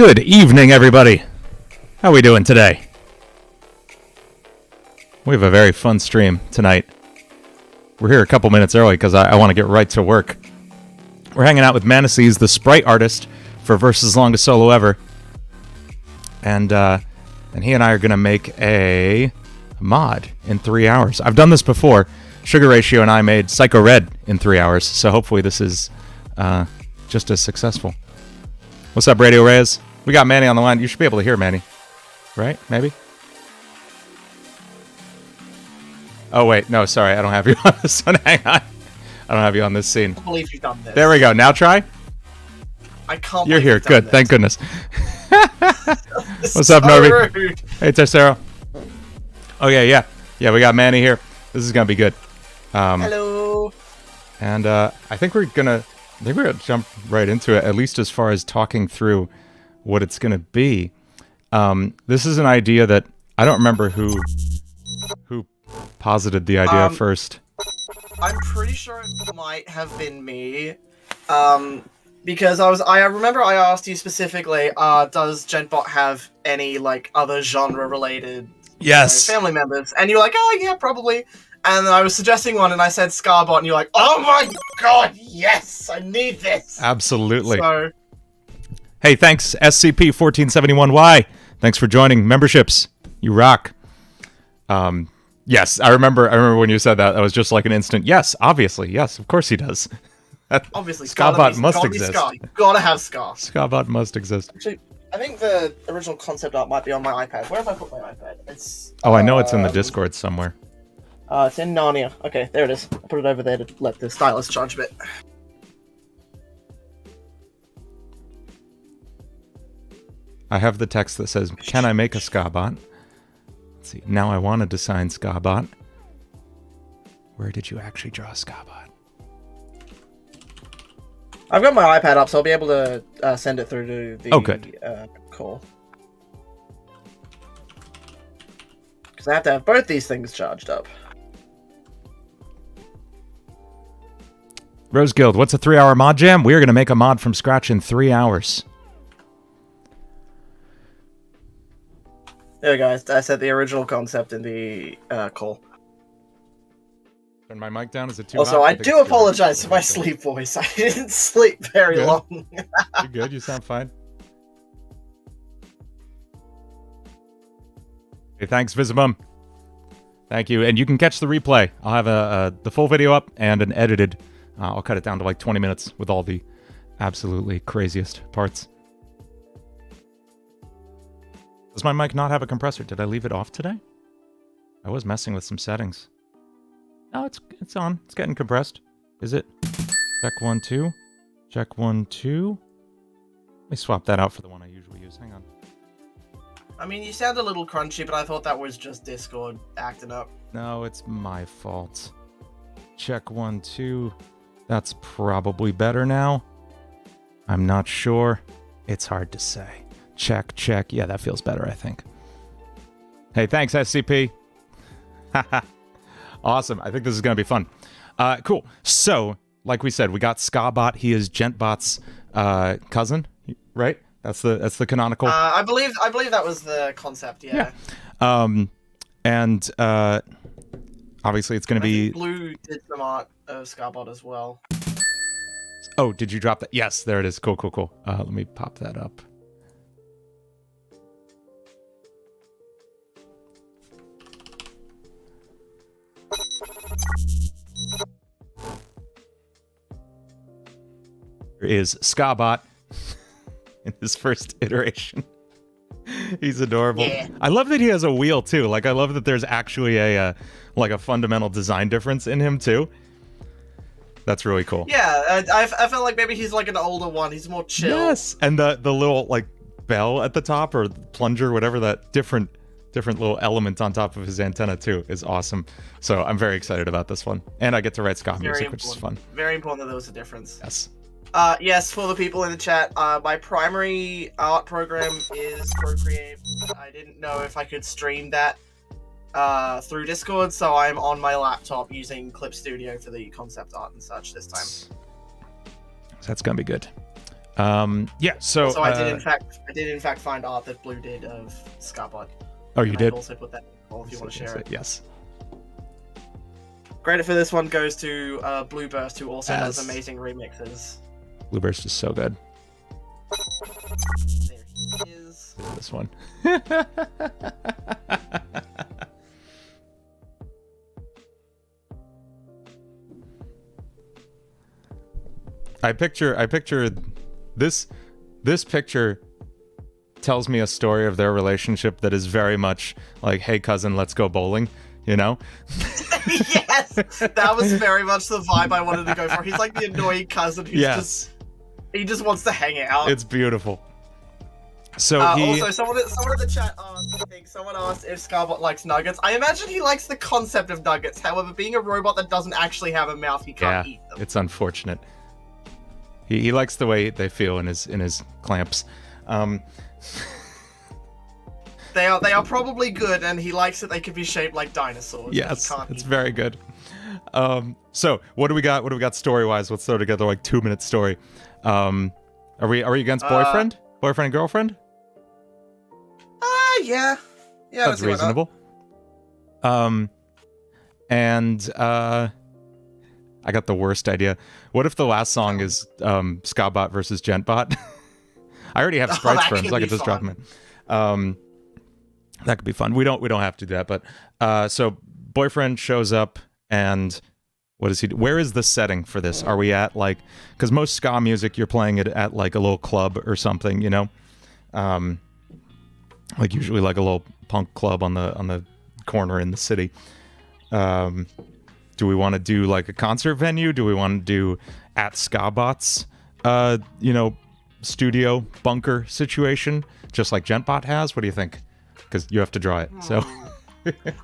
Good evening, everybody. How are we doing today? We have a very fun stream tonight. We're here a couple minutes early because I want to get right to work. We're hanging out with Manicies, the Sprite artist for Versus Longest Solo Ever. And he and I are going to make a mod in 3 hours. I've done this before. Sugar Ratio and I made Psycho Red in 3 hours, so hopefully this is just as successful. What's up, Radio Reyes? We got Manny on the line. You should be able to hear Manny. Right? Maybe? Oh, wait. No, sorry. I don't have you on this one. Hang on. I don't have you on this scene. I can't believe you've done this. There we go. Now try. I can't You're believe here. you've done Good. this. Thank goodness. What's So up, Norby? rude. Hey, Tessero. Oh, yeah. Yeah, we got Manny here. This is going to be good. Hello. And I think we're gonna jump right into it, at least as far as talking through what it's gonna be. This is an idea that I don't remember who posited the idea first. I'm pretty sure it might have been me. Because I remember I asked you specifically, does Gentbot have any like other genre related family members? And you were like, oh yeah, probably. And then I was suggesting one, and I said Scarbot, and you're like, oh my god, yes, I need this! Absolutely. So, hey, thanks, SCP-1471Y. Thanks for joining memberships. You rock. Yes, I remember when you said that. That was just like an instant, yes, obviously, yes, of course he does. obviously, Scarbot must exist. Scar. You gotta have Scar. Scarbot must exist. Actually, I think the original concept art might be on my iPad. Where have I put my iPad? It's... Oh, I know it's in the Discord somewhere. It's in Narnia. Okay, there it is. I put it over there to let the stylus charge a bit. I have the text that says, can I make a Scarbot? Let's see. Now I wanted to sign Scarbot. Where did you actually draw Scarbot? I've got my iPad up, so I'll be able to send it through to the good. Call. Because I have to have both these things charged up. Rose Guild, what's a 3-hour mod jam? We are going to make a mod from scratch in 3 hours. There we go. I said the original concept in the call. Turn my mic down. Is it too Also, hot? I do apologize for my sleep voice. I didn't sleep very long. You're good. You sound fine. Hey, thanks, Visibum. Thank you. And you can catch the replay. I'll have the full video up and an edited. I'll cut it down to like 20 minutes with all the absolutely craziest parts. Does my mic not have a compressor? Did I leave it off today? I was messing with some settings. No, it's on. It's getting compressed. Is it? Check 1, 2. Check 1, 2. Let me swap that out for the one I usually use. Hang on. I mean, you sound a little crunchy, but I thought that was just Discord acting up. No, it's my fault. Check 1, 2. That's probably better now. I'm not sure. It's hard to say. Check, check. Yeah, that feels better, I think. Hey, thanks, SCP. Awesome. I think this is going to be fun. Cool. So, like we said, we got Scarbot. He is Gentbot's cousin, right? That's the canonical. I believe that was the concept. Yeah. And obviously, it's going to be. Blue did some art of Scarbot as well. Oh, did you drop that? Yes, there it is. Cool. Let me pop that up. Here is Scarbot in his first iteration. He's adorable. Yeah. I love that he has a wheel too. Like, I love that there's actually a fundamental design difference in him too. That's really cool. Yeah, I felt like maybe he's like an older one. He's more chill. Yes, and the little like bell at the top or plunger, whatever, that different little element on top of his antenna too is awesome. So I'm very excited about this one, and I get to write ska music, which is fun. Very important that there was a difference. Yes. Yes, for the people in the chat, my primary art program is Procreate. I didn't know if I could stream that through Discord, so I'm on my laptop using Clip Studio for the concept art and such this time. So that's gonna be good. Yeah. So also, I did in fact find art that Blue did of Scarbot. Oh, you did? I've also put that in if you want to share it. Yes. Credit for this one goes to Blueburst, who also does amazing remixes. Blueburst is so good. There he is. This one. I picture this picture tells me a story of their relationship that is very much like, hey cousin, let's go bowling, you know? Yes, that was very much the vibe I wanted to go for. He's like the annoying cousin who's he just wants to hang out. It's beautiful. So also, someone in the chat asked, I think someone asked if Scarbot likes nuggets. I imagine he likes the concept of nuggets. However, being a robot that doesn't actually have a mouth, he can't eat them. It's unfortunate. He likes the way they feel in his clamps. They are probably good, and he likes that they could be shaped like dinosaurs. Yes, it's very good. So what do we got? What do we got story wise? Let's throw together like 2-minute story. Are we against boyfriend and girlfriend? Yeah, that's reasonable. I got the worst idea. What if the last song is Scabot versus Gentbot? I already have sprites for him, so I could just drop him in. That could be fun. We don't have to do that, but so boyfriend shows up, and what does he do? Where is the setting for this? Are we at like, because most ska music you're playing it at like a little club or something, you know, like usually like a little punk club on the corner in the city. Do we want to do like a concert venue? Do we want to do at Scabot's, studio bunker situation, just like Gentbot has? What do you think? Because you have to draw it. So,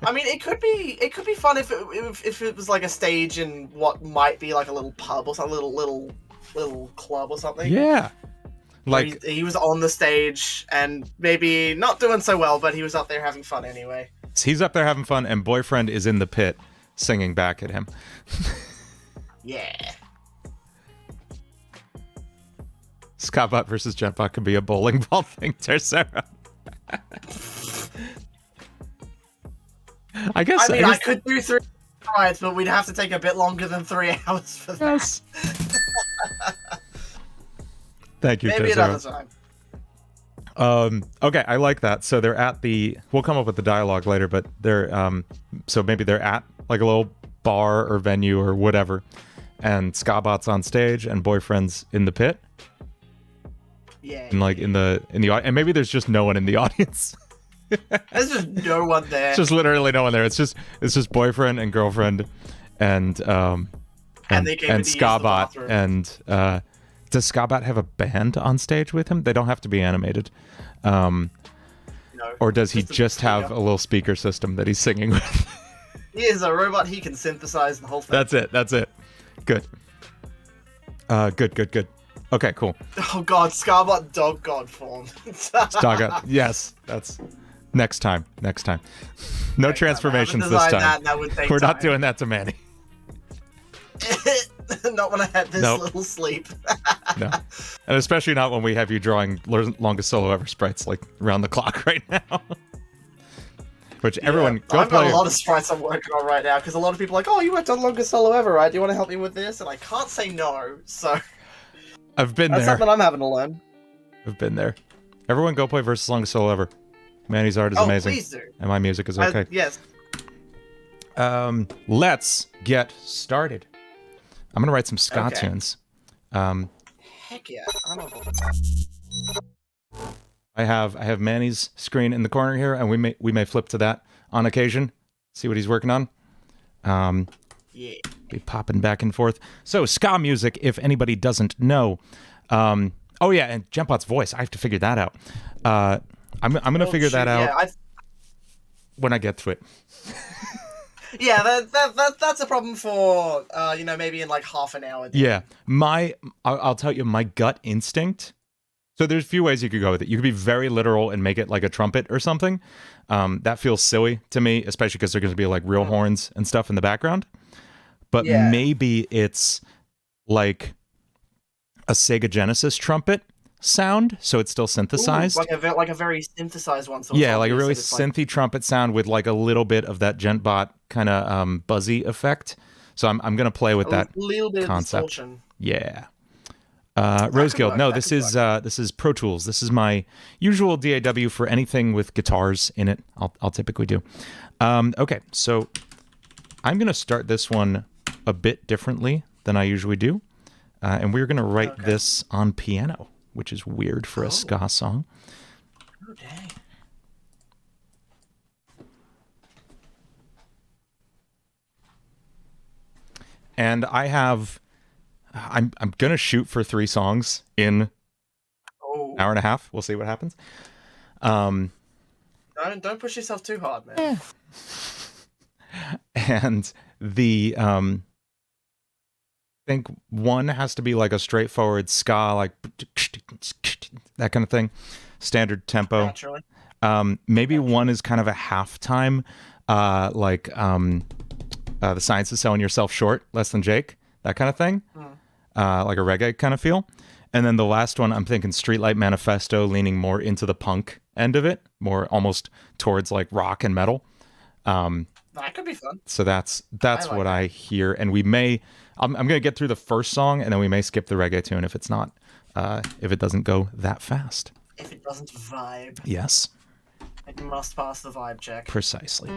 I mean, it could be fun if it was like a stage in what might be like a little pub or something, little club or something. Yeah, like he was on the stage and maybe not doing so well, but he was up there having fun anyway. He's up there having fun, and boyfriend is in the pit singing back at him. Yeah. Scabot versus Gentbot could be a bowling ball thing, Tercera. I guess. I could do 3 rides, but we'd have to take a bit longer than 3 hours for that. Yes. Thank you, Maybe Tercera. another time. Okay, I like that. So they're at we'll come up with the dialogue later, but they're so maybe they're at like a little bar or venue or whatever, and Scabot's on stage and boyfriend's in the pit. Yeah. And like in the and maybe there's just no one in the audience. There's just no one there. It's just literally no one there. It's just boyfriend and girlfriend and Scabot. And does Scabot have a band on stage with him? They don't have to be animated. No, or does he just have a little speaker system that he's singing with? He is a robot. He can synthesize the whole thing. That's it. Good. Good. Okay, cool. Oh god, Scarbot dog god form. Yes, that's next time. No transformations this time. We're not doing that to Manny. Not when I had this little sleep. No. And especially not when we have you drawing longest solo ever sprites like around the clock right now. Which everyone go I've play. got a lot of sprites I'm working on right now because a lot of people are like, oh, you worked on longest solo ever, right? Do you want to help me with this? And I can't say no, so I've been that's there. something I'm having to learn. I've been there. Everyone go play versus longest solo ever. Manny's art is amazing. Please do. And my music is okay. Yes. Let's get started. I'm gonna write some ska tunes. Heck yeah, I'm on board with that. I have Manny's screen in the corner here, and we may flip to that on occasion. See what he's working on. Yeah. Be popping back and forth. So ska music, if anybody doesn't know. Oh yeah, and Gentbot's voice. I have to figure that out. I'm gonna figure that out when I get to it. Yeah, that's a problem for maybe in like half an hour. Yeah, I'll tell you my gut instinct. So there's a few ways you could go with it. You could be very literal and make it like a trumpet or something. That feels silly to me, especially because there's going to be like real horns and stuff in the background. But maybe it's like a Sega Genesis trumpet sound, so it's still synthesized. Ooh, like a very synthesized one. So yeah, like a really synthy trumpet sound with like a little bit of that Gentbot kind of buzzy effect. So I'm gonna play with that little bit concept. Of distortion. Yeah. Rose Guild. No, this is Pro Tools. This is my usual DAW for anything with guitars in it. I'll typically do. Okay, so I'm gonna start this one a bit differently than I usually do, and we're gonna write this on piano, which is weird for a ska song. Oh dang. And I'm gonna shoot for 3 songs in an hour and a half. We'll see what happens. Don't push yourself too hard, man. And the I think one has to be like a straightforward ska, like that kind of thing, standard tempo. Naturally. Maybe one is kind of a halftime, like the science of selling yourself short, less than Jake, that kind of thing. Like a reggae kind of feel. And then the last one, I'm thinking Streetlight Manifesto, leaning more into the punk end of it, more almost towards like rock and metal. That could be fun. So that's what I hear. And we may, I'm going to get through the first song, and then we may skip the reggae tune if it's not, if it doesn't go that fast. If it doesn't vibe. Yes. It must pass the vibe check. Precisely.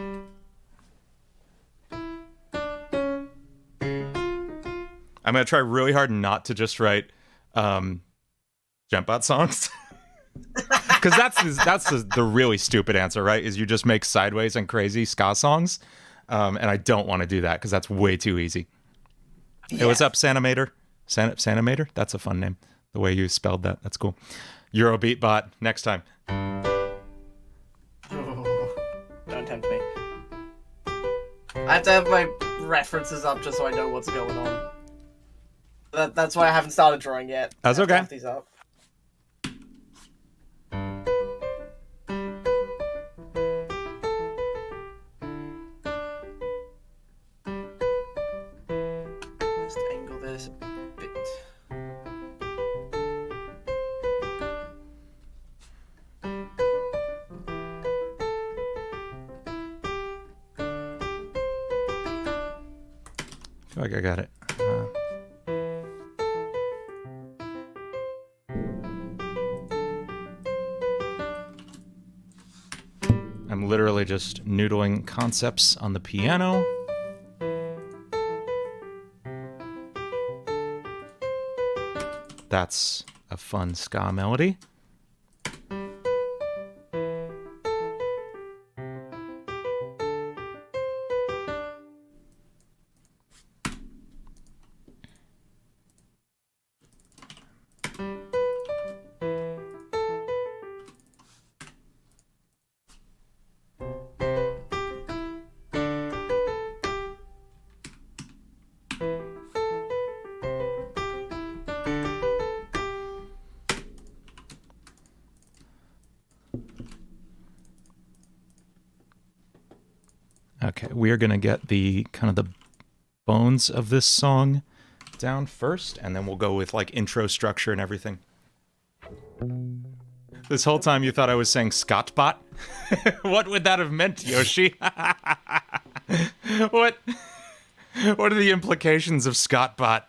I'm going to try really hard not to just write Gentbot songs. Because that's the really stupid answer, right? Is you just make sideways and crazy ska songs. And I don't want to do that because that's way too easy. Yeah. Hey, what's up, Sanimator? Sanimator? That's a fun name. The way you spelled that. That's cool. Eurobeatbot. Next time. Oh, don't tempt me. I have to have my references up just so I know what's going on. That's why I haven't started drawing yet. That's okay. Have these up. Just angle this a bit. I feel like I got it. I'm literally just noodling concepts on the piano. That's a fun ska melody. Okay, we are going to get the kind of the bones of this song down first, and then we'll go with like intro structure and everything. This whole time you thought I was saying Scottbot? What would that have meant, Yoshi? What are the implications of Scottbot?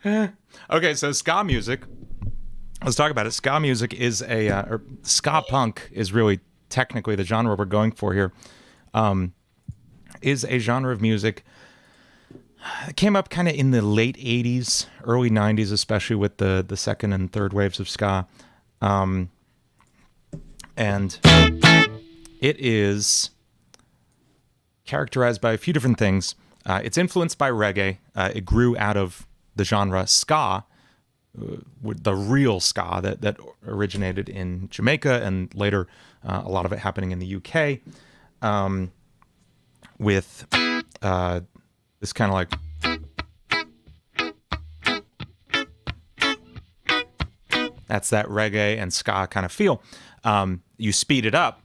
Okay, so ska music. Let's talk about it. Ska music is or ska punk is really technically the genre we're going for here. Is a genre of music that came up kind of in the late 80s, early 90s, especially with the second and third waves of ska. And it is characterized by a few different things. It's influenced by reggae. It grew out of the genre ska, the real ska that originated in Jamaica, and later a lot of it happening in the UK. With this kind of like that's that reggae and ska kind of feel. You speed it up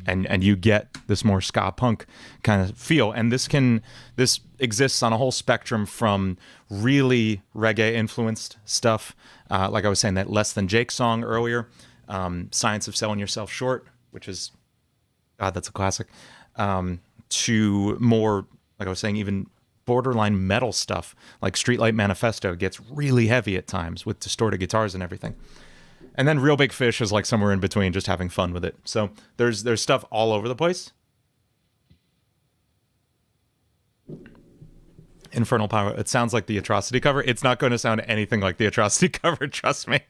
and and you get this more ska punk kind of feel. And this exists on a whole spectrum from really reggae influenced stuff, like I was saying, that Less Than Jake song earlier, Science of Selling Yourself Short, which is, God, that's a classic, to more, like I was saying, even borderline metal stuff, like Streetlight Manifesto gets really heavy at times with distorted guitars and everything. And then Real Big Fish is like somewhere in between, just having fun with it. So there's stuff all over the place. Infernal Power. It sounds like the Atrocity cover. It's not going to sound anything like the Atrocity cover, trust me.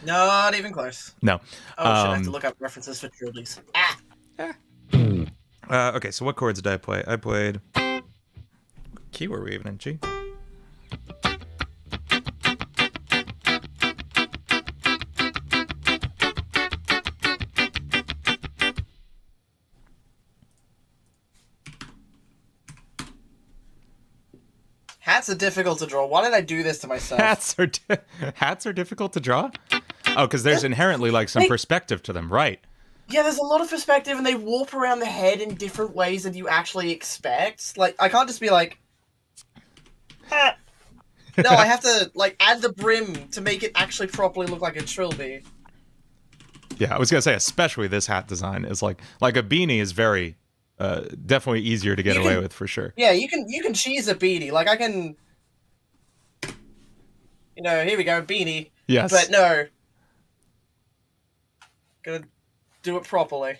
Not even close. No. Oh, shit, I have to look up references for trilbies. Okay, so what chords did I play? I played... What key were we even in? G? Hats are difficult to draw. Why did I do this to myself? Hats are difficult to draw? Oh, because there's inherently like some perspective to them, right? Yeah, there's a lot of perspective, and they warp around the head in different ways than you actually expect. Like, I can't just be like... Ah. No, I have to, like, add the brim to make it actually properly look like a trilby. Yeah, I was gonna say, especially this hat design is like a beanie is very definitely easier to get away with for sure. Yeah, you can cheese a beanie. Like I can, here we go, beanie. Yes. But no, gotta do it properly.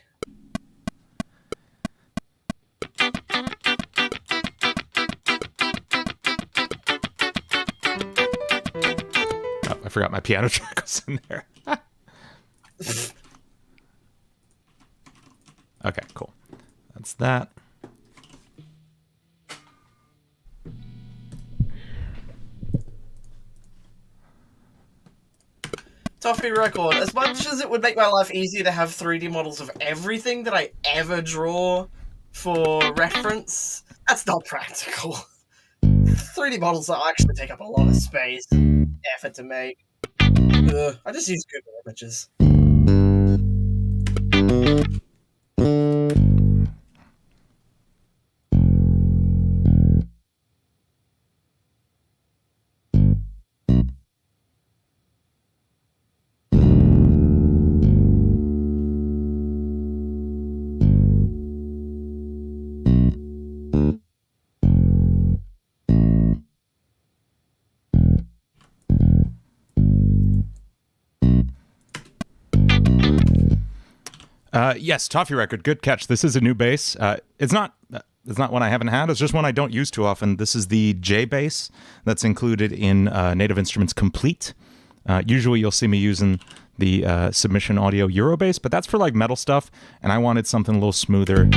Oh, I forgot my piano track was in there. Okay, cool. That's that. Toffee record. As much as it would make my life easier to have 3D models of everything that I ever draw for reference, that's not practical. 3D models actually take up a lot of space, effort to make. I just use Google Images. Yes, Toffee Record, good catch. This is a new bass. It's not one I haven't had. It's just one I don't use too often. This is the J bass that's included in Native Instruments Complete. Usually you'll see me using the Submission Audio Euro bass, but that's for like metal stuff, and I wanted something a little smoother.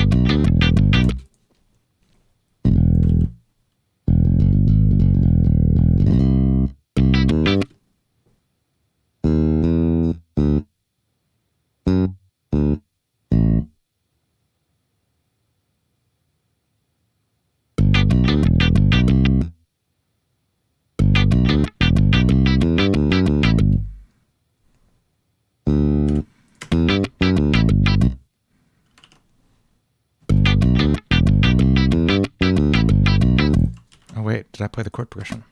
Did I play the chord progression?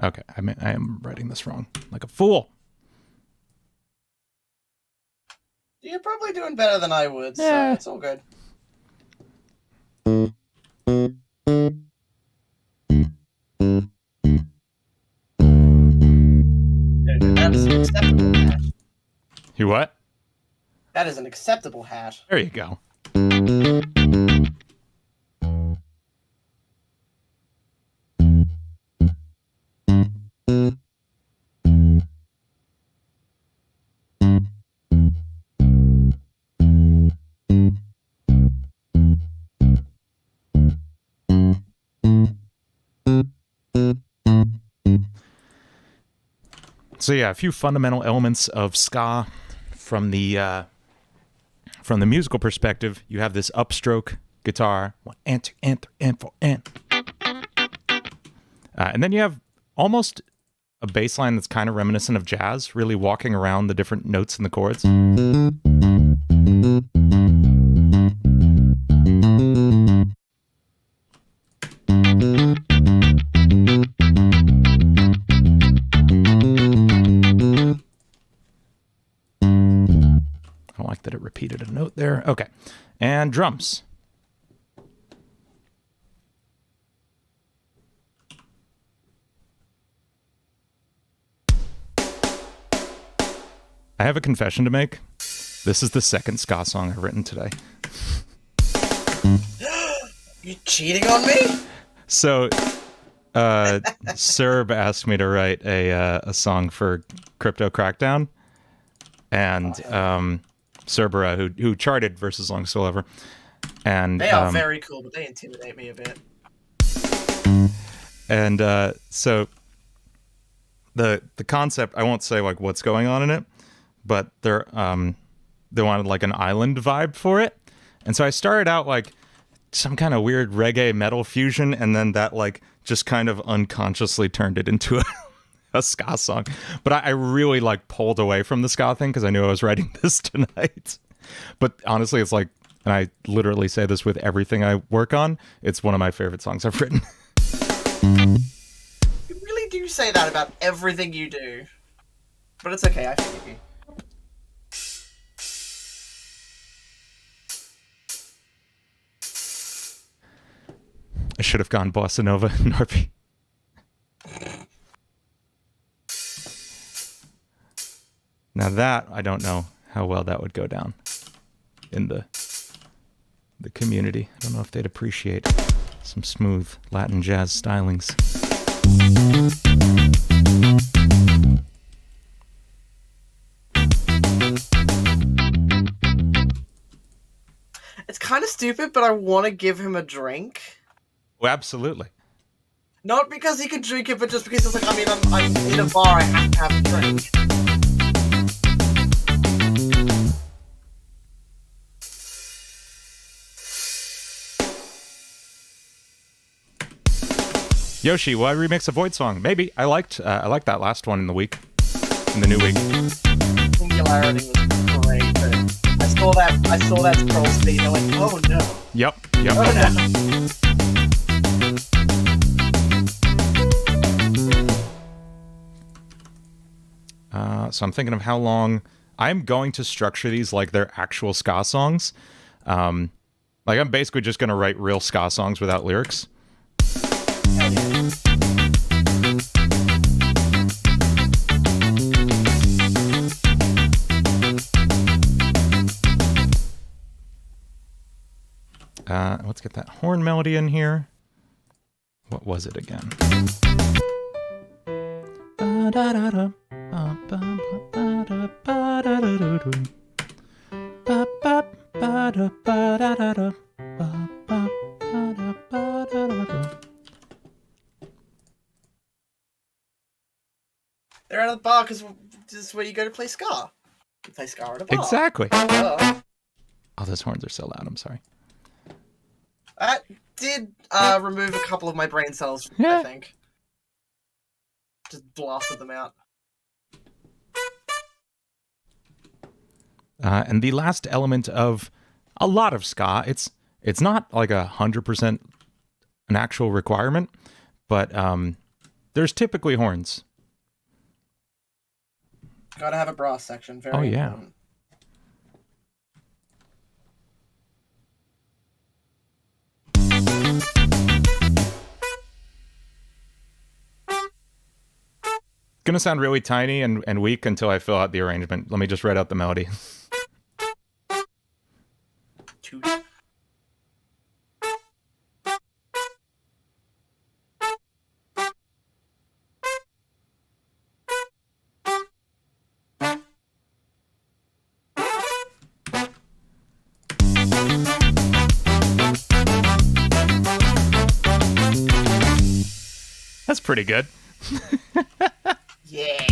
Okay, I am writing this wrong, like a fool. You're probably doing better than I would, Yeah. so it's all good. That is an acceptable hat. You what? That is an acceptable hat. There you go. So yeah, a few fundamental elements of ska from the musical perspective. You have this upstroke guitar, one and two and three and four and then you have almost a bass line that's kind of reminiscent of jazz, really walking around the different notes in the chords. I don't like that it repeated a note there. Okay. And drums. I have a confession to make. This is the second ska song I've written today. You cheating on me? So, Serb asked me to write a song for Crypto Crackdown, and Cerbera, who charted Versus Long Soul Ever, and they are very cool, but they intimidate me a bit. And so the concept, I won't say like what's going on in it, but they wanted like an island vibe for it, and so I started out like some kind of weird reggae metal fusion, and then that like just kind of unconsciously turned it into a ska song. But I really like pulled away from the ska thing because I knew I was writing this tonight. But honestly, it's like, and I literally say this with everything I work on, it's one of my favorite songs I've written. You really do say that about everything you do. But it's okay, I forgive you. I should have gone bossa nova, Norby. Now that, I don't know how well that would go down in the community. I don't know if they'd appreciate some smooth Latin jazz stylings. It's kind of stupid, but I want to give him a drink. Oh, absolutely. Not because he could drink it, but just because it's like, I mean, I'm in a bar, I have to have a drink. Yoshi, will I remix a Void song? Maybe. I liked that last one in the new week. Singularity was great, but I saw that scroll speed, and I went, oh no. Yep. Oh no. So I'm thinking of how long I'm going to structure these like they're actual ska songs. Like I'm basically just going to write real ska songs without lyrics. Let's get that horn melody in here. What was it again? They're out of the bar because this is where you go to play ska. You play ska at a bar. Exactly. Oh, those horns are so loud. I'm sorry. that did remove a couple of my brain cells, Yeah. I think. Just blasted them out. And the last element of a lot of ska, it's not like 100% an actual requirement, but there's typically horns. Gotta have a brass section. Very Oh, yeah. important. Gonna sound really tiny and weak until I fill out the arrangement. Let me just write out the melody. Two. That's pretty good. Yeah.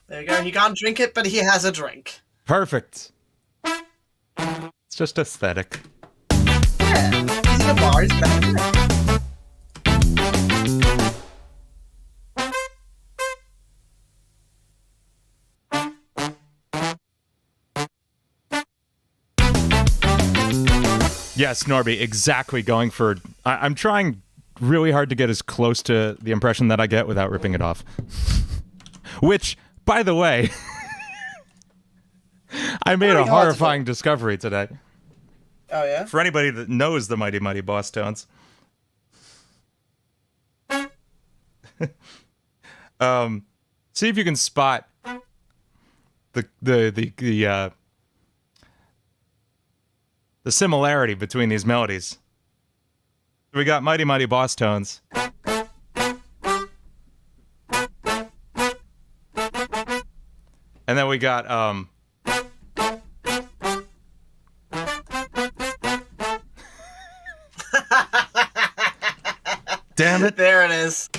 There you go. He can't drink it, but he has a drink. Perfect. It's just aesthetic. Yeah. He's in a bar. He's got a drink. Yes, Norby, exactly. Going for. I'm trying really hard to get as close to the impression that I get without ripping it off. Which, by the way, I made a horrifying discovery today. Oh, yeah? For anybody that knows the Mighty Mighty Boss Tones. See if you can spot the similarity between these melodies. We got Mighty Mighty Boss Tones. And then we got damn it. There it is.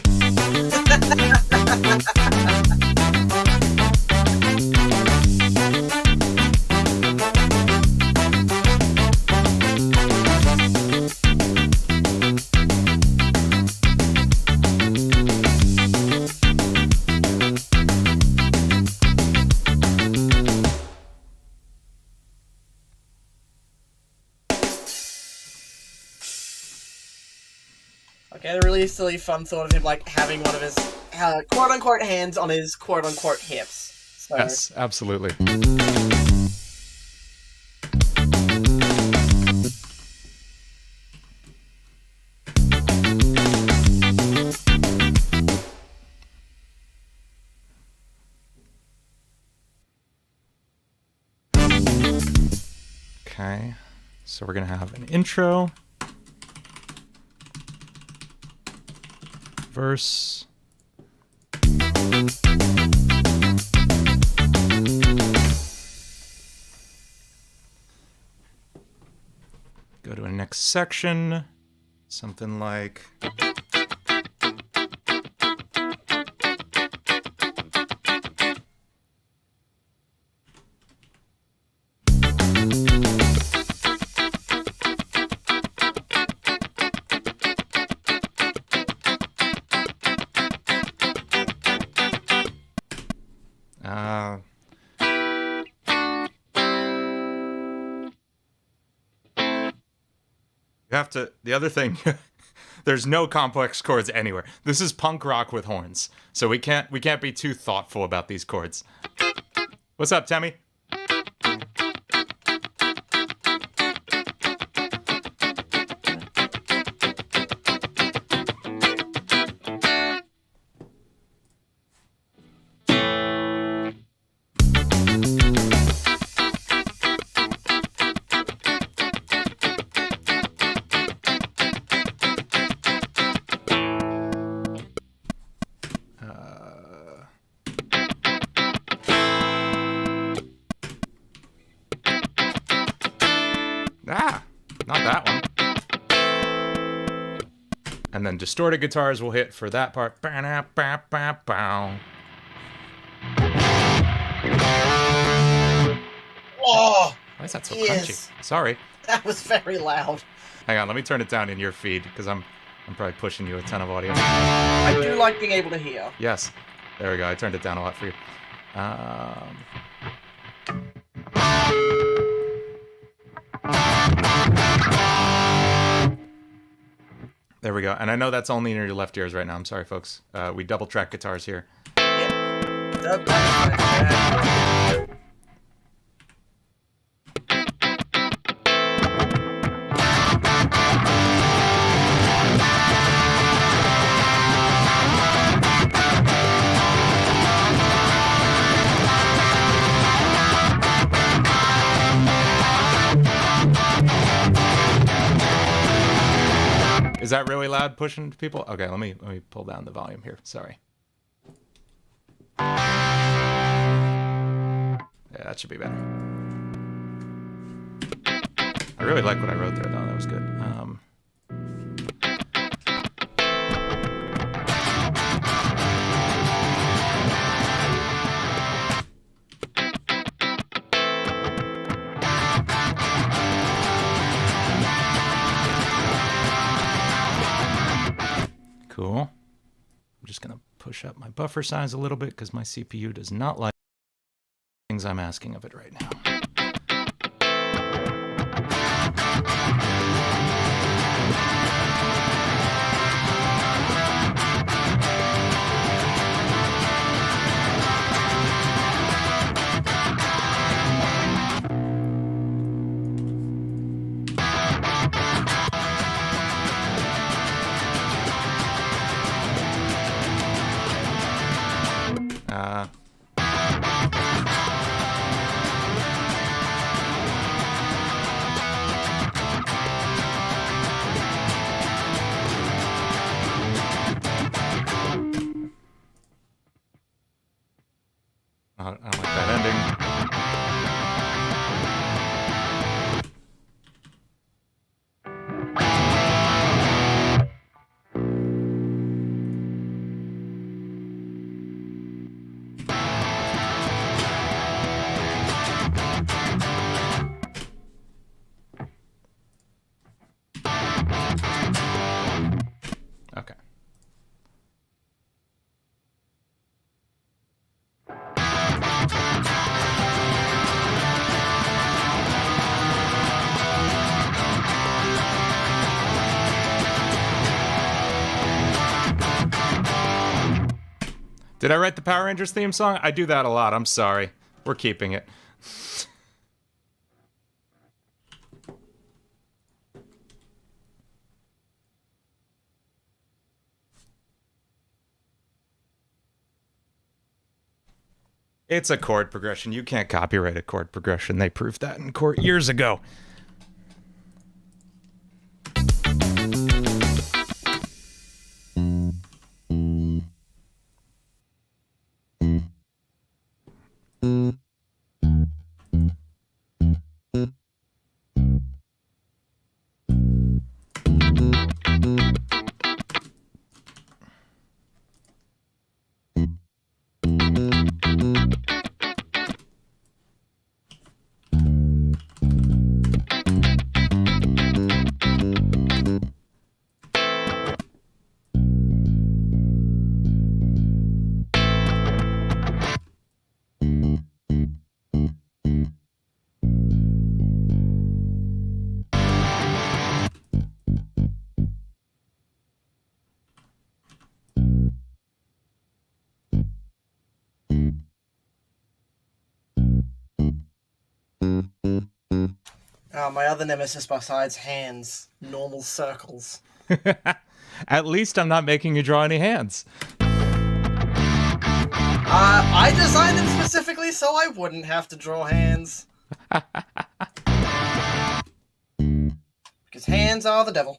Okay, a really silly fun thought of him like having one of his quote-unquote hands on his quote-unquote hips. So. Yes, absolutely. Okay, so we're gonna have an intro. Verse. Go to a next section. Something like. You have to. The other thing, there's no complex chords anywhere. This is punk rock with horns, so we can't be too thoughtful about these chords. What's up, Tammy? Not that one. And then distorted guitars will hit for that part. Why is that so crunchy? Sorry. That was very loud. Hang on, let me turn it down in your feed, because I'm probably pushing you a ton of audio. I do like being able to hear. Yes. There we go. I turned it down a lot for you. There we go. And I know that's only in your left ears right now. I'm sorry, folks. We double track guitars here. Is that really loud pushing people? Okay, let me pull down the volume here. Sorry. Yeah, that should be better. I really like what I wrote there, though. That was good. I'm just going to push up my buffer size a little bit because my CPU does not like things I'm asking of it right now. I don't like that Okay. Did I write the Power Rangers theme song? I do that a lot. I'm sorry. We're keeping it. It's a chord progression. You can't copyright a chord progression. They proved that in court years ago. My other nemesis besides hands, normal circles. At least I'm not making you draw any hands. I designed them specifically so I wouldn't have to draw hands. Because hands are the devil.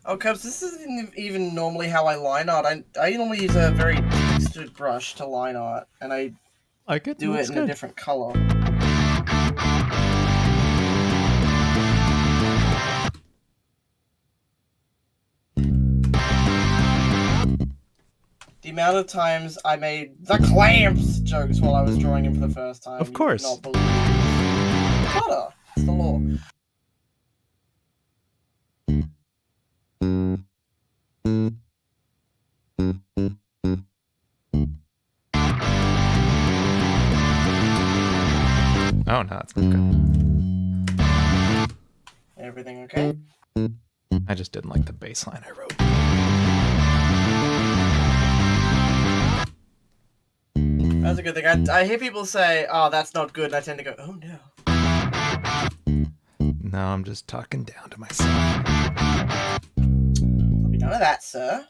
Oh, Cubs, this isn't even normally how I line art. I normally use a very textured brush to line art, and I do it in a different color. The amount of times I made the clamps jokes while I was drawing him for the first time. Of course. Not believe it. Butter. It's the law. Oh, no, it's not good. Everything okay? I just didn't like the bass line I wrote. That's a good thing. I hear people say, oh, that's not good, and I tend to go, oh, no. No, I'm just talking down to myself. There'll be none of that, sir.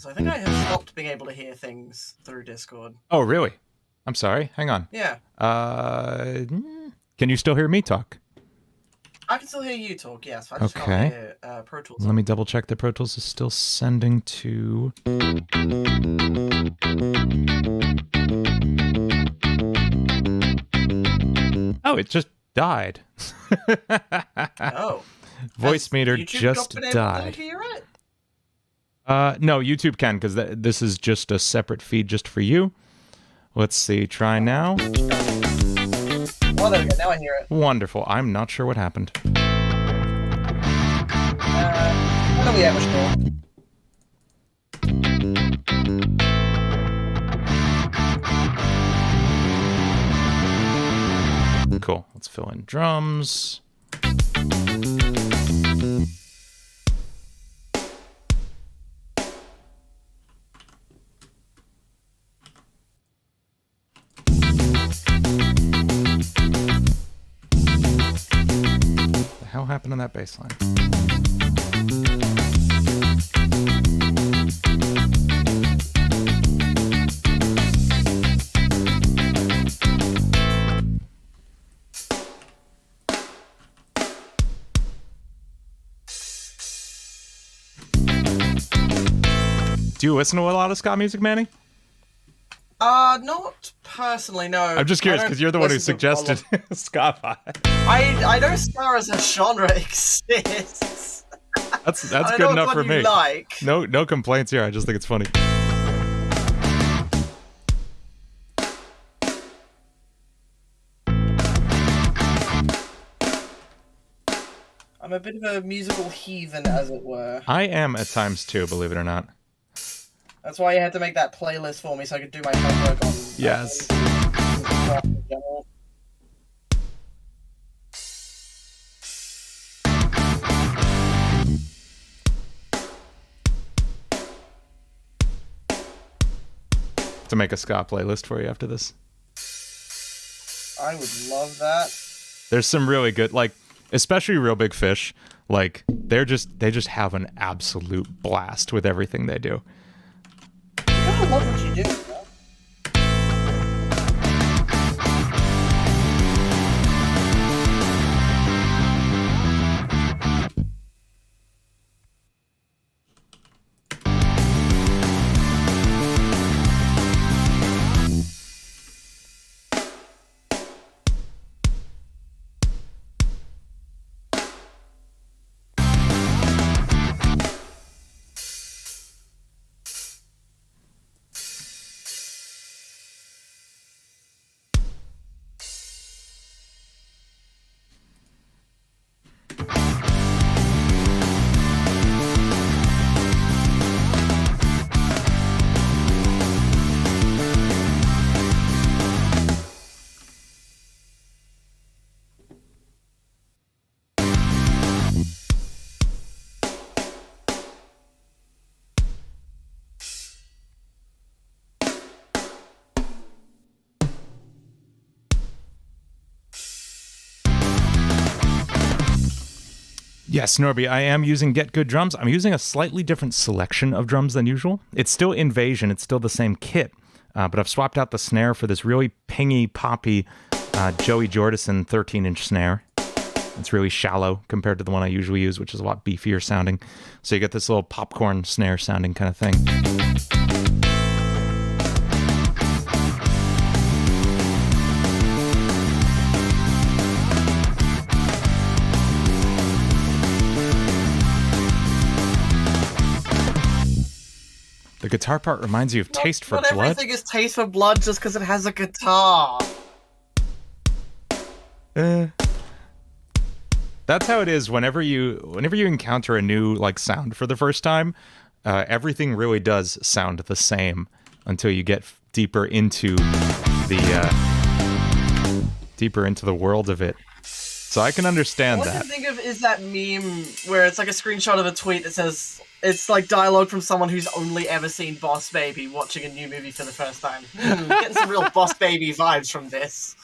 So I think I have stopped being able to hear things through Discord. Oh, really? I'm sorry. Hang on. Yeah. Can you still hear me talk? I can still hear you talk, yes. I just Okay. can't hear Pro Tools. Let me double check that Pro Tools is still sending to... Oh, it just died. Oh. Voice meter YouTube just not been able died. to hear it? No, YouTube can, because this is just a separate feed just for you. Let's see. Try now. Oh, there we go. Now I hear it. Wonderful. I'm not sure what happened. What do we have, sure? Cool. Let's fill in drums. What the hell happened on that bass line? Do you listen to a lot of ska music, Manny? Not personally, no. I'm just curious because you're the one who suggested ska vibe. I know ska as a genre exists. That's good enough for me. Like. No complaints here. I just think it's funny. I'm a bit of a musical heathen, as it were. I am at times too, believe it or not. That's why you had to make that playlist for me so I could do my homework on. Yes. In general. To make a ska playlist for you after this. I would love that. There's some really good, like, especially Real Big Fish. Like, they just have an absolute blast with everything they do. You gotta love what you do, bro. Yes, Norby, I am using Get Good Drums. I'm using a slightly different selection of drums than usual. It's still Invasion. It's still the same kit, but I've swapped out the snare for this really pingy, poppy Joey Jordison 13-inch snare. It's really shallow compared to the one I usually use, which is a lot beefier sounding. So you get this little popcorn snare sounding kind of thing. The guitar part reminds you of Taste for Blood. Not everything is Taste for Blood just because it has a guitar. That's how it is whenever you encounter a new like sound for the first time. Everything really does sound the same until you get deeper into the world of it. So I can understand All that. I can think of is that meme where it's like a screenshot of a tweet that says, it's like dialogue from someone who's only ever seen Boss Baby watching a new movie for the first time. Getting some real Boss Baby vibes from this.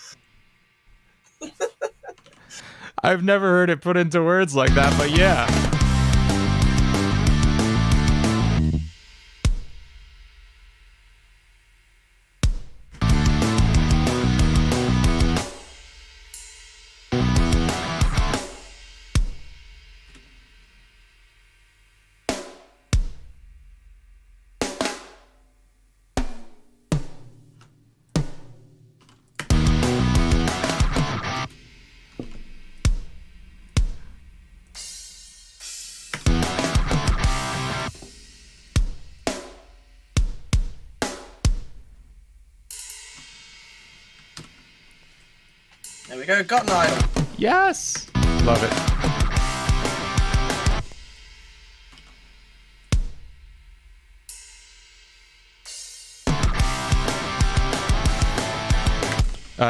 I've never heard it put into words like that, but yeah. There we go, got an idol. Yes! Love it.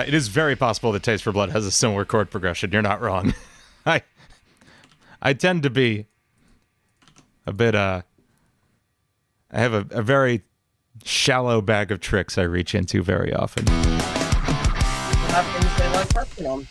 It is very possible that Taste for Blood has a similar chord progression. You're not wrong. I tend to be a bit, I have a very shallow bag of tricks I reach into very often. People have things they like pressing on.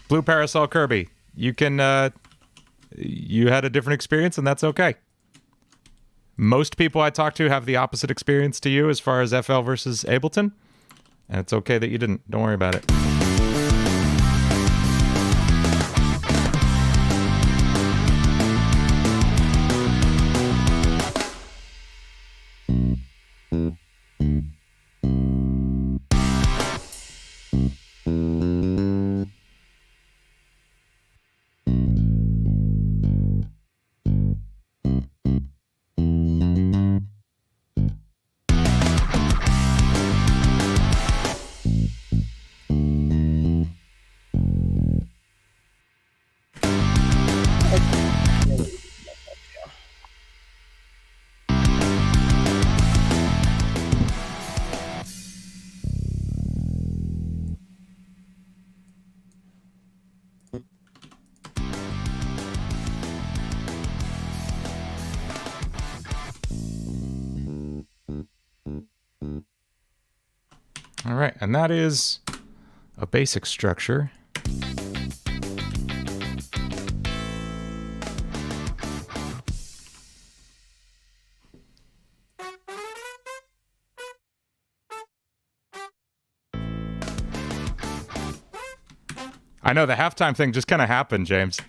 Blue Parasol Kirby, you can, you had a different experience, and that's okay. Most people I talk to have the opposite experience to you as far as FL versus Ableton, and it's okay that you didn't. Don't worry about it. All right, and that is a basic structure. I know, the halftime thing just kind of happened, James.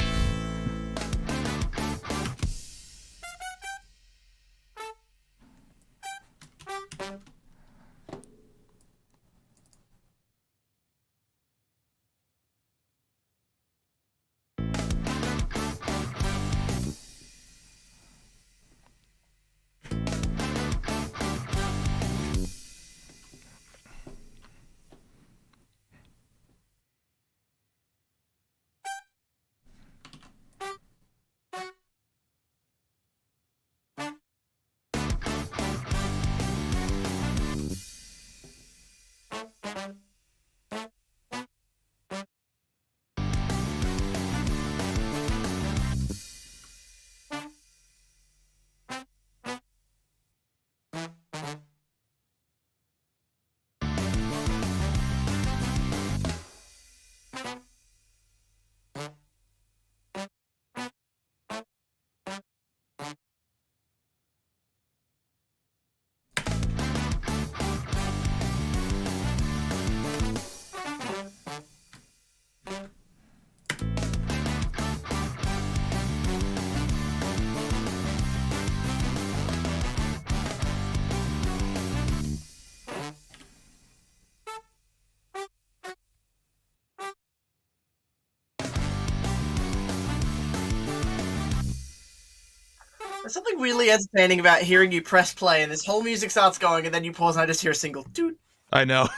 There's something really entertaining about hearing you press play and this whole music starts going and then you pause and I just hear a single doot. I know.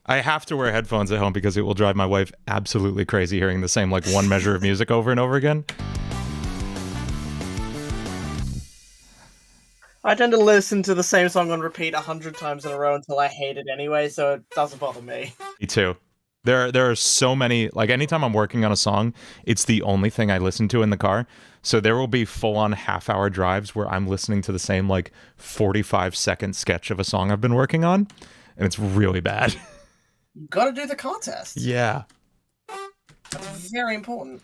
I have to wear headphones at home because it will drive my wife absolutely crazy hearing the same, like, one measure of music over and over again. I tend to listen to the same song on repeat 100 times in a row until I hate it anyway, so it doesn't bother me. Me too. There are so many, like, anytime I'm working on a song, it's the only thing I listen to in the car. So there will be full-on half-hour drives where I'm listening to the same, like, 45-second sketch of a song I've been working on, and it's really bad. You gotta do the contest. Yeah. That's very important.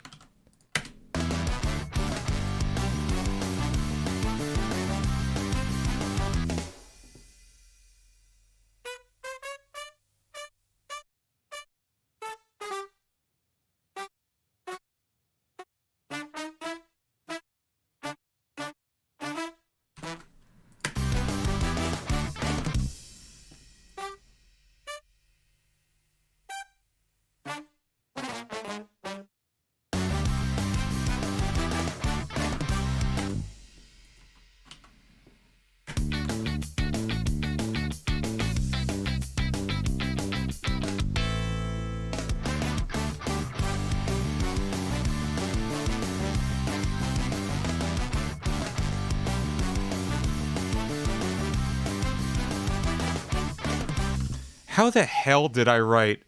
How the hell did I write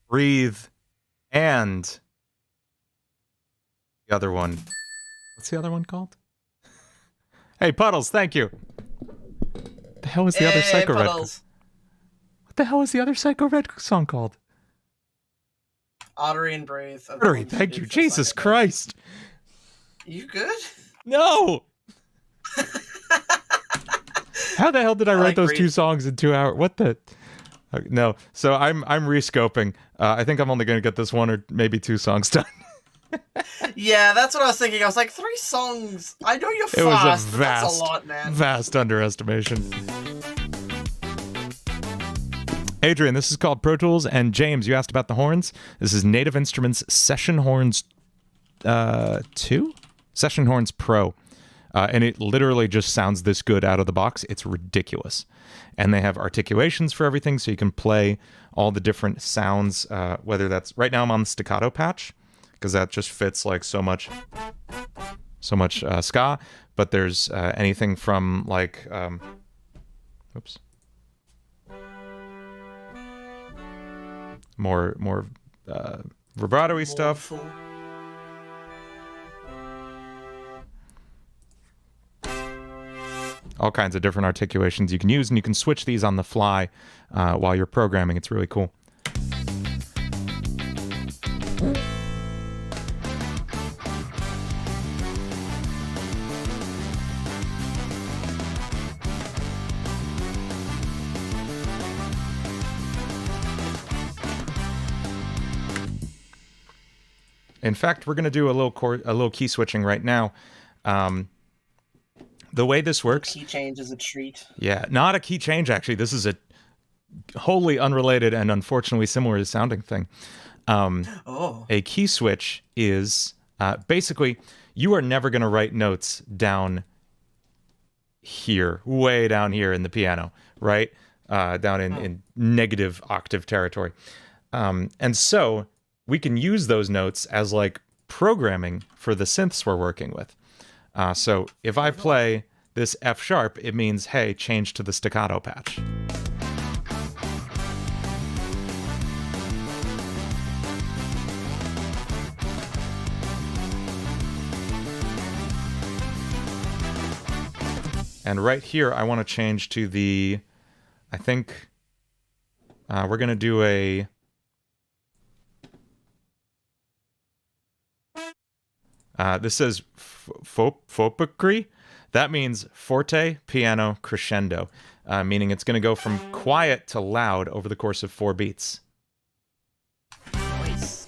breathe and the other one? What's the other one called? Hey, Puddles, thank you. What the hell is the other Psycho Red? What the hell is the other Psycho Red song called? Artery and Breathe. Artery, thank you. Jesus Christ. You good? No! How the hell did I write those two songs in 2 hours? What the... No, so I'm rescoping. I think I'm only going to get this one or maybe 2 songs done. Yeah, that's what I was thinking. I was like, 3 songs. I know you're fast, it was a but that's a lot, man. Vast underestimation. Adrian, this is called Pro Tools, and James, you asked about the horns. This is Native Instruments Session Horns 2? Session Horns Pro. And it literally just sounds this good out of the box. It's ridiculous. And they have articulations for everything, so you can play all the different sounds, whether that's... Right now I'm on the staccato patch, because that just fits like so much ska. But there's anything from like... oops. More vibrato-y stuff. All kinds of different articulations you can use, and you can switch these on the fly while you're programming. It's really cool. In fact, we're going to do a little key switching right now. The way this works... Key change is a treat. Yeah, not a key change, actually. This is a wholly unrelated and unfortunately similar sounding thing. A key switch is... basically, you are never going to write notes down here, way down here in the piano, right? Down in negative octave territory. And so, we can use those notes as, like, programming for the synths we're working with. So if I play this F sharp, it means, hey, change to the staccato patch. And right here, I want to change to the, I think we're going to do a... this says fopicry. That means forte, piano, crescendo, meaning it's going to go from quiet to loud over the course of 4 beats. Nice.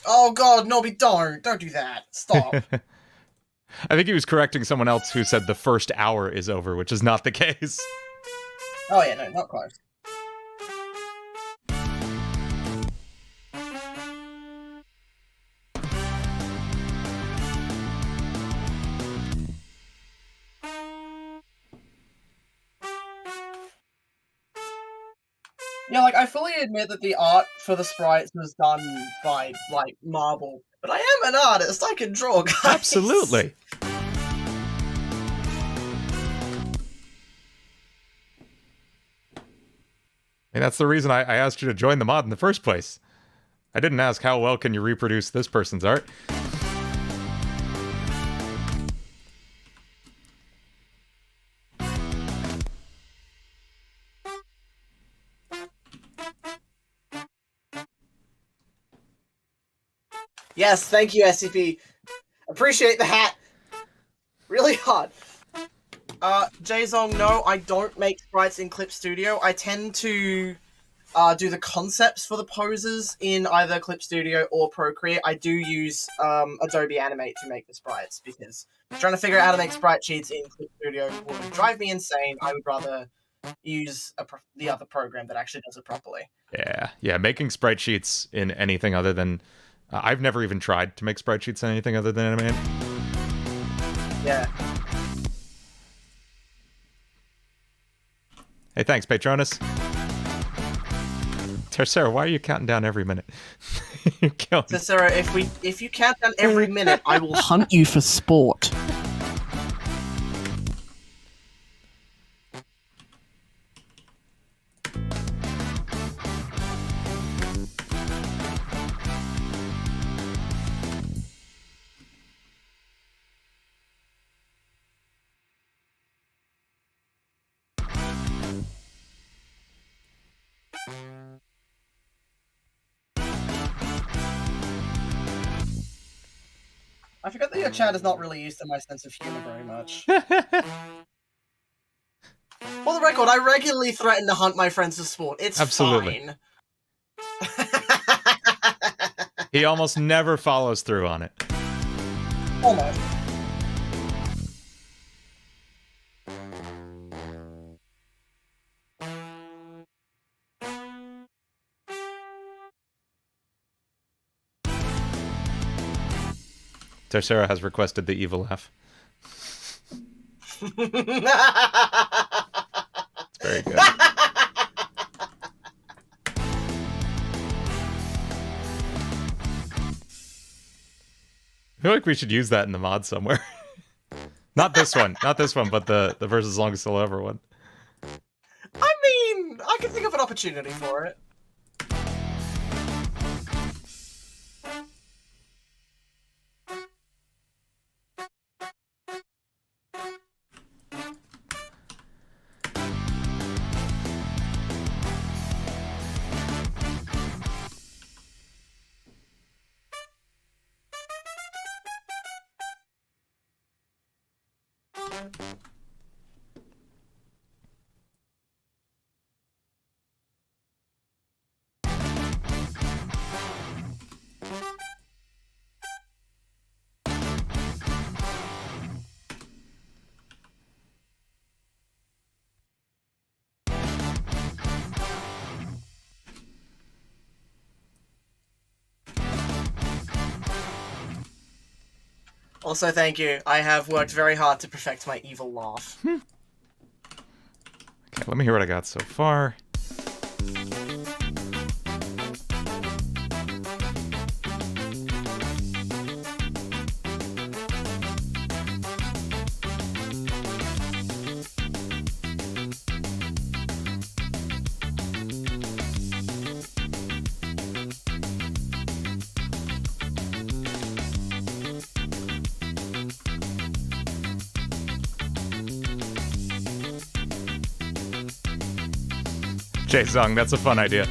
Oh god, no, don't do that. Stop. I think he was correcting someone else who said the first hour is over, which is not the case. Oh yeah, no, not close. Yeah, like, I fully admit that the art for the sprites was done by, like, Marble. But I am an artist, I can draw, guys! Absolutely! And that's the reason I asked you to join the mod in the first place. I didn't ask how well can you reproduce this person's art. Yes, thank you, SCP. Appreciate the hat. Really hard. Jaezong, no, I don't make sprites in Clip Studio. I tend to do the concepts for the poses in either Clip Studio or Procreate. I do use Adobe Animate to make the sprites, because trying to figure out how to make sprite sheets in Clip Studio would drive me insane. I would rather use the other program that actually does it properly. Yeah, making sprite sheets in anything other than... I've never even tried to make sprite sheets in anything other than Animate. Yeah. Hey, thanks, Patronus. Tercera, why are you counting down every minute? You're killing So Sarah, if you count down every minute, I will hunt you for sport. I forgot that your chat is not really used to my sense of humor very much. For the record, I regularly threaten to hunt my friends for sport. It's Absolutely. fine. He almost never follows through on it. Almost. Tercera has requested the evil laugh. It's very good. I feel like we should use that in the mod somewhere. Not this one, but the versus longest solo ever one. I mean, I can think of an opportunity for it. Also, thank you. I have worked very hard to perfect my evil laugh. Okay, let me hear what I got so far. Jae-sung, that's a fun idea.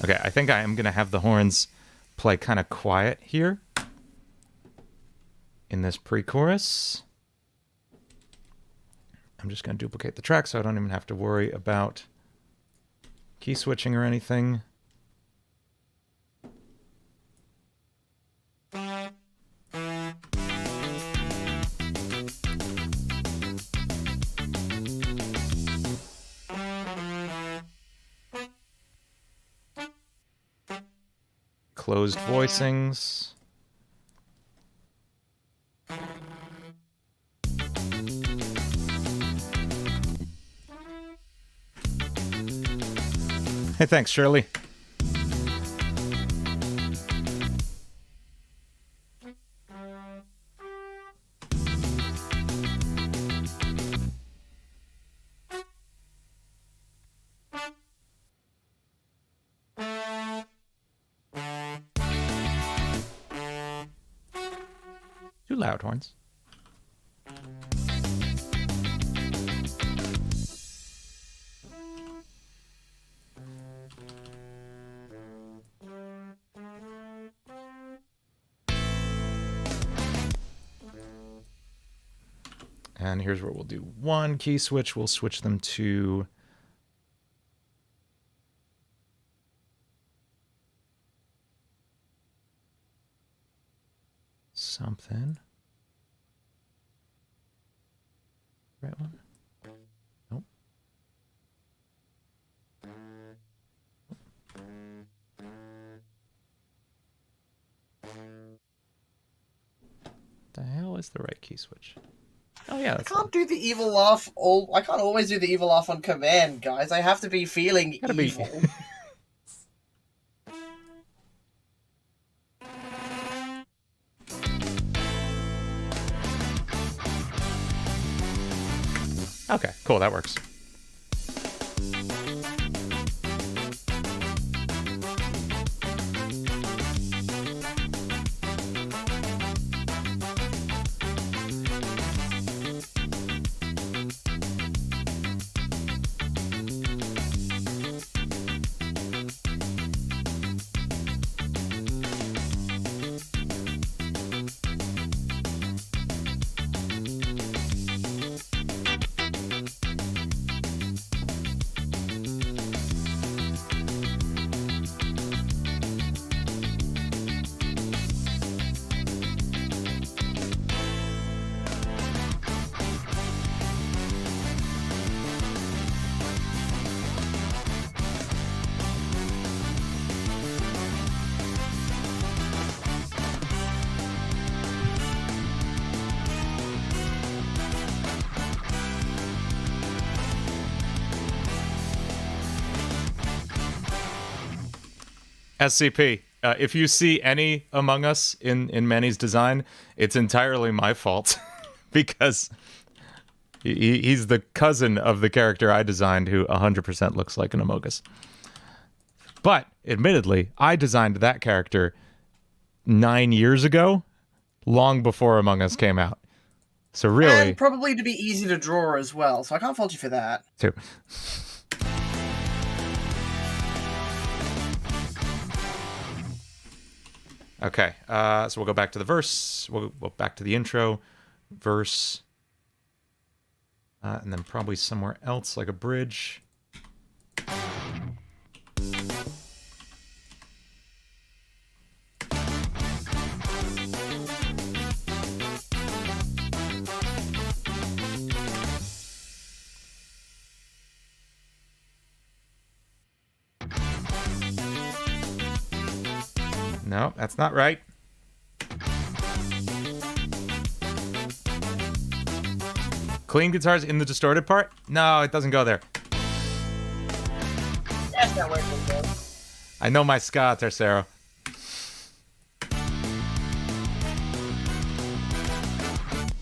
Okay, I think I am going to have the horns play kind of quiet here in this pre-chorus. I'm just going to duplicate the track so I don't even have to worry about key switching or anything. Closed voicings. Hey, thanks, Shirley. Too loud, horns. And here's where we'll do one key switch. We'll switch them to something. Right one? Nope. The hell is the right key switch? Oh yeah, I that's can't do the evil laugh. I can't always do the evil laugh on command, guys. I have to be feeling evil. Okay, cool. That works. SCP. If you see any Among Us in Manny's design, it's entirely my fault because he's the cousin of the character I designed who 100% looks like an Among Us. But, admittedly, I designed that character 9 years ago, long before Among Us came out. So really... And probably to be easy to draw as well, so I can't fault you for that. Too. Okay, so we'll go back to the verse. We'll back to the intro, verse, and then probably somewhere else, like a bridge. No, that's not right. Clean guitars in the distorted part? No, it doesn't go there. That's not working, though. I know my ska, Tercero.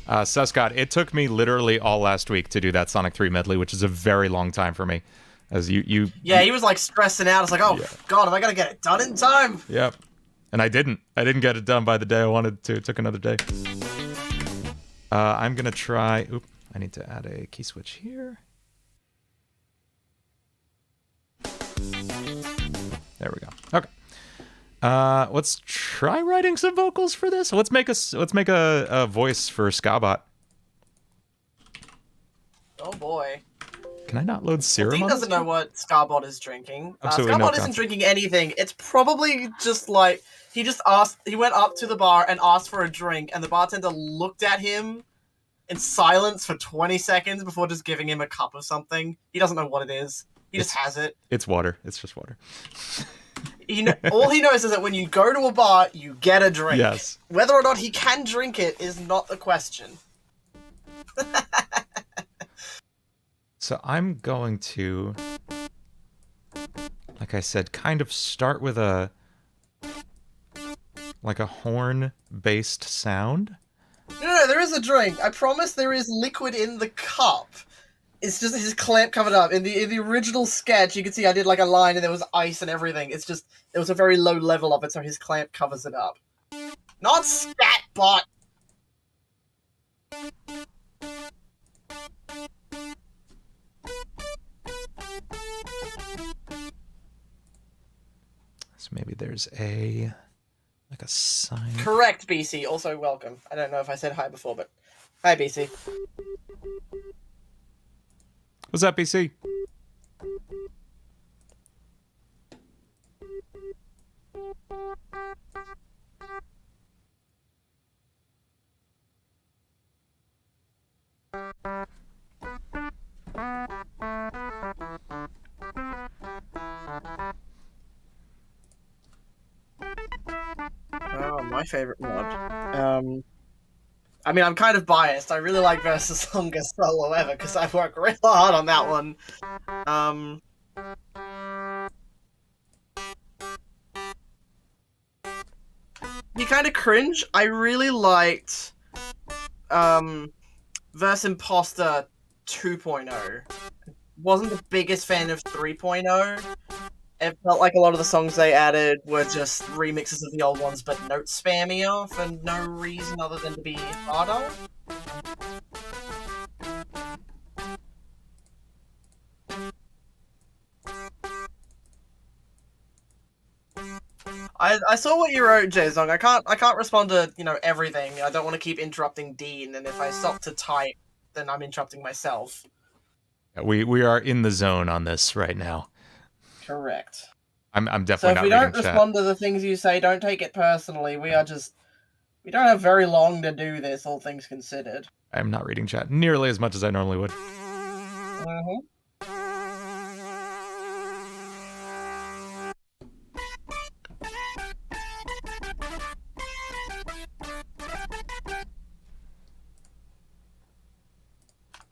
Suscott, it took me literally all last week to do that Sonic 3 medley, which is a very long time for me. As you Yeah, he was like stressing out. It's like, oh, God, am I going to get it done in time? Yep. And I didn't. I didn't get it done by the day I wanted to. It took another day. I'm going to try... Oop, I need to add a key switch here. There we go. Okay. Let's try writing some vocals for this. Let's make a voice for Scabot. Oh, boy. Can I not load serum? Dean doesn't know what Scarbot is drinking. Absolutely Scarbot isn't drinking anything. It's probably just like he went up to the bar and asked for a drink, and the bartender looked at him in silence for 20 seconds before just giving him a cup of something. He doesn't know what it is. He just has it. It's water. It's just water. All he knows is that when you go to a bar, you get a drink. Yes. Whether or not he can drink it is not the question. So I'm going to, like I said, kind of start with a horn-based sound. No, there is a drink. I promise there is liquid in the cup. It's just his clamp covered up. In the original sketch, you can see I did like a line and there was ice and everything. It's just, there was a very low level of it, so his clamp covers it up. Not Scatbot! So maybe there's a sign. Correct, BC. Also welcome. I don't know if I said hi before, but hi, BC. What's up, BC? Oh, my favorite mod. I mean, I'm kind of biased. I really like Versus Longest Solo Ever because I work real hard on that one. You kind of cringe. I really liked Verse Imposter 2.0. Wasn't the biggest fan of 3.0. It felt like a lot of the songs they added were just remixes of the old ones, but note spammier for no reason other than to be harder. I saw what you wrote, Jaezong. I can't respond to everything. I don't want to keep interrupting Dean, and if I stop to type, then I'm interrupting myself. We are in the zone on this right now. Correct. I'm definitely not So if we reading don't chat. respond to the things you say, don't take it personally. We don't have very long to do this, all things considered. I'm not reading chat nearly as much as I normally would. Mm-hmm.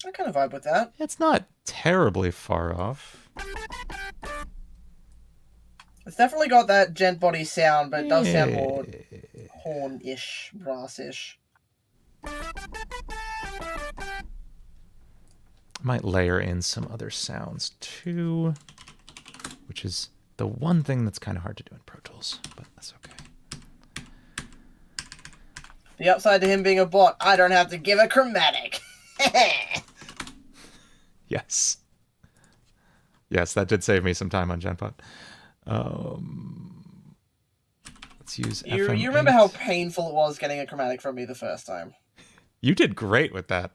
I kind of vibe with that. It's not terribly far off. It's definitely got that gent body sound, but it does sound more horn-ish, brass-ish. Might layer in some other sounds too, which is the one thing that's kind of hard to do in Pro Tools, but that's okay. The upside to him being a bot, I don't have to give a chromatic. Yes. Yes, that did save me some time on Genpot. Let's use You FM8. remember how painful it was getting a chromatic from me the first time? You did great with that.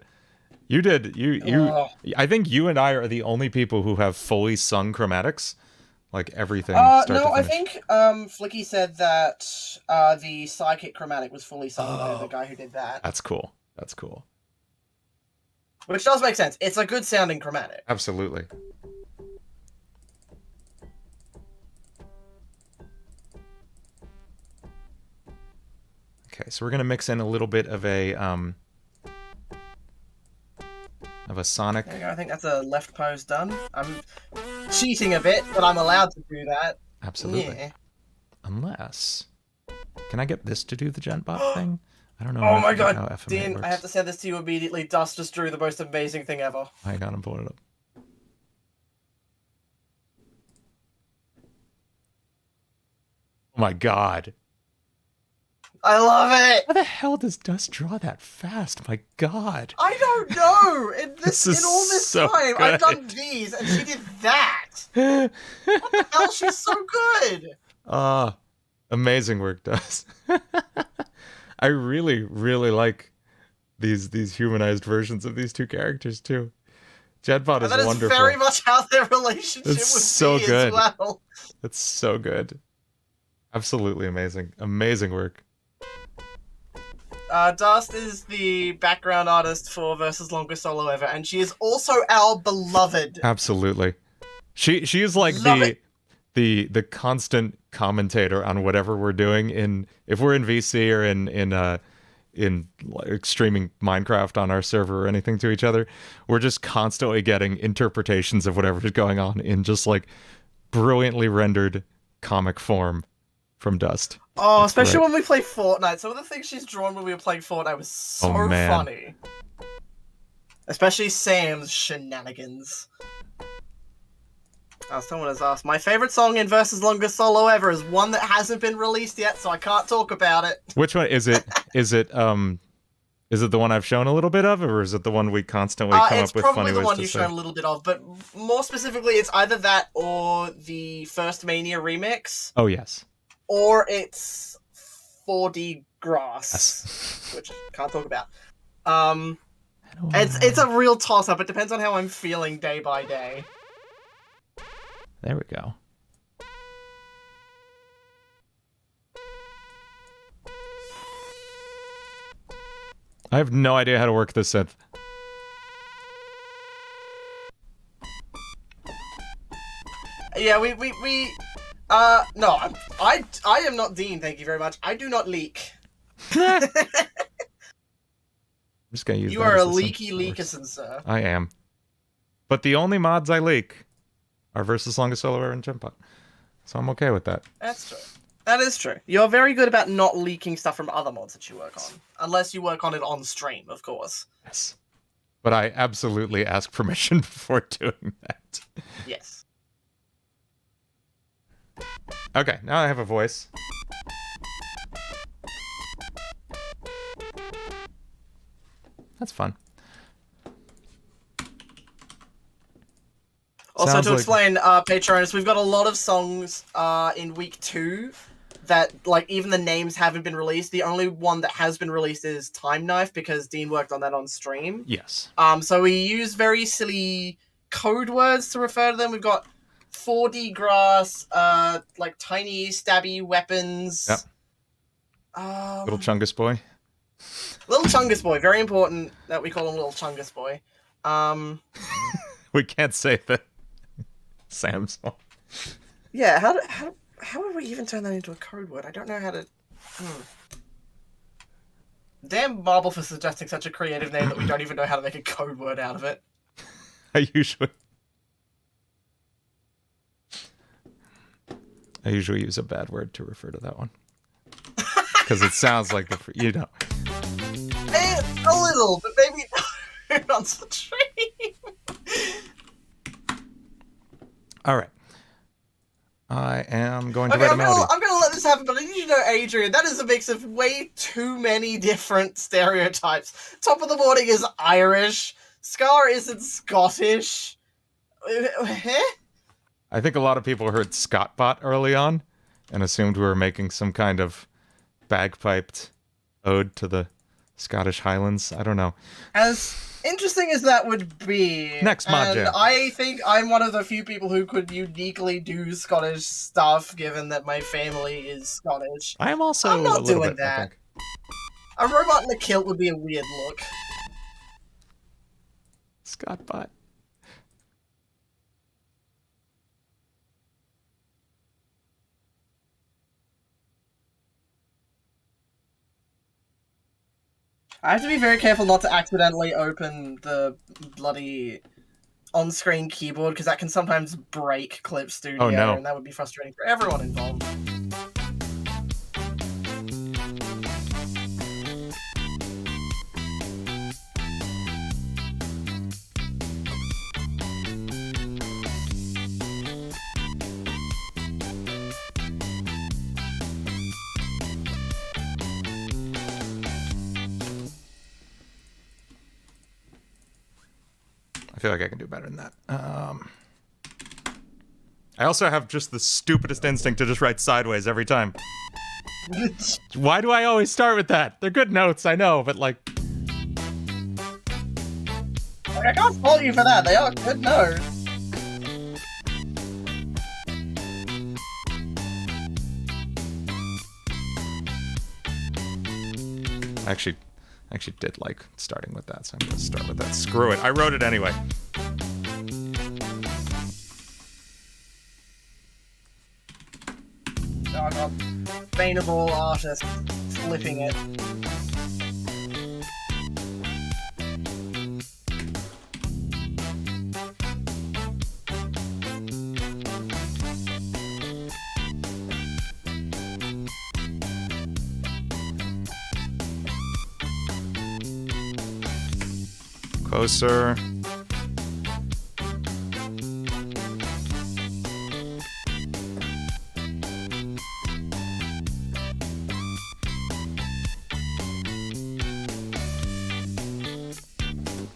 You did. I think you and I are the only people who have fully sung chromatics. Like everything. No, I think Flicky said that the Psychic chromatic was fully sung by the guy who did that. That's cool. That's cool. Which does make sense. It's a good sounding chromatic. Absolutely. Okay, so we're gonna mix in a little bit of a sonic. There you go. I think that's a left pose done. I'm cheating a bit, but I'm allowed to do that. Absolutely. Yeah. Unless, can I get this to do the Genbot thing? I don't know. Oh my how god, FMA Dean, works. I have to send this to you immediately. Dust just drew the most amazing thing ever. Hang on, I'm pulling it up. Oh my god. I love it! How the hell does Dust draw that fast? My god. I don't know! In This is all this so time, I've good. done these, and she did that! What the hell? She's so good! Amazing work, Dust. I really, really like these humanized versions of these two characters too. Jedbot is that is wonderful. very much how their relationship It's would so be good. as well. It's so good. Absolutely amazing. Amazing work. Dust is the background artist for Versus Longest Solo Ever, and she is also our beloved. Absolutely. She is like Love the constant commentator on whatever we're doing if we're in VC or in like streaming Minecraft on our server or anything to each other. We're just constantly getting interpretations of whatever's going on in just like brilliantly rendered comic form from Dust. Oh, especially great. when we play Fortnite. Some of the things she's drawn when we were playing Fortnite was so funny. Especially Sam's shenanigans. Someone has asked, my favorite song in Versus Longest Solo Ever is one that hasn't been released yet, so I can't talk about it. Which one is it? Is it the one I've shown a little bit of, or is it the one we constantly come up with funny ways to say? It's probably the one you've shown a little bit of, but more specifically, it's either that or the First Mania remix. Oh yes. Or it's 4D Grass, Yes. which I can't talk about. It's a real toss-up. It depends on how I'm feeling day by day. There we go. I have no idea how to work this synth. Yeah, no, I am not Dean, thank you very much. I do not leak. just gonna use You that are as a the leaky source. leakerson, sir. I am. But the only mods I leak are versus longest solo ever and Genbot. So I'm okay with that. That's true. That is true. You're very good about not leaking stuff from other mods that you work on. Unless you work on it on stream, of course. Yes. But I absolutely ask permission before doing that. Yes. Okay, now I have a voice. That's fun. Also, Sounds to like- explain, Patreoners, we've got a lot of songs in week 2 that, like, even the names haven't been released. The only one that has been released is Time Knife, because Dean worked on that on stream. Yes. So we use very silly code words to refer to them. We've got 4D grass, like tiny stabby weapons. Yep. Little Chungus boy. Little Chungus boy, very important that we call him Little Chungus boy. We can't say the Sam's one. Yeah, how would we even turn that into a code word? I don't know how to. Damn Marble for suggesting such a creative name that we don't even know how to make a code word out of it. I usually use a bad word to refer to that one. Because it sounds like you know. A little, but maybe not on the stream. All right. I am going to Okay, write a I'm melody. gonna let this happen, but I need you to know, Adrian, that is a mix of way too many different stereotypes. Top of the Morning is Irish. Scar isn't Scottish. I think a lot of people heard Scottbot early on and assumed we were making some kind of bagpiped ode to the Scottish Highlands. I don't know. As interesting as that would be, Next mod and jam. I think I'm one of the few people who could uniquely do Scottish stuff, given that my family is Scottish. I am also I'm not a little doing bit, I that. think. A robot in a kilt would be a weird look. Scottbot. I have to be very careful not to accidentally open the bloody on-screen keyboard, because that can sometimes break Clip Studio, Oh, no. and that would be frustrating for everyone involved. I feel like I can do better than that. I also have just the stupidest instinct to just write sideways every time. Why do I always start with that? They're good notes, I know, but like... Like, I can't fault you for that, they are good notes. I actually did like starting with that, so I'm gonna start with that. Screw it, I wrote it anyway. Oh god. Fainable artist flipping it. Closer.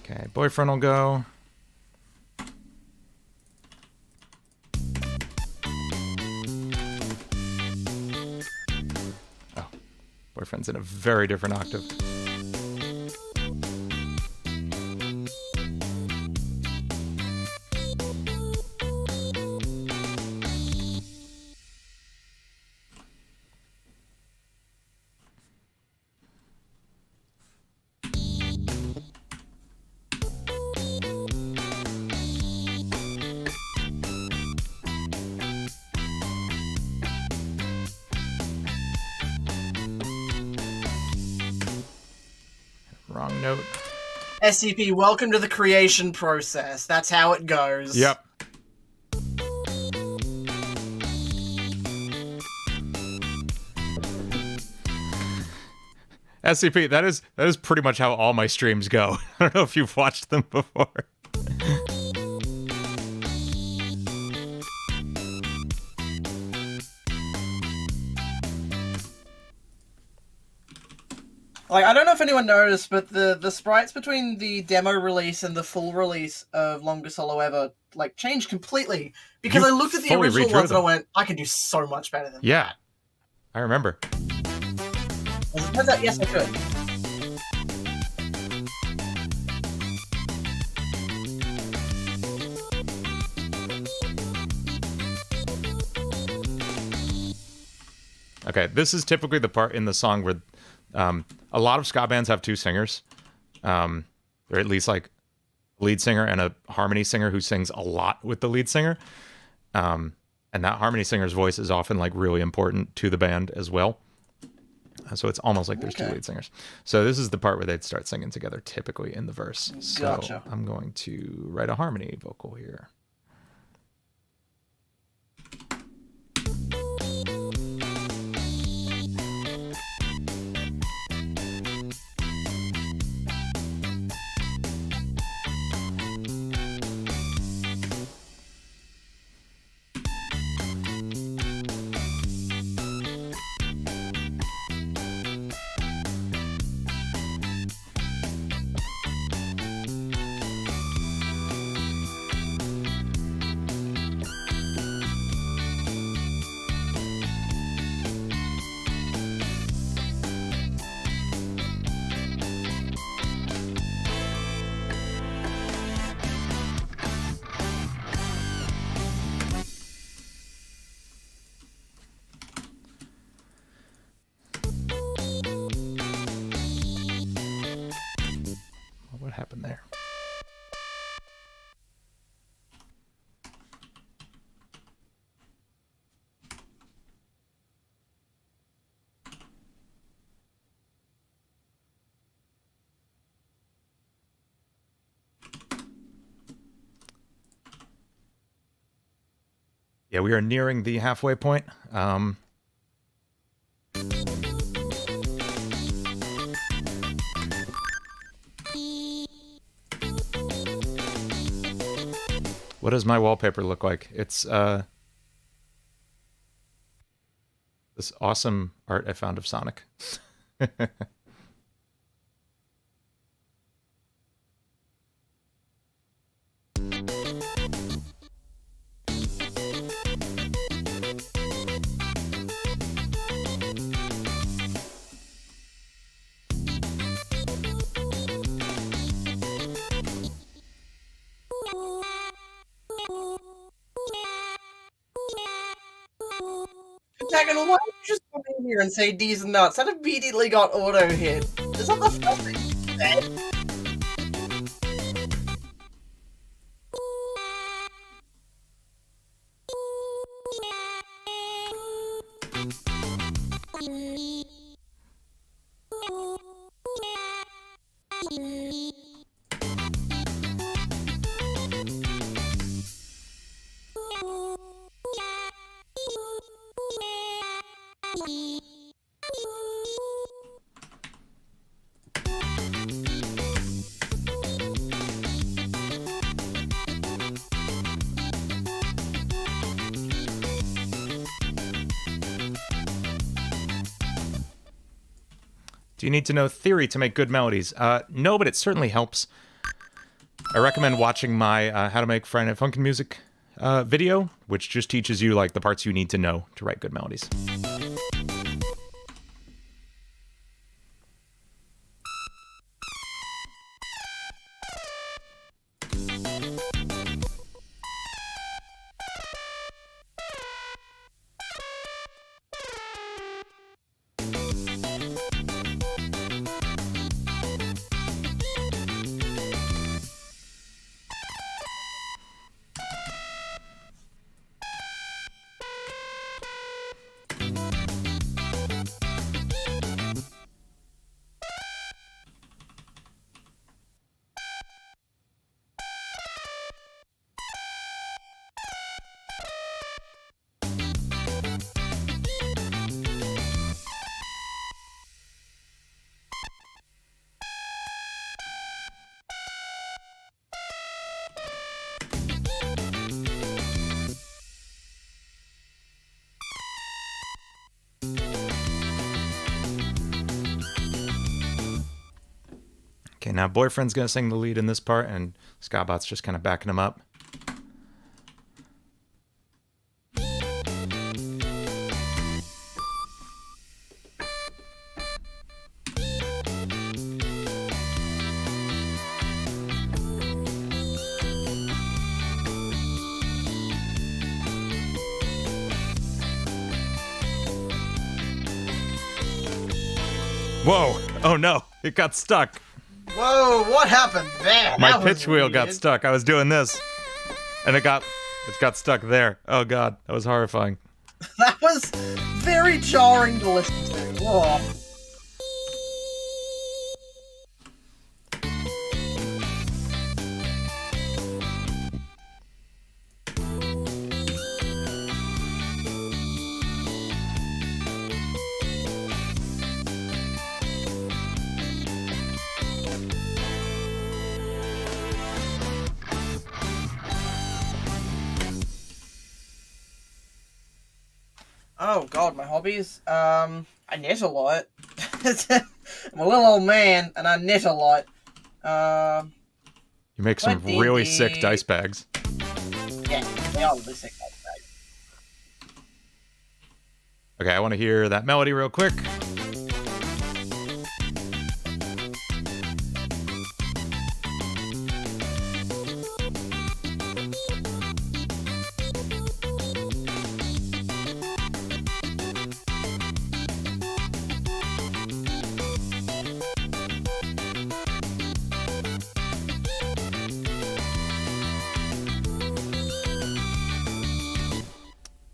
Okay, boyfriend will go. Oh, boyfriend's in a very different octave. Wrong note. SCP, welcome to the creation process. That's how it goes. Yep. SCP, that is pretty much how all my streams go. I don't know if you've watched them before. Like, I don't know if anyone noticed, but the sprites between the demo release and the full release of Longest Solo Ever, like, changed completely. Because You I looked at the fully original redrew ones and I them. went, I can do so much better than Yeah. I remember. that. As it turns out, yes, I could. Okay, this is typically the part in the song where a lot of ska bands have two singers, or at least like lead singer and a harmony singer who sings a lot with the lead singer. And that harmony singer's voice is often like really important to the band as well. So it's almost like there's two lead singers. So this is the part where they'd start singing together typically in the verse. So Gotcha. I'm going to write a harmony vocal here. What happened there? Yeah, we are nearing the halfway point. What does my wallpaper look like? It's this awesome art I found of Sonic. Pentagonal, why don't you just come in here and say D's and nuts? That immediately got auto hit. Is that the first thing you said? Do you need to know theory to make good melodies? No, but it certainly helps. I recommend watching my How to Make Friday Night Funkin' Music video, which just teaches you like the parts you need to know to write good melodies. Okay, now Boyfriend's going to sing the lead in this part, and Scottbot's just kind of backing him up. Whoa! Oh no! It got stuck! Whoa, what happened there? My That was pitch wheel got weird. stuck. I was doing this. And it got stuck there. Oh god, that was horrifying. That was very jarring to listen to. Oh. Oh god, my hobbies. I knit a lot. I'm a little old man and I knit a lot. You make some What did really he- sick dice bags. Yeah, they are really sick. Okay, I want to hear that melody real quick.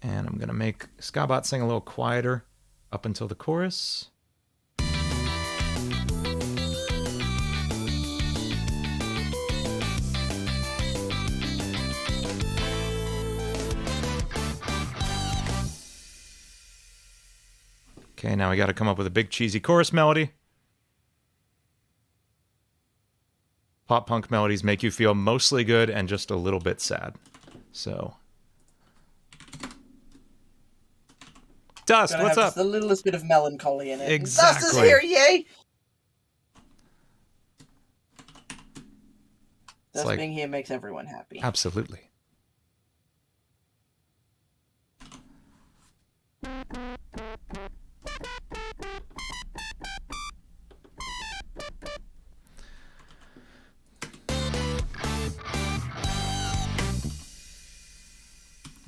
And I'm going to make Scottbot sing a little quieter up until the chorus. Okay, now we got to come up with a big cheesy chorus melody. Pop punk melodies make you feel mostly good and just a little bit sad. So... Dust, Gotta what's have up? just the littlest bit of melancholy in it. Exactly. Dust is here, yay! Dust like- being here makes everyone happy. Absolutely.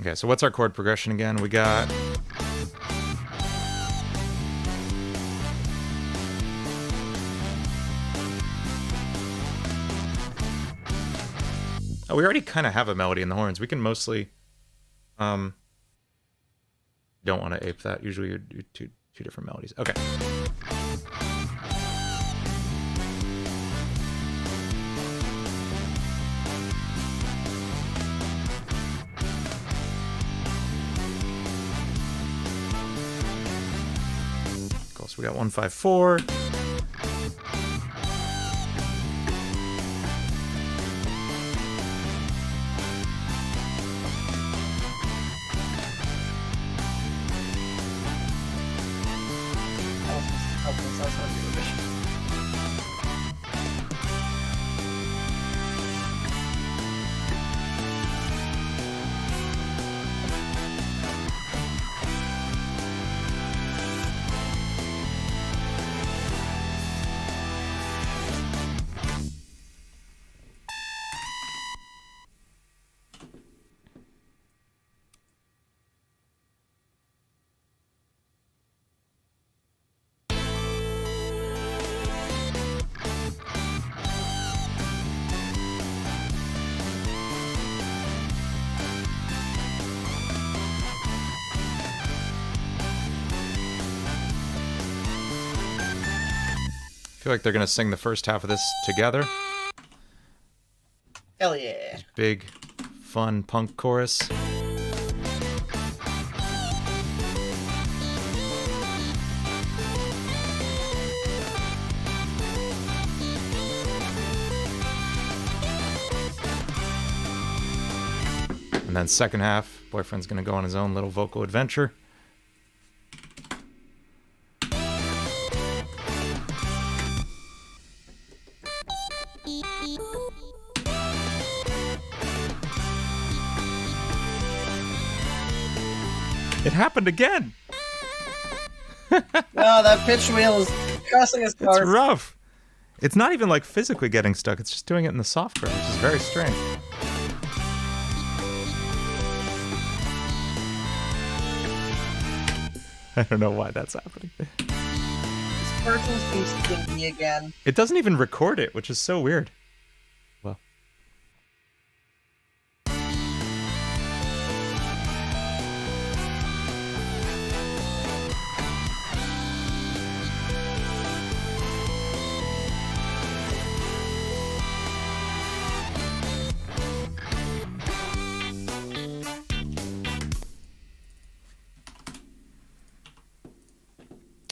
Okay, so what's our chord progression again? We got... Oh, we already kind of have a melody in the horns. We can mostly... don't want to ape that. Usually you do two different melodies. Okay. Cool, so we got 154. I feel like they're going to sing the first half of this together. Hell yeah. Big, fun punk chorus. And then second half, Boyfriend's going to go on his own little vocal adventure. It happened again. No, that pitch wheel is cussing us. It's rough. It's not even like physically getting stuck. It's just doing it in the software, which is very strange. I don't know why that's happening. This person seems stinky again. It doesn't even record it, which is so weird. Well.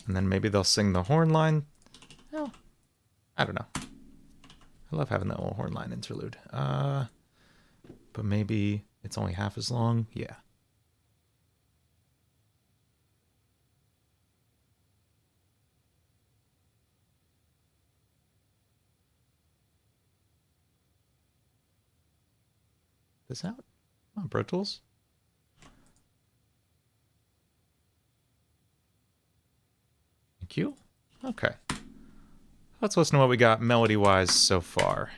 And then maybe they'll sing the horn line. Oh, I don't know. I love having that little horn line interlude. But maybe it's only half as long. Yeah. This out? Come on, Pro Tools. Thank you. Okay. Let's listen to what we got melody-wise so far.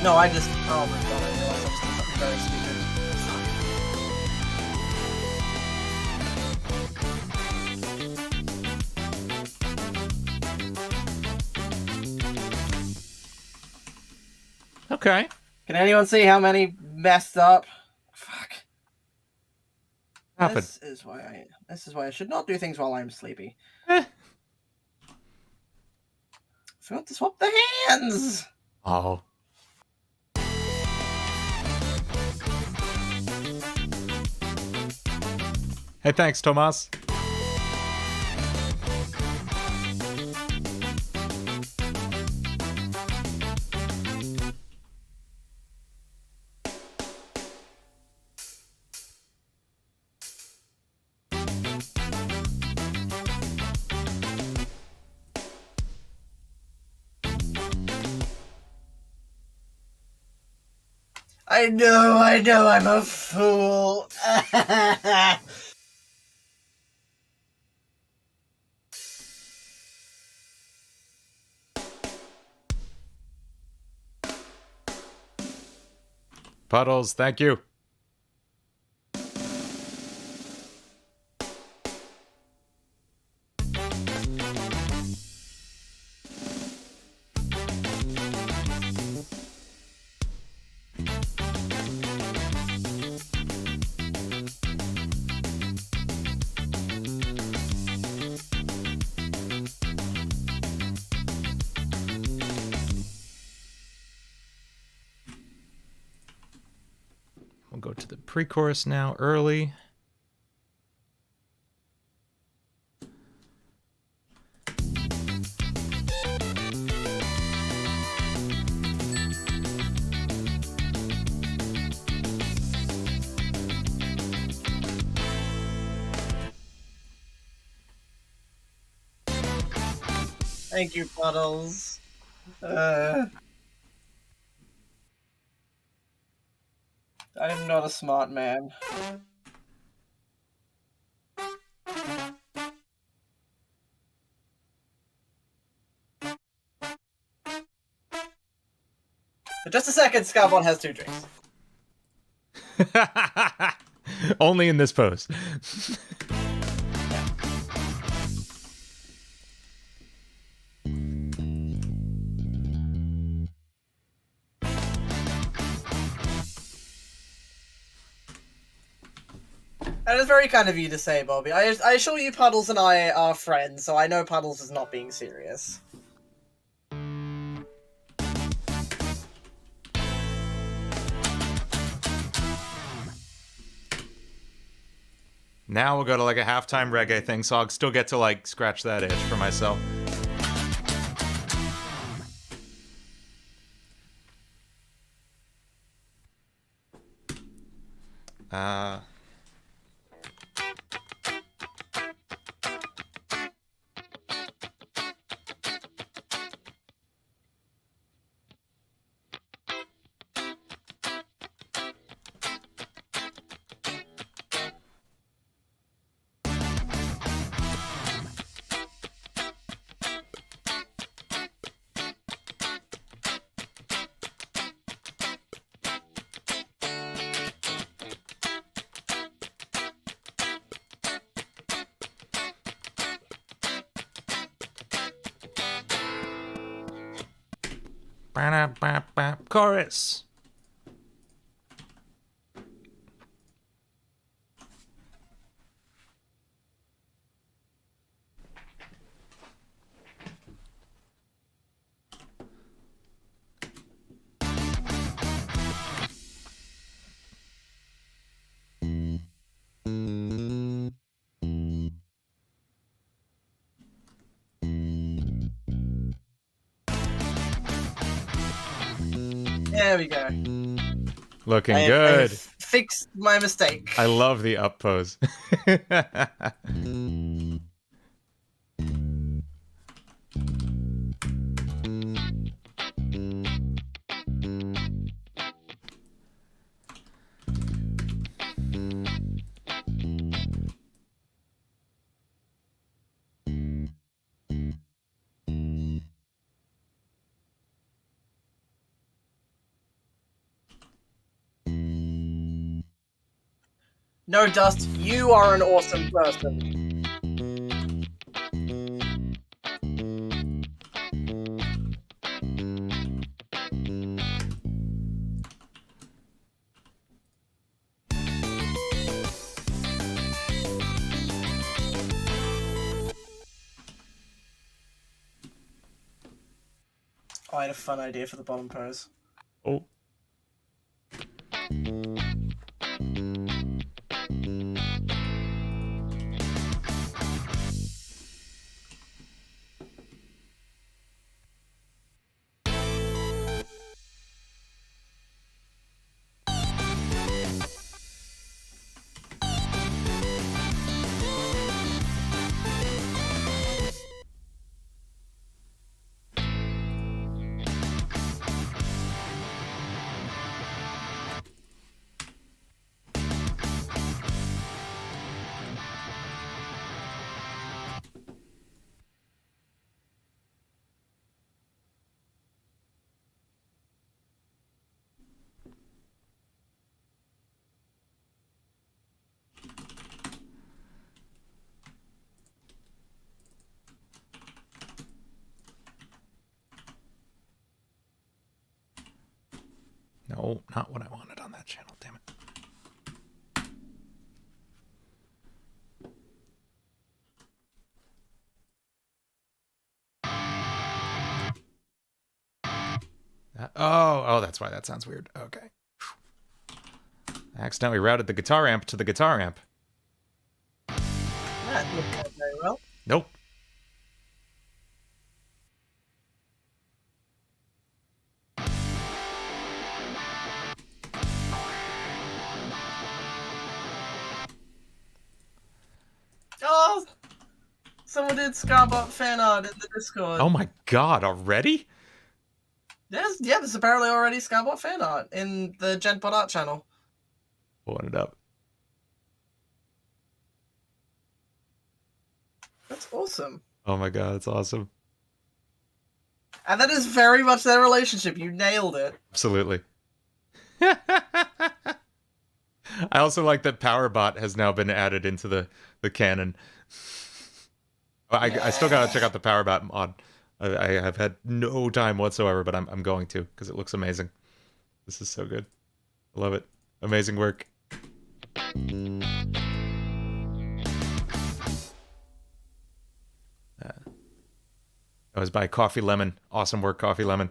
No, I just. Oh my god, I realized I was doing something very stupid. Okay. Can anyone see how many messed up? Fuck. Happened. This is why I should not do things while I'm sleepy. Forgot to swap the hands. Oh. Hey, thanks, Tomas. I know, I'm a fool. Puddles, thank you. We'll go to the pre-chorus now, early. Thank you, Puddles. I am not a smart man. For just a second, Scarbon has 2 drinks. Only in this pose. That is very kind of you to say, Bobby. I assure you Puddles and I are friends, so I know Puddles is not being serious. Now we'll go to like a halftime reggae thing, so I'll still get to like scratch that itch for myself. Chorus. There we go. Looking I good. fixed my mistake. I love the up pose. No, Dust, you are an awesome person. Oh, I had a fun idea for the bottom pose. Oh. No, not what I wanted on that channel, damn it. Oh, that's why that sounds weird. Okay. I accidentally routed the guitar amp to the guitar amp. That looked out very well. Nope. Oh! Someone did Scarbot fan art in the Discord. Oh my god, already? There's apparently already Scarbot fan art in the Genpod art channel. Pulling it up. That's awesome. Oh my god, it's awesome. And that is very much their relationship. You nailed it. Absolutely. I also like that Powerbot has now been added into the canon. I still gotta check out the Powerbot mod. I have had no time whatsoever, but I'm going to because it looks amazing. This is so good. I love it. Amazing work. That was by Coffee Lemon. Awesome work, Coffee Lemon.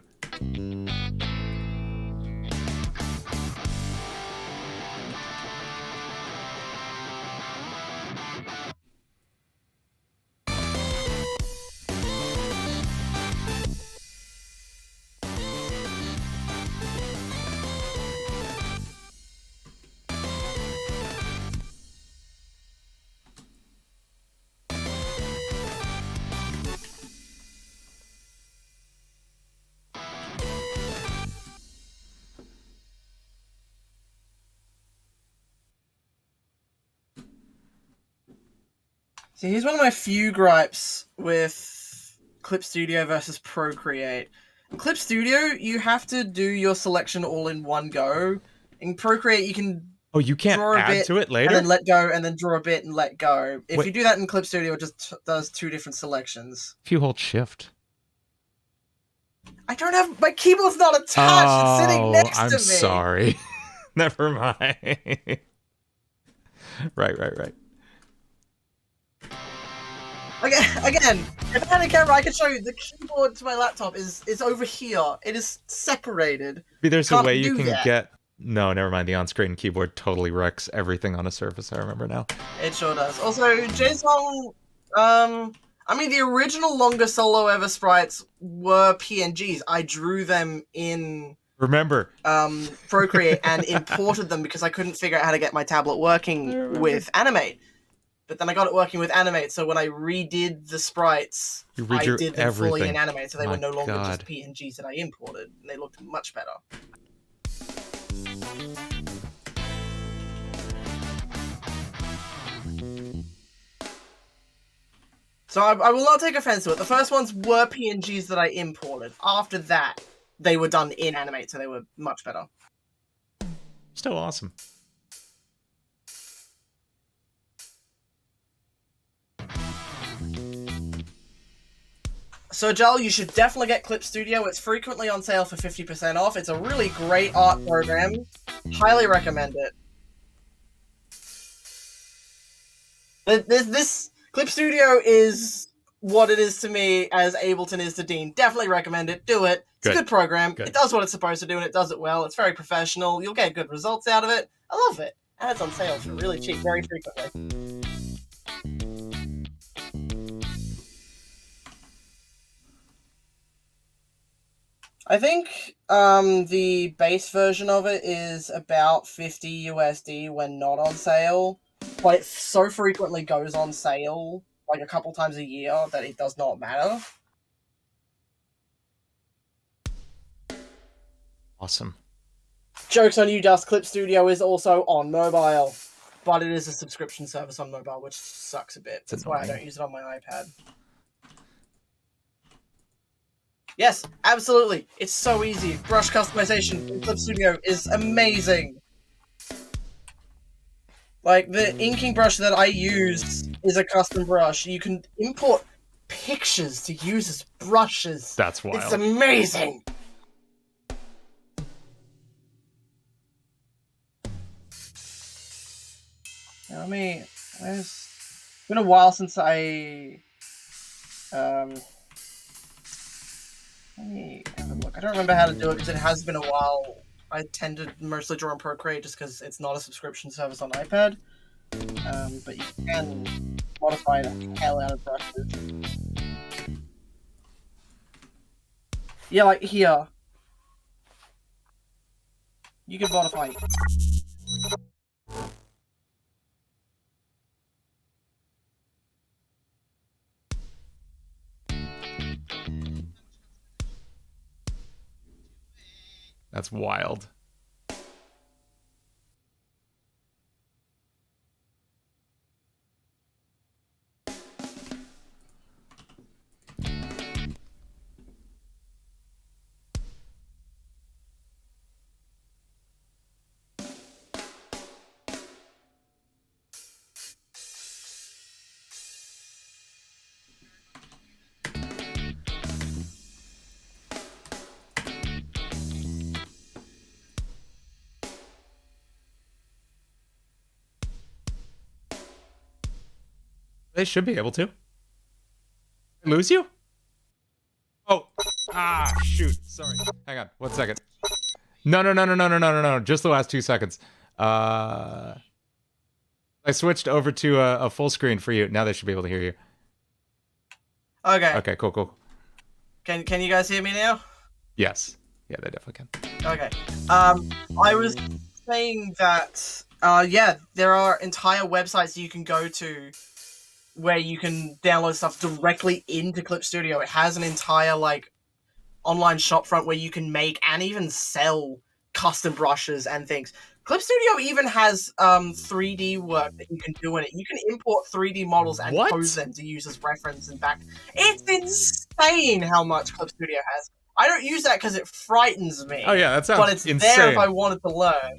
See, here's one of my few gripes with Clip Studio versus Procreate. In Clip Studio, you have to do your selection all in one go. In Procreate, you can Oh, you can't draw a add bit to it later? and then let go, and then draw a bit and let go. If Wait. you do that in Clip Studio, it just does two different selections. If you hold shift. I don't have... My keyboard's not attached. It's sitting next to me. I'm sorry. Never mind. Right. Again, if I had a camera, I could show you the keyboard to my laptop is over here. It is separated. Maybe there's a Can't way you do can that. get... No, never mind. The on-screen keyboard totally wrecks everything on a Surface. I remember now. It sure does. Also, JSON, I mean, the original longest solo ever sprites were PNGs. I drew them in Remember. Procreate and imported them because I couldn't figure out how to get my tablet working with Animate. But then I got it working with Animate, so when I redid the sprites, I did them fully in Animate, so they were no longer just PNGs that I imported, and they looked much better. So I will not take offense to it. The first ones were PNGs that I imported. After that, they were done in Animate, so they were much better. Still awesome. So, Joel, you should definitely get Clip Studio. It's frequently on sale for 50% off. It's a really great art program. Highly recommend it. This Clip Studio is what it is to me as Ableton is to Dean. Definitely recommend it. Do it. It's a good program. It does what it's supposed to do, and it does it well. It's very professional. You'll get good results out of it. I love it. And it's on sale for really cheap very frequently. I think the base version of it is about 50 USD when not on sale, but it so frequently goes on sale, like a couple times a year, that it does not matter. Awesome. Joke's on you, Dust. Clip Studio is also on mobile, but it is a subscription service on mobile, which sucks a bit. That's why I don't use it on my iPad. Yes, absolutely. It's so easy. Brush customization in Clip Studio is amazing. Like, the inking brush that I use is a custom brush. You can import pictures to use as brushes. That's wild. It's amazing. Now, it's been a while since I... Let me have a look. I don't remember how to do it because it has been a while. I tend to mostly draw in Procreate just because it's not a subscription service on iPad. But you can modify the hell out of brushes. Yeah, like here. You can modify it. That's wild. They should be able to. Lose you? Oh, shoot. Sorry. Hang on. 1 second. No. Just the last 2 seconds. I switched over to a full screen for you. Now they should be able to hear you. Okay. Okay, cool. Can you guys hear me now? Yes. Yeah, they definitely can. Okay. I was saying that, yeah, there are entire websites you can go to where you can download stuff directly into Clip Studio. It has an entire, like, online shop front where you can make and even sell custom brushes and things. Clip Studio even has 3D work that you can do in it. You can import 3D models and pose them to use as reference and back. It's insane how much Clip Studio has. I don't use that because it frightens me. Oh yeah, that sounds But it's insane. there if I wanted to learn.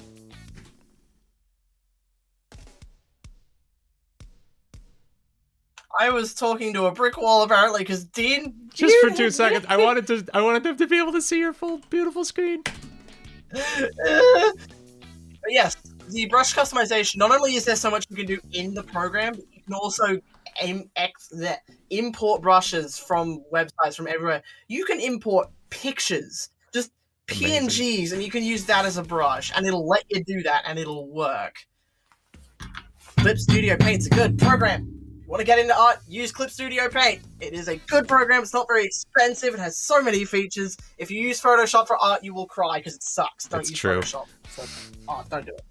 I was talking to a brick wall apparently because Dean. Just for 2 seconds, I wanted them to be able to see your full beautiful screen. But yes, the brush customization. Not only is there so much you can do in the program, but you can also import brushes from websites from everywhere. You can import pictures, just PNGs, and you can use that as a brush, and it'll let you do that, and it'll work. Clip Studio Paint's a good program. If you want to get into art, use Clip Studio Paint. It is a good program. It's not very expensive. It has so many features. If you use Photoshop for art, you will cry because it sucks. Don't use Photoshop for art. Don't do it.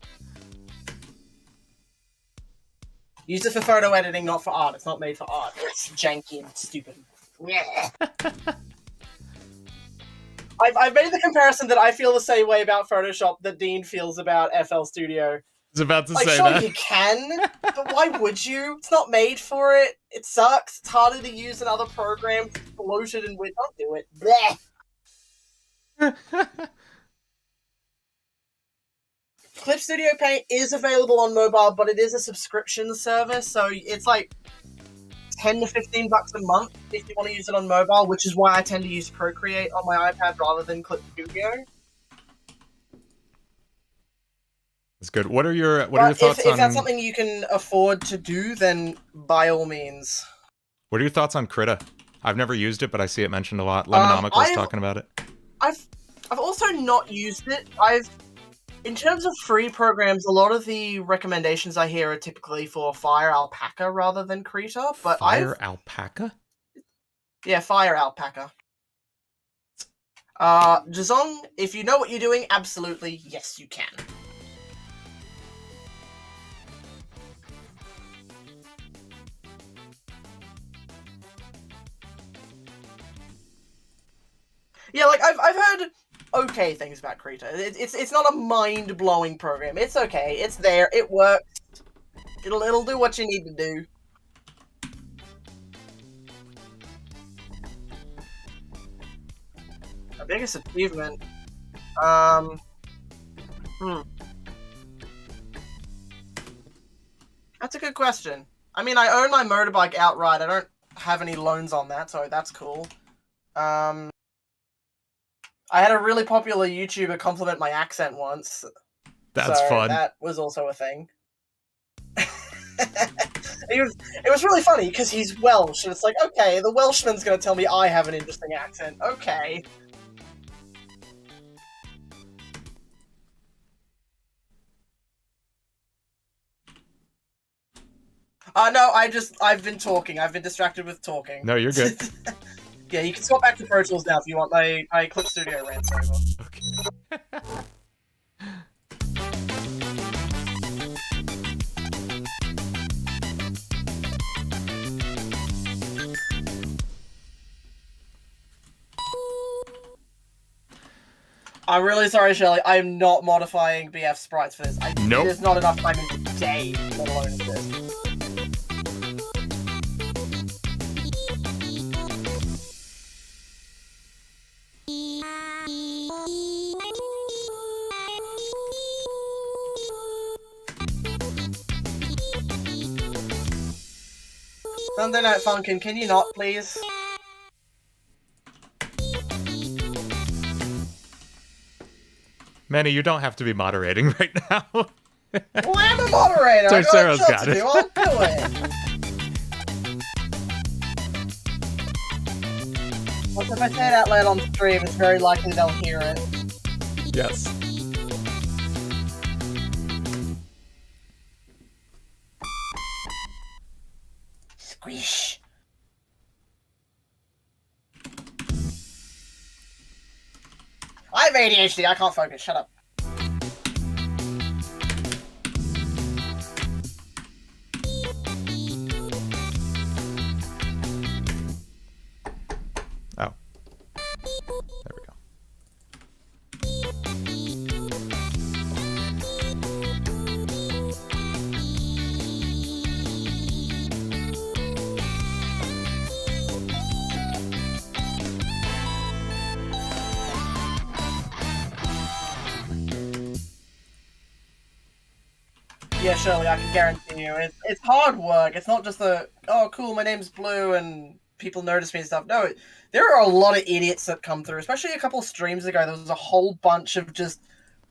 Use it for photo editing, not for art. It's not made for art. It's janky and stupid. Yeah. I've made the comparison that I feel the same way about Photoshop that Dean feels about FL Studio. I was about to like, say sure, that. You can, but why would you? It's not made for it. It sucks. It's harder to use than other programs. It's bloated and weird. Don't do it. Blech. Clip Studio Paint is available on mobile, but it is a subscription service, so it's like $10 to $15 a month if you want to use it on mobile, which is why I tend to use Procreate on my iPad rather than Clip Studio. That's good. What are your thoughts on... If that's something you can afford to do, then by all means. What are your thoughts on Krita? I've never used it, but I see it mentioned a lot. Lemonomic was talking about it. I've also not used it. In terms of free programs, a lot of the recommendations I hear are typically for Fire Alpaca rather than Krita, but Alpaca? Yeah, Fire Alpaca. Jazong, if you know what you're doing, absolutely, yes, you can. Yeah, like, I've heard okay things about Krita. It's not a mind-blowing program. It's okay. It's there. It works. It'll do what you need to do. My biggest achievement? That's a good question. I mean, I own my motorbike outright. I don't have any loans on that, so that's cool. I had a really popular YouTuber compliment my accent once. That's fun. That was also a thing. It was really funny because he's Welsh, and it's like, okay, the Welshman's gonna tell me I have an interesting accent. Okay. No, I've been talking. I've been distracted with talking. No, you're good. Yeah, you can swap back to Pro Tools now if you want. My Clip Studio rant's over. Okay. I'm really sorry, Shelley. I'm not modifying BF sprites for this. Nope. There's not enough time in the day, let alone in this. Sunday Night Funkin', can you not, please? Manny, you don't have to be moderating right now. Well, I'm a moderator. Torcero's I got it. I'll do it. Also, if I say it out loud on stream, it's very likely they'll hear it. Yes. Squish. I have ADHD, I can't focus, shut up. Oh. There we go. Yeah, Shirley, I can guarantee you, it's hard work. It's not just oh cool, my name's Blue and people notice me and stuff. No, there are a lot of idiots that come through, especially a couple streams ago. There was a whole bunch of just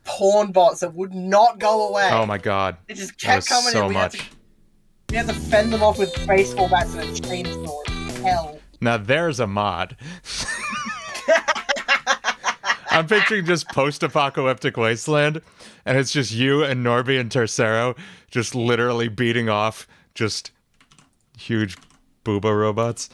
porn bots that would not go away. Oh my god. It just kept coming so in. We much. had to fend them off with baseball bats and a chainsaw. Hell. Now there's a mod. I'm picturing just post-apocalyptic wasteland, and it's just you and Norby and Tercero just literally beating off just huge booba robots.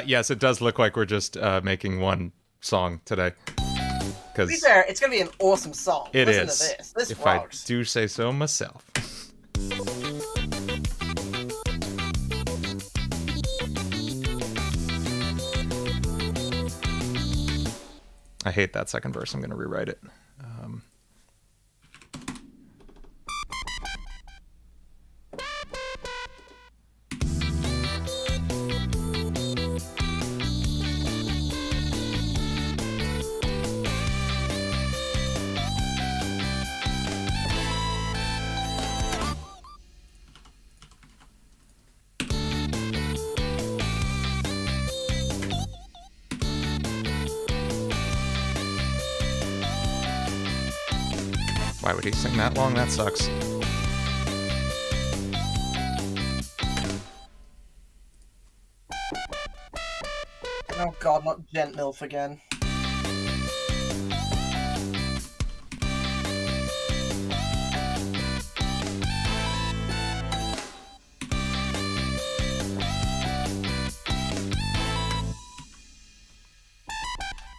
Yes, it does look like we're just making one song today. To be fair, it's gonna be an awesome song. It Listen is. to this. This if rocks. I do say so myself. I hate that second verse. I'm gonna rewrite it. Why would he sing that long? That sucks. Oh god, not Gent Milf again.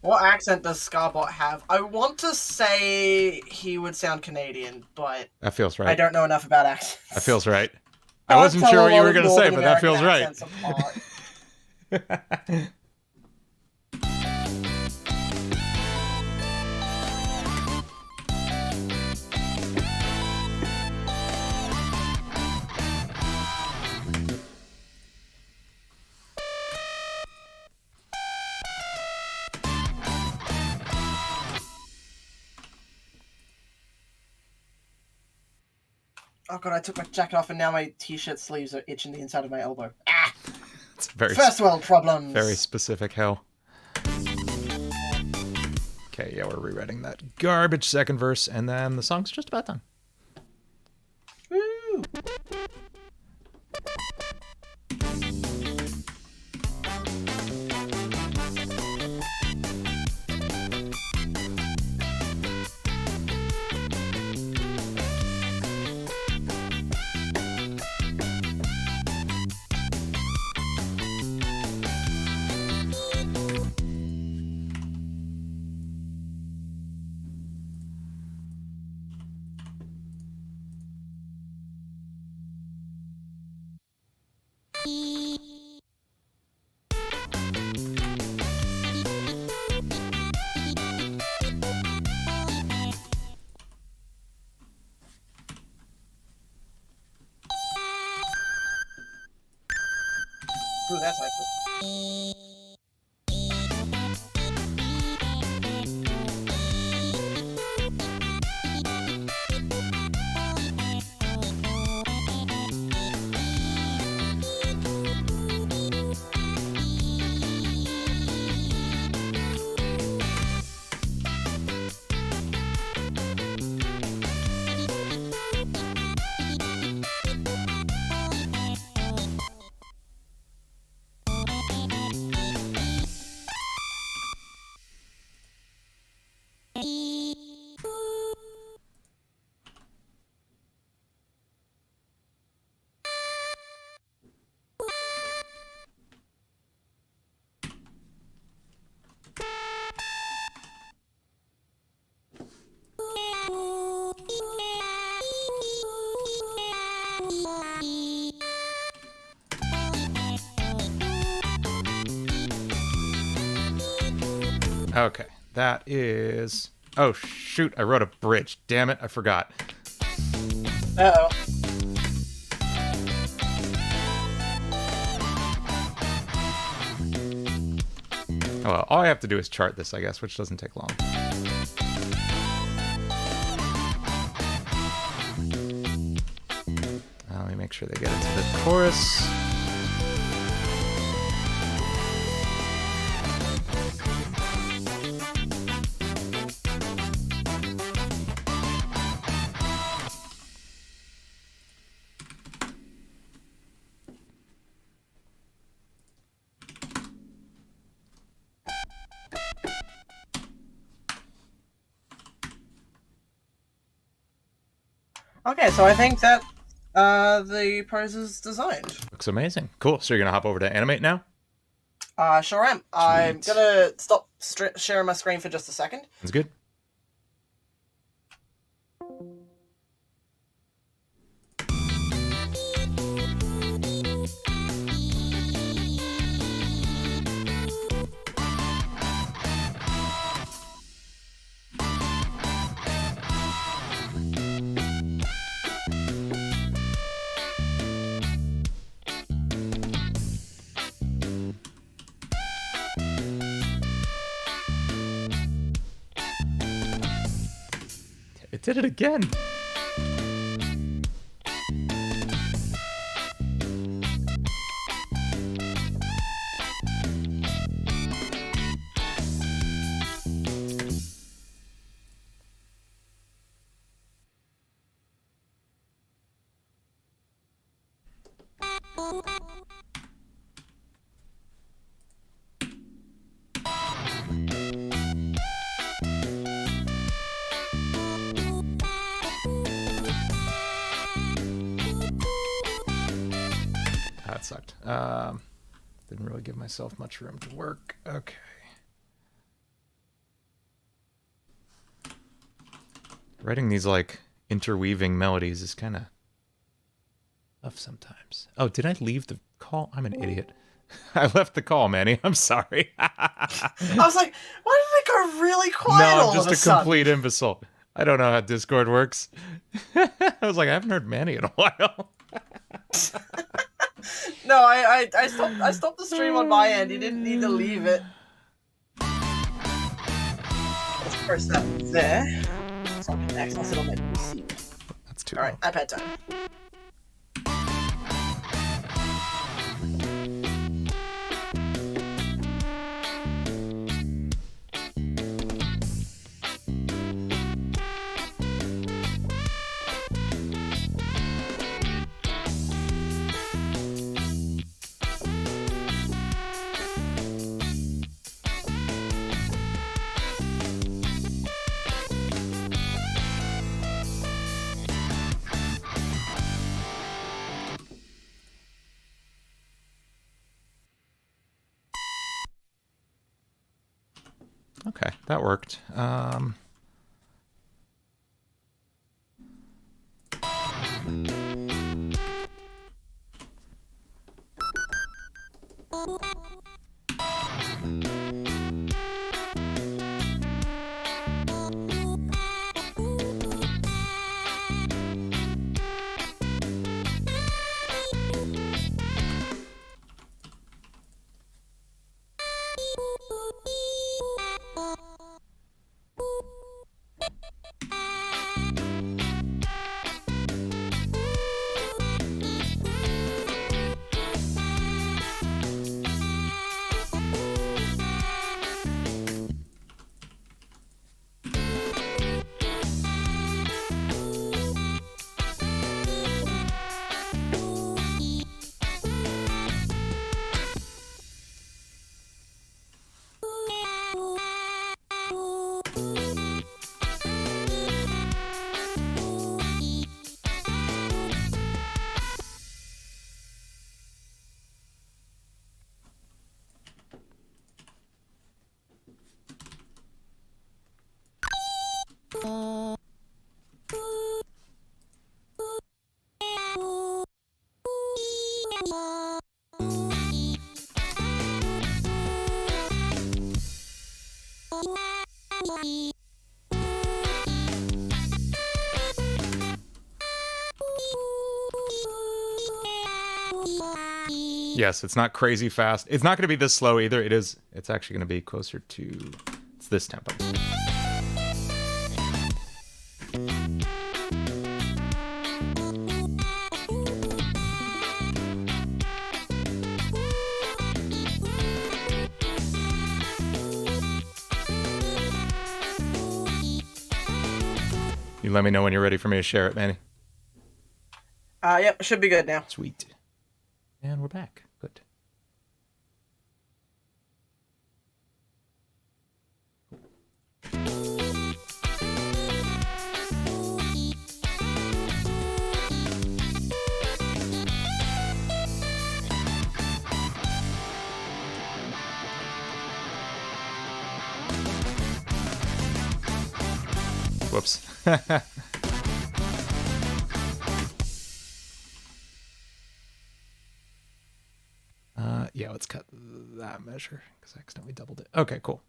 What accent does Scarbot have? I want to say he would sound Canadian, but That feels right. I don't know enough about accents. That feels right. I wasn't sure what you were going to say, but that feels right. Oh god, I took my jacket off and now my t-shirt sleeves are itching the inside of my elbow. Ah! It's very First world problems! Very specific hell. Okay, yeah, we're rewriting that garbage second verse, and then the song's just about done. Woo! Ooh, that's nice. Okay, that is... Oh, shoot, I wrote a bridge. Damn it, I forgot. Uh-oh. Oh, well, all I have to do is chart this, I guess, which doesn't take long. Let me make sure they get into the chorus. Okay, so I think that the pose is designed. Looks amazing. Cool. So you're going to hop over to animate now? Sure am. I'm gonna stop sharing my screen for just a second. That's good. It did it again. That sucked. Didn't really give myself much room to work. Okay. Writing these, like, interweaving melodies is kind of tough sometimes. Oh, did I leave the call? I'm an idiot. I left the call, Manny. I'm sorry. I was like, why did it go really quiet all of a sudden? No, I'm just a complete imbecile. I don't know how Discord works. I was like, I haven't heard Manny in a while. No, I stopped the stream on my end. You didn't need to leave it. Let's press that there. Something next. I'll sit on my PC. That's too Alright, iPad time. Okay, that worked. Yes, it's not crazy fast. It's not going to be this slow either. It's actually going to be closer to... It's this tempo. You let me know when you're ready for me to share it, Manny. Yep, should be good now. Sweet. And we're back. Good. Whoops. Yeah, let's cut that measure because I accidentally doubled it. Okay, cool.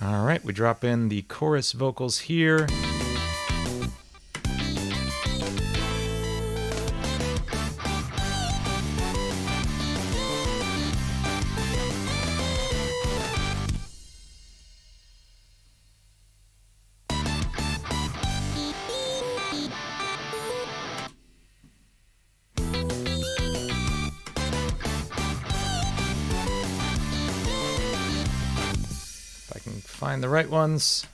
All right, we drop in the chorus vocals here. Find the right ones.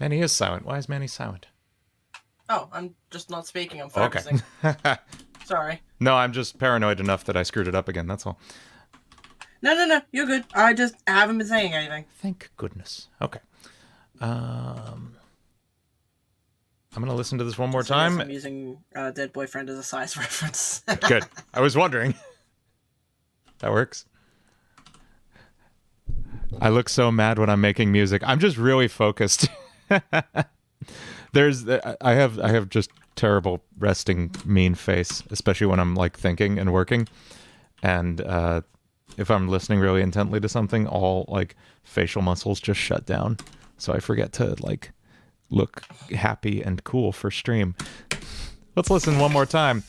Manny is silent. Why is Manny silent? Oh, I'm just not speaking. I'm focusing. Okay. Sorry. No, I'm just paranoid enough that I screwed it up again. That's all. No. You're good. I just haven't been saying anything. Thank goodness. Okay. I'm going to listen to this one more time. Yes, I'm using Dead Boyfriend as a size reference. Good. I was wondering. That works. I look so mad when I'm making music. I'm just really focused. I have just terrible resting mean face, especially when I'm like thinking and working. And if I'm listening really intently to something, all like facial muscles just shut down. So I forget to like look happy and cool for stream. Let's listen one more time.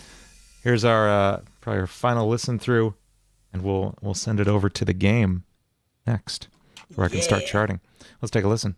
Here's our probably our final listen through, and we'll send it over to the game next, where I can start charting. Let's take a listen.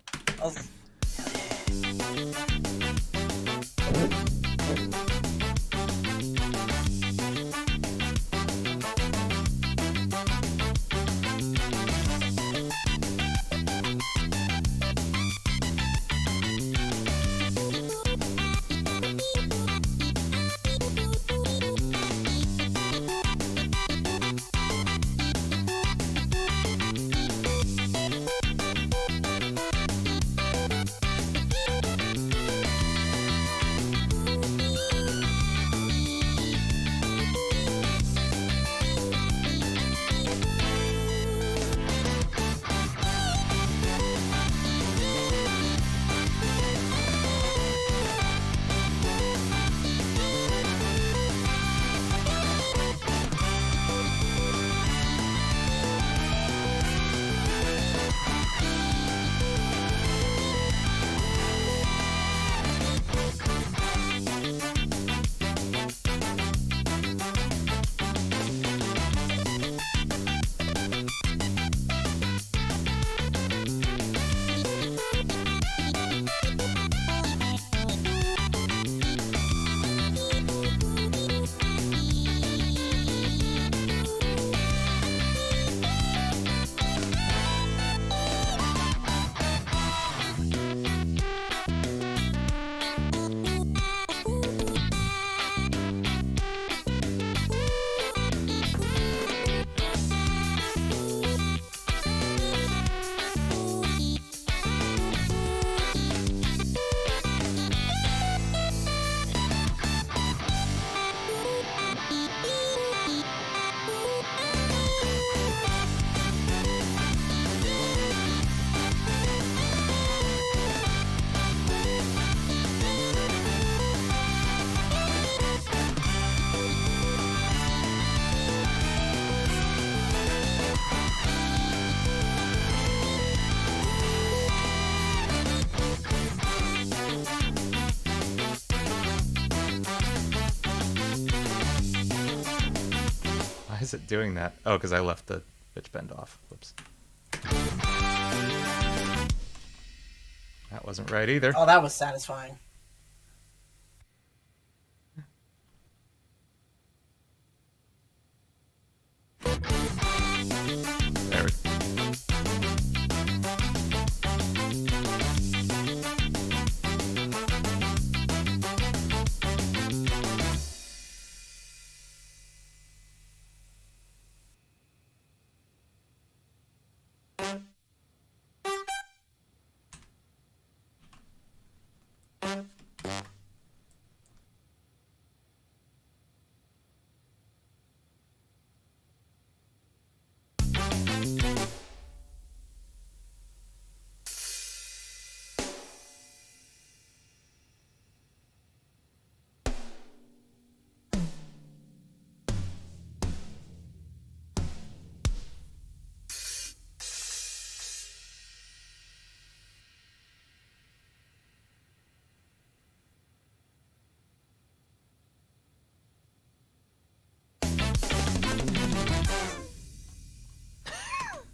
is it doing that? Oh, because I left the pitch bend off. Whoops. That wasn't right either. Oh, that was satisfying. There we go.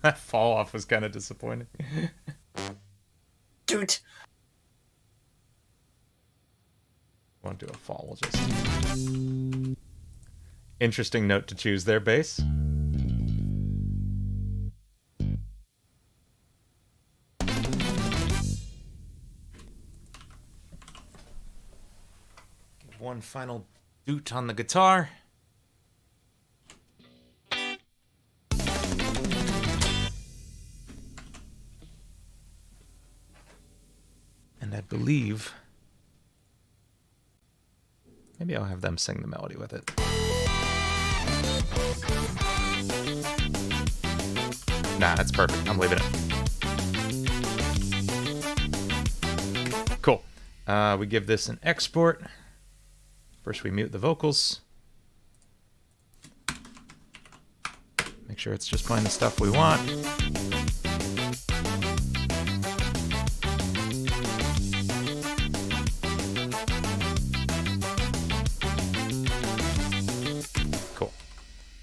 That fall off was kind of disappointing. Dude. Won't do a fall, we'll just... Interesting note to choose there, bass. Give one final doot on the guitar. And I believe... maybe I'll have them sing the melody with it. Nah, that's perfect. I'm leaving it. Cool. We give this an export. First we mute the vocals. Make sure it's just playing the stuff we want.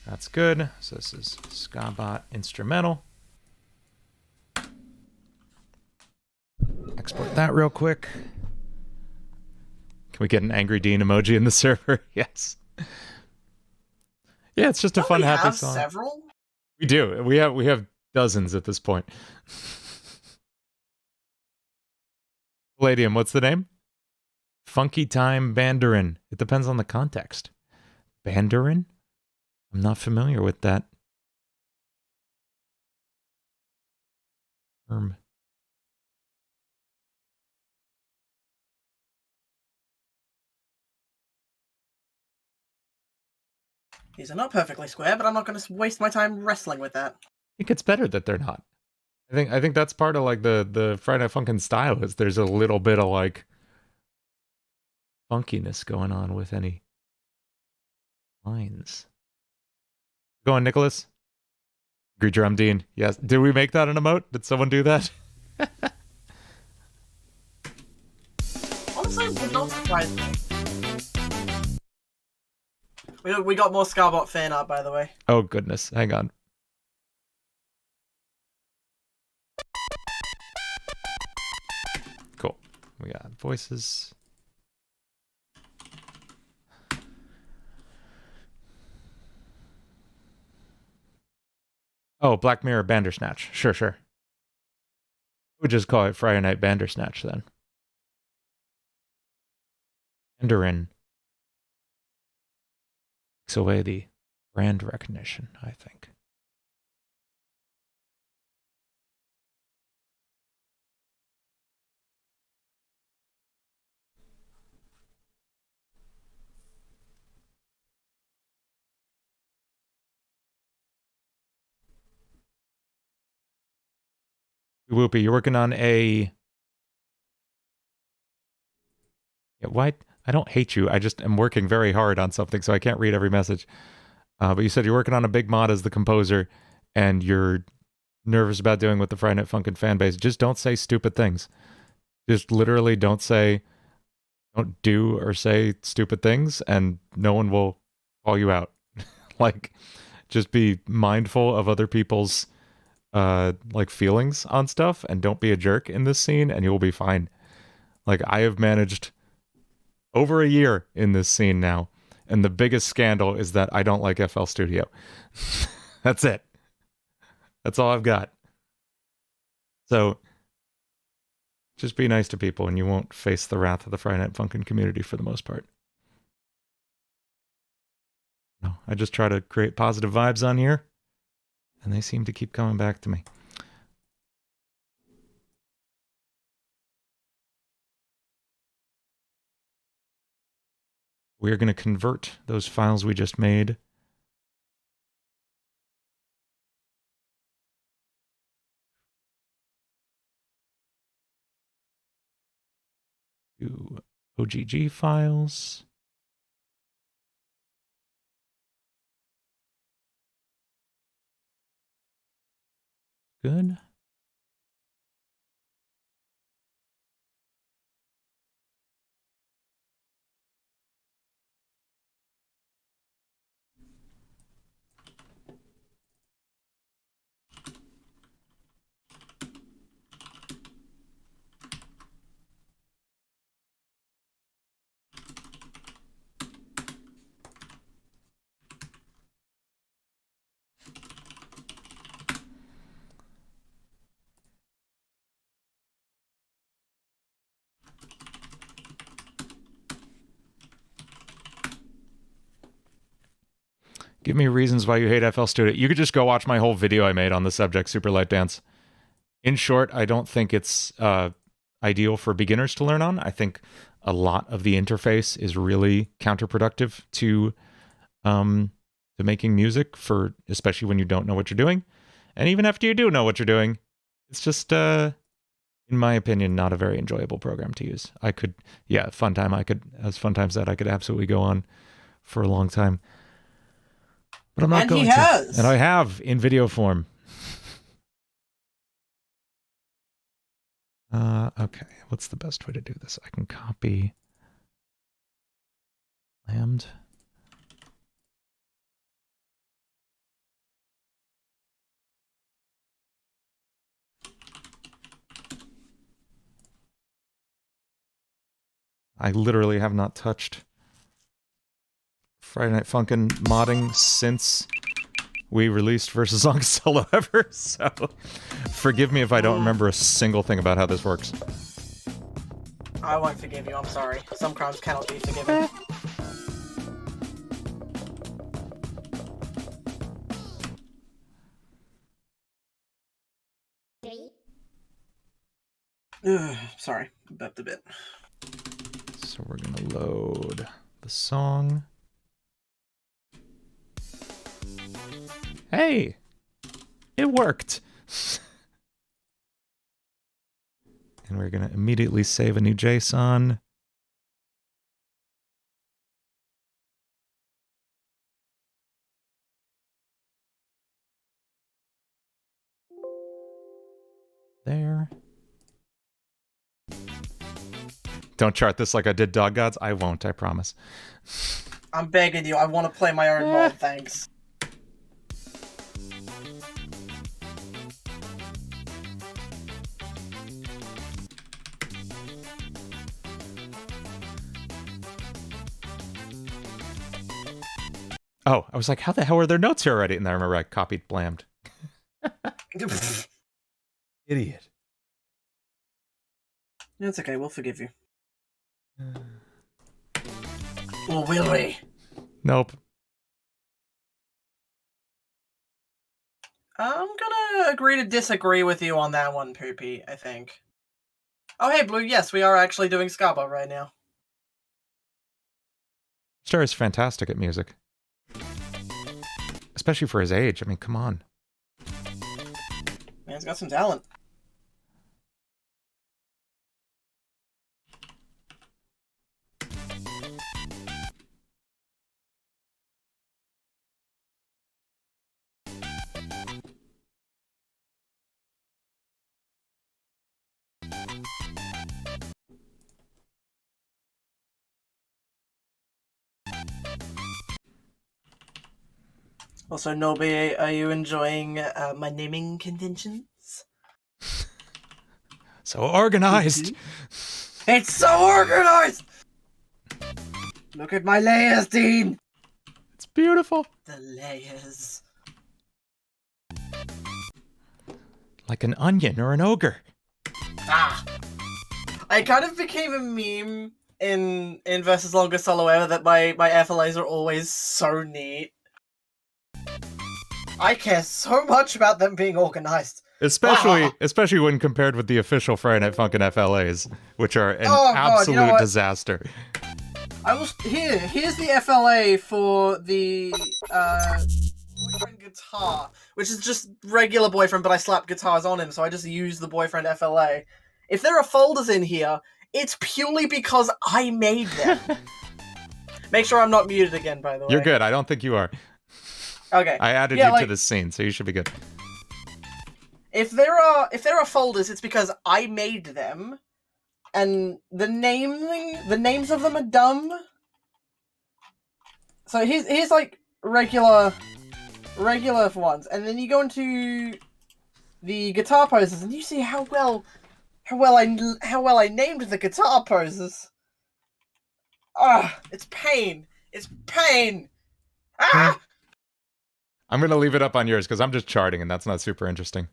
That's good. So this is Scabot instrumental. Export that real quick. Can we get an Angry Dean emoji in the server? Yes. Yeah, it's just a fun, happy song. Several? We do. We have dozens at this point. Palladium, what's the name? Funky Time Bandarin. It depends on the context. Bandarin? I'm not familiar with that term. These are not perfectly square, but I'm not going to waste my time wrestling with that. I think it's better that they're not. I think that's part of like the Friday Night Funkin' style is there's a little bit of like funkiness going on with any lines. Go on, Nicholas. Agree, Drum Dean. Yes. Did we make that an emote? Did someone do that? Honestly, it would not surprise me. We got more Scarbot fan art, by the way. Oh, goodness. Hang on. Cool. We got voices. Oh, Black Mirror Bandersnatch. Sure. We'll just call it Friday Night Bandersnatch then. Mandarin takes away the brand recognition, I think. Whoopie, you're working on a... Yeah, why? I don't hate you. I just am working very hard on something, so I can't read every message. But you said you're working on a big mod as the composer, and you're nervous about doing with the Friday Night Funkin' fan base. Just don't say stupid things. Just literally don't do or say stupid things, and no one will call you out. Like, Just be mindful of other people's like feelings on stuff, and don't be a jerk in this scene, and you'll be fine. Like, I have managed over a year in this scene now, and the biggest scandal is that I don't like FL Studio. That's it. That's all I've got. So just be nice to people, and you won't face the wrath of the Friday Night Funkin' community for the most part. No, I just try to create positive vibes on here, and they seem to keep coming back to me. We're going to convert those files we just made to OGG files. Good. Give me reasons why you hate FL Studio. You could just go watch my whole video I made on the subject, Super Light Dance. In short, I don't think it's ideal for beginners to learn on. I think a lot of the interface is really counterproductive to making music, for especially when you don't know what you're doing. And even after you do know what you're doing, it's just, in my opinion, not a very enjoyable program to use. I could, yeah, fun time. As fun time said, I could absolutely go on for a long time. But I'm not going to. And I have in video form. Okay, what's the best way to do this? I can copy lambda. I literally have not touched Friday Night Funkin' modding since we released Versus Longest Solo Ever, so forgive me if I don't remember a single thing about how this works. I won't forgive you, I'm sorry. Some crimes cannot be forgiven. Sorry, burped a bit. So we're gonna load the song. Hey! It worked! And we're gonna immediately save a new JSON. There. Don't chart this like I did Dog Gods. I won't, I promise. I'm begging you, I want to play my own mod, thanks. Oh, I was like, how the hell are there notes here already? And I remember I copied blammed. Idiot. It's okay, we'll forgive you. Or will we? Nope. I'm gonna agree to disagree with you on that one, Poopy, I think. Oh, hey, Blue, yes, we are actually doing Scaba right now. Star is fantastic at music. Especially for his age. I mean, come on. Man's got some talent. Also, Nobi, are you enjoying my naming conventions? So organized. It's so organized! Look at my layers, Dean! It's beautiful. The layers. Like an onion or an ogre. Ah! I kind of became a meme in Versus Longest Solo Ever that my FLAs are always so neat. I care so much about them being organized. Especially when compared with the official Friday Night Funkin' FLAs, which are an absolute disaster. Here's the FLA for the boyfriend guitar, which is just regular boyfriend, but I slapped guitars on him, so I just use the boyfriend FLA. If there are folders in here, it's purely because I made them. Make sure I'm not muted again, by the way. You're good. I don't think you are. Okay. I added you to this scene, so you should be good. If there are folders, it's because I made them, and the names of them are dumb. So here's like regular ones, and then you go into the guitar poses, and you see how well I named the guitar poses. Ah, it's pain. It's pain. Ah. I'm gonna leave it up on yours because I'm just charting, and that's not super interesting.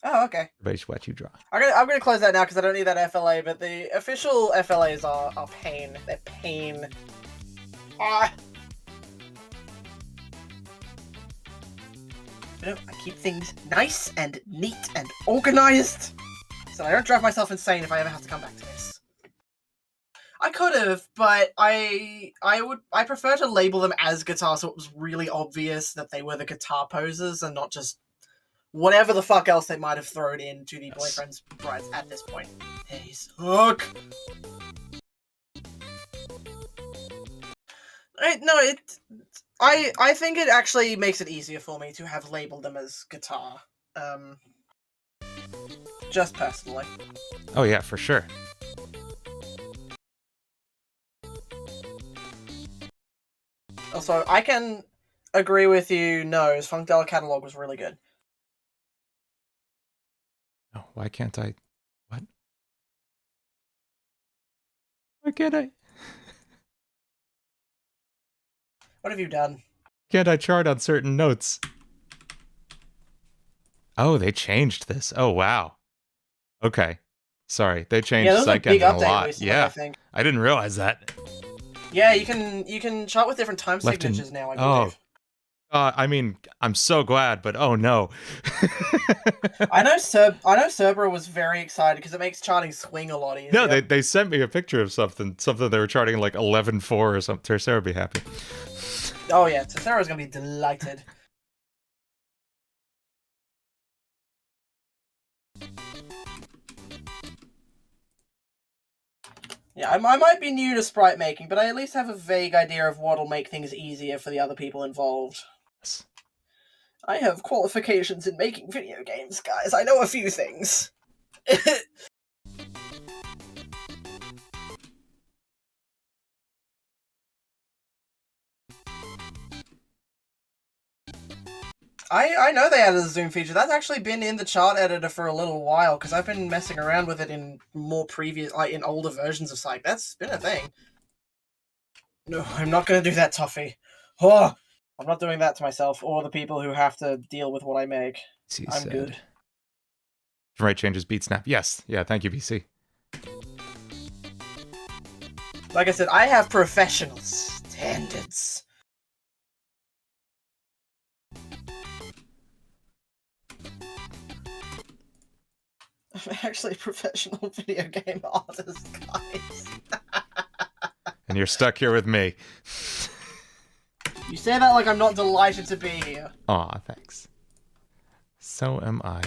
Oh, okay. Base what you draw. I'm gonna close that now because I don't need that FLA. But the official FLAs are pain. They're pain. Ah. You know, I keep things nice and neat and organized, so I don't drive myself insane if I ever have to come back to this. I could have, but I prefer to label them as guitar, so it was really obvious that they were the guitar poses and not just whatever the fuck else they might have thrown into the boyfriend's brides at this point. They suck. I think it actually makes it easier for me to have labeled them as guitar. Just personally. Oh yeah, for sure. Also, I can agree with you, Nose. Funkadelic catalog was really good. Oh, why can't I? What? Why can't I? What have you done? Can't I chart on certain notes? Oh, they changed this. Oh, wow. Okay. Sorry, they changed Psych Engine a lot. Recently, yeah, I think. I didn't realize that. Yeah, you can chart with different time signatures now, I believe. I mean, I'm so glad, but oh no. I know Cerbera was very excited because it makes charting swing a lot easier. No, they sent me a picture of something they were charting like 11.4 or something. Tercera would be happy. Oh yeah, Tercera's gonna be delighted. Yeah, I might be new to sprite making, but I at least have a vague idea of what'll make things easier for the other people involved. Yes. I have qualifications in making video games, guys. I know a few things. I know they added a zoom feature. That's actually been in the chart editor for a little while, because I've been messing around with it in in older versions of Psych. That's been a thing. No, I'm not going to do that, Toffee. Oh, I'm not doing that to myself or the people who have to deal with what I make. I'm good. Right changes beat snap. Yes. Yeah, thank you, BC. Like I said, I have professional standards. I'm actually a professional video game artist, guys. And you're stuck here with me. You say that like I'm not delighted to be here. Aw, thanks. So am I.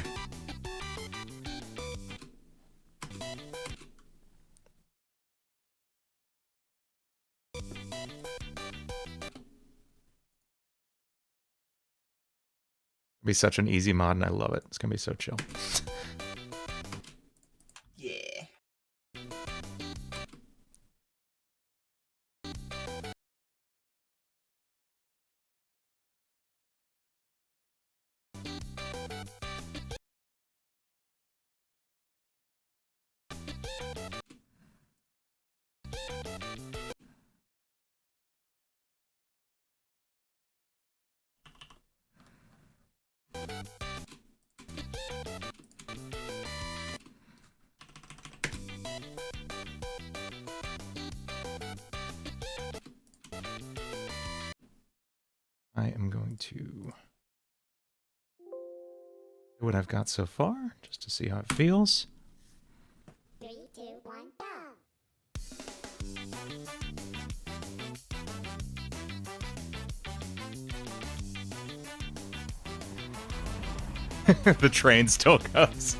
It'll be such an easy mod, and I love it. It's gonna be so chill. I am going to do what I've got so far, just to see how it feels. 3, 2, 1, go! The train still goes.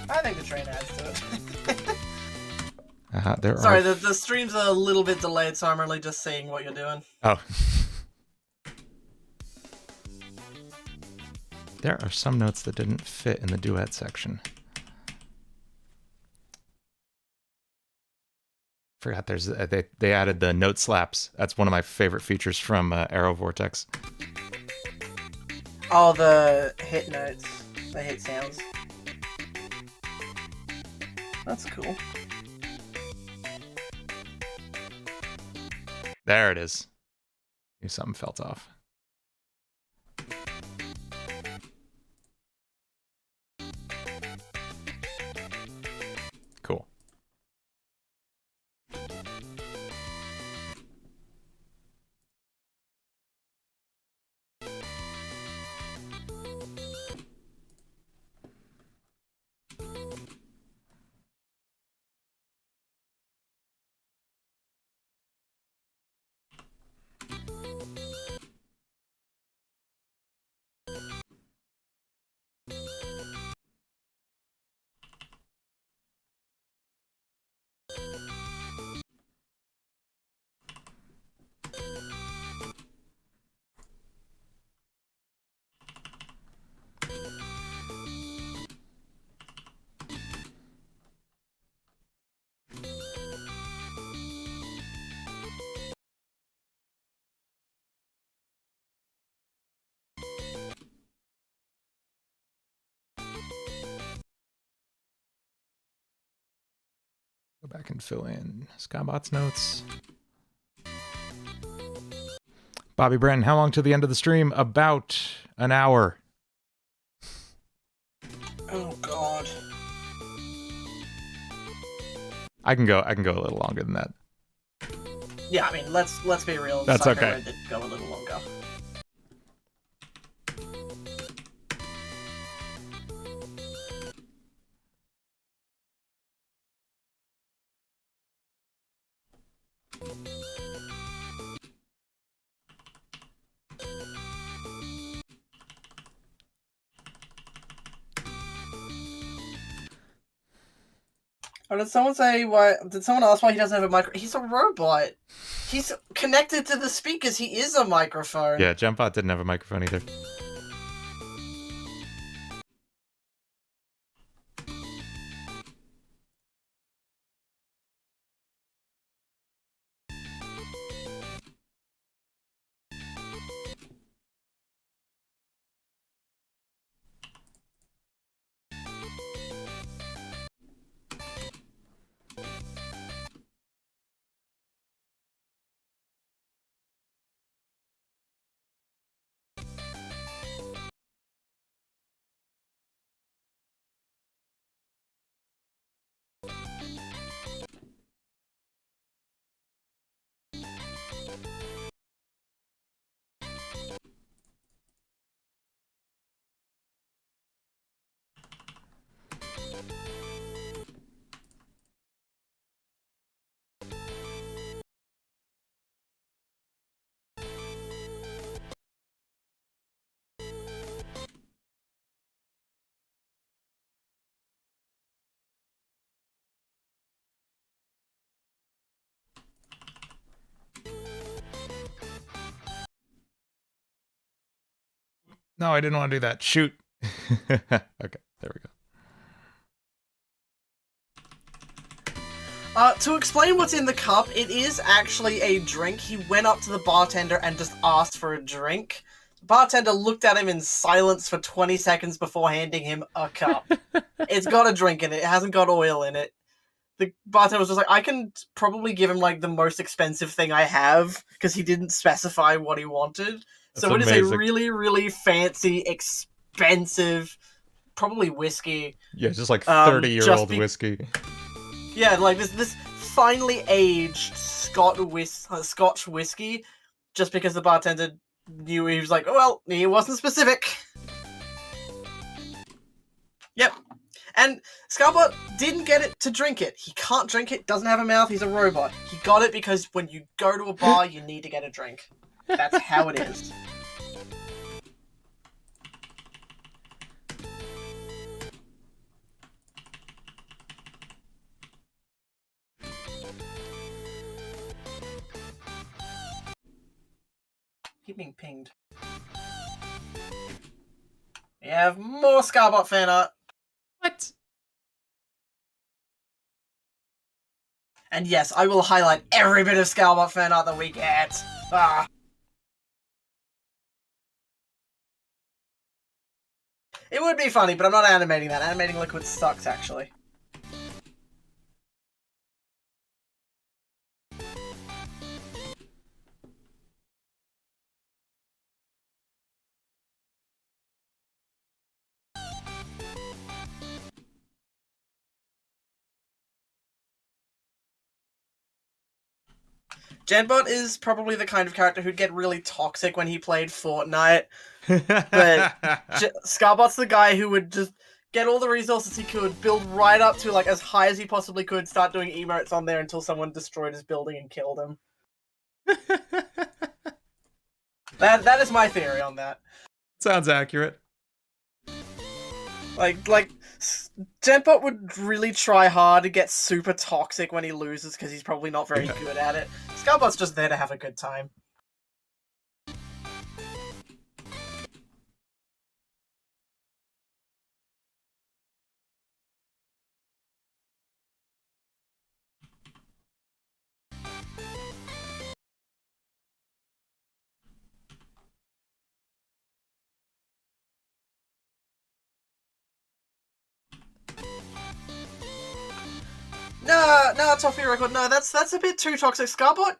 I think the train adds to it. Sorry, the stream's a little bit delayed, so I'm really just seeing what you're doing. Oh. There are some notes that didn't fit in the duet section. Forgot there's they added the note slaps. That's one of my favorite features from Arrow Vortex. Oh, the hit notes, the hit sounds. That's cool. There it is. Knew something felt off. Cool. Go back and fill in Skybot's notes. Bobby Brenton, how long to the end of the stream? About an hour. Oh God. I can go a little longer than that. Yeah, I mean, let's be real. That's Psycho okay. Red did go a little longer. Oh, did someone say why? Did someone ask why he doesn't have a micro? He's a robot. He's connected to the speakers. He is a microphone. Yeah, Jumpbot didn't have a microphone either. No, I didn't want to do that. Shoot. Okay, there we go. To explain what's in the cup, it is actually a drink. He went up to the bartender and just asked for a drink. The bartender looked at him in silence for 20 seconds before handing him a cup. It's got a drink in it. It hasn't got oil in it. The bartender was just like, I can probably give him like the most expensive thing I have because he didn't specify what he wanted. That's So it is amazing. a really, really fancy, expensive, probably whiskey. Yeah, just like 30-year-old whiskey. Yeah, like this finely aged Scotch whiskey, just because the bartender knew he was like, well, he wasn't specific. Yep. And Scarbot didn't get it to drink it. He can't drink it, doesn't have a mouth, he's a robot. He got it because when you go to a bar, you need to get a drink. That's how it is. Keep being pinged. We have more Scarbot fan art. What? And yes, I will highlight every bit of Scarbot fan art that we get. Ah. It would be funny, but I'm not animating that. Animating Liquid sucks, actually. Genbot is probably the kind of character who'd get really toxic when he played Fortnite, but Scarbot's the guy who would just get all the resources he could, build right up to like as high as he possibly could, start doing emotes on there until someone destroyed his building and killed him. That is my theory on that. Sounds accurate. Like Genbot would really try hard to get super toxic when he loses because he's probably not very good at it. Scarbot's just there to have a good time. No, Toffee Record. No, that's a bit too toxic. Scarbot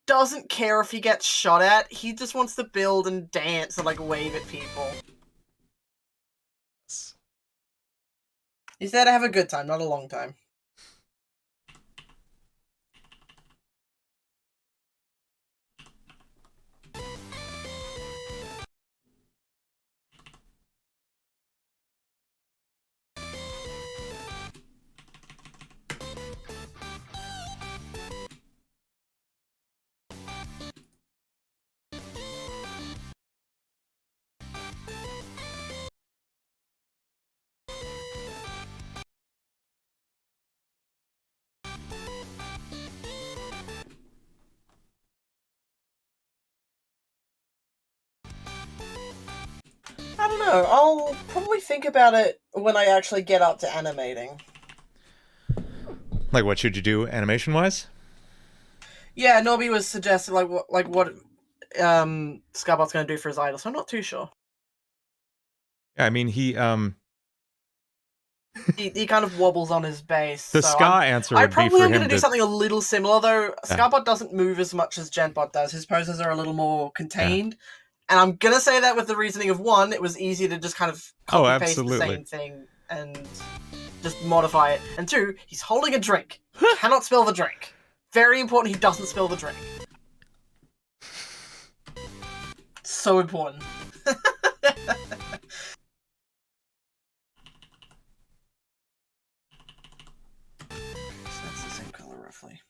doesn't care if he gets shot at. He just wants to build and dance and like wave at people. He's there to have a good time, not a long time. I don't know. I'll probably think about it when I actually get up to animating. Like, what should you do animation-wise? Yeah, Nobby was suggesting like what Scarbot's gonna do for his idol, so I'm not too sure. Yeah, I mean, he kind of wobbles on his base. The so ska answer would be for him I probably am gonna do something a little similar though. Yeah. Scarbot doesn't move as much as Genbot does. His poses are a little more contained. And I'm gonna say that with the reasoning of one, it was easy to just kind of copy paste the same thing and just modify it. And two, he's holding a drink. Cannot spill the drink. Very important he doesn't spill the drink. So important. So that's the same color roughly.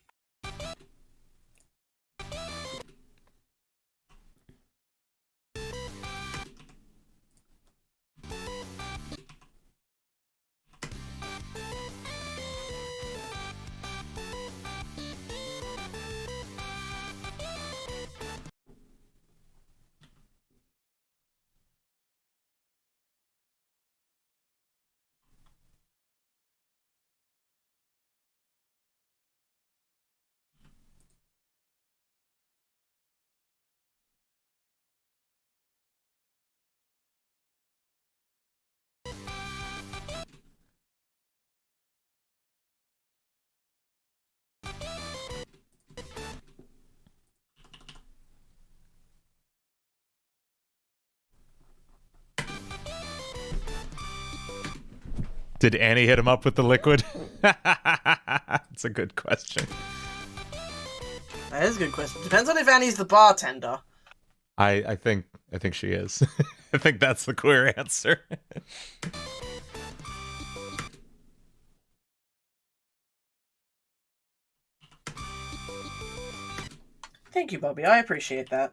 Did Annie hit him up with the liquid? That's a good question. That is a good question. Depends on if Annie's the bartender. I think she is. I think that's the clear answer. Thank you, Bobby. I appreciate that.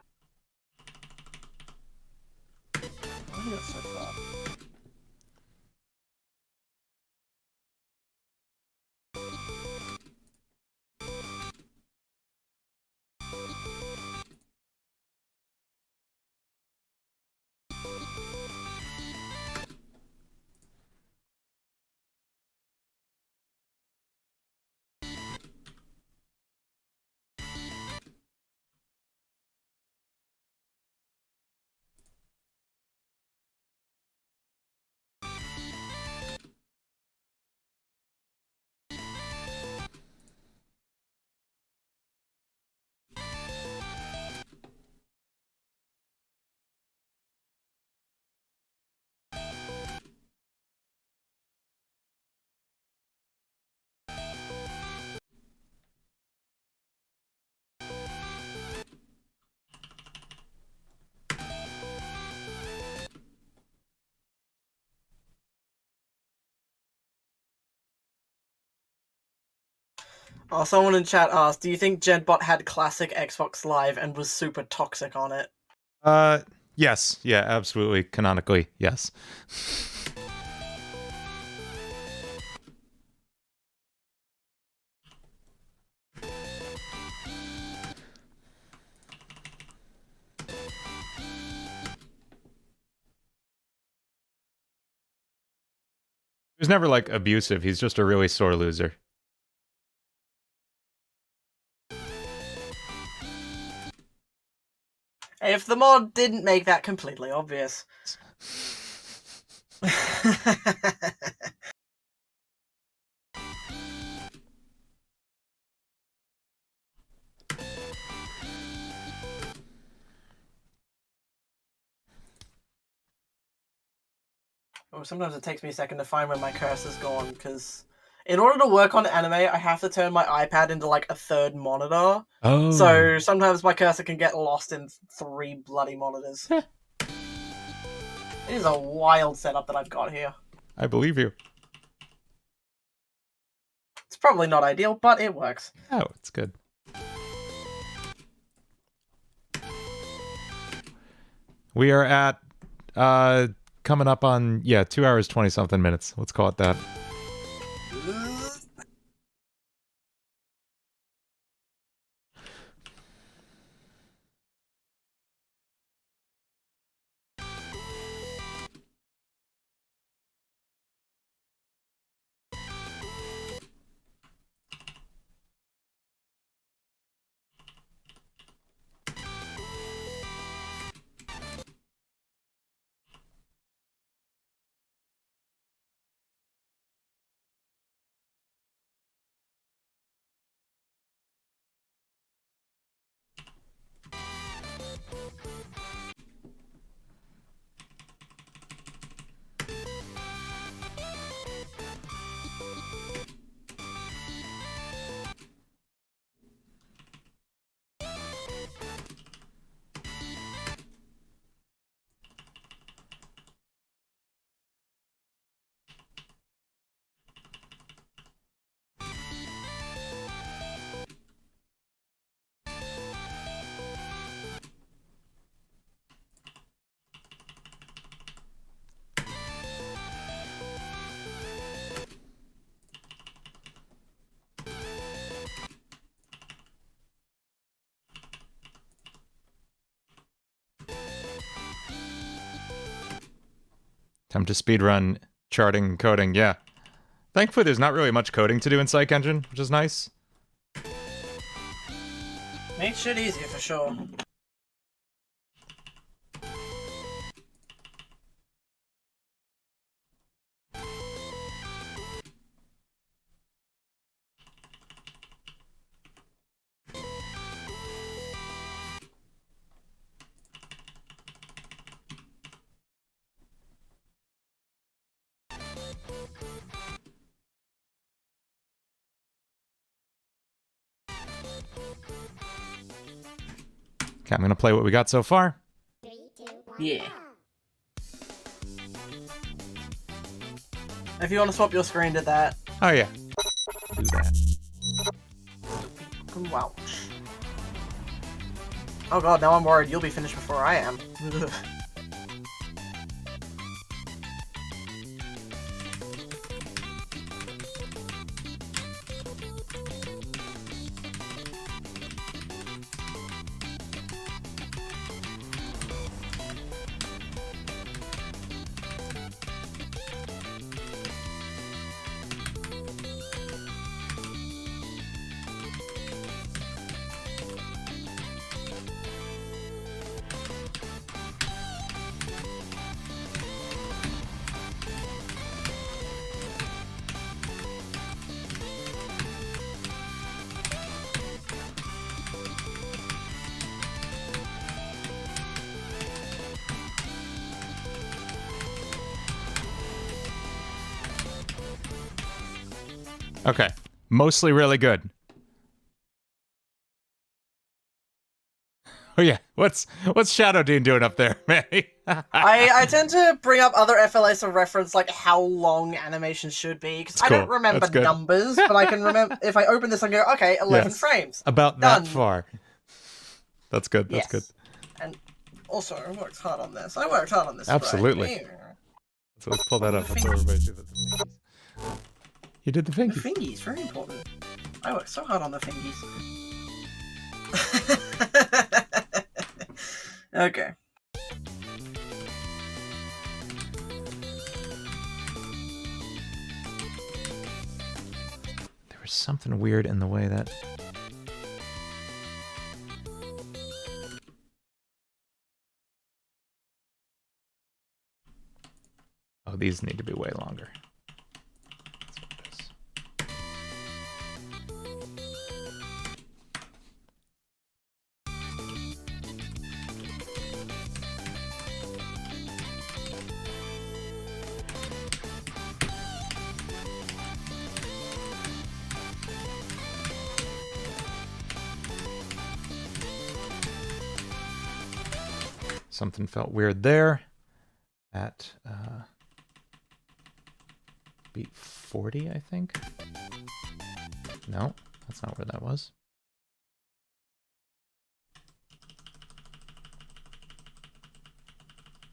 Why are you so far? Oh, someone in chat asked, do you think Genbot had classic Xbox Live and was super toxic on it? Yes. Yeah, absolutely. Canonically, yes. He was never, like, abusive. He's just a really sore loser. If the mod didn't make that completely obvious. Oh, sometimes it takes me a second to find where my cursor's gone, because in order to work on anime, I have to turn my iPad into, like, a third monitor. Oh. So sometimes my cursor can get lost in 3 bloody monitors. It is a wild setup that I've got here. I believe you. It's probably not ideal, but it works. Oh, it's good. We are at, coming up on, 2 hours, 20-something minutes. Let's call it that. Time to speedrun charting and coding, yeah. Thankfully, there's not really much coding to do in Psych Engine, which is nice. Makes shit easier for sure. Okay, I'm going to play what we got so far. 3, 2, 1, Yeah. go. If you want to swap your screen to that. Oh, yeah. Do that. Wow. Oh god, now I'm worried you'll be finished before I am. Okay. Mostly really good. Oh yeah, what's Shadow Dean doing up there, Manny? I tend to bring up other FLAs to reference like how long animations should be because I don't cool. remember That's good. numbers, but I can remember if I open this, I go, okay, 11 Yes. frames. About Done. that far. That's good. That's good. And also, I worked hard on this. I worked hard on this. Absolutely. Sprite. So let's pull that up. Let's everybody do the fingies. You did the The fingies. fingies, very important. I worked so hard on the fingies. Okay. There was something weird in the way that... Oh, these need to be way longer. That's what it is. Something felt weird there at beat 40, I think. No, that's not where that was.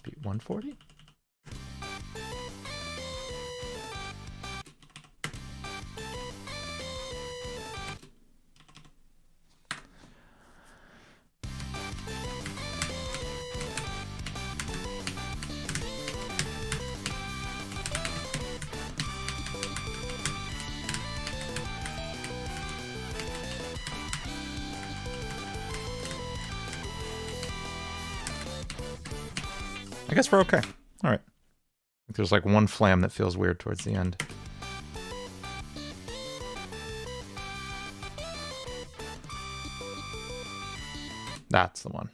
Beat 140? I guess we're okay. All right. There's like one flam that feels weird towards the end. That's the one.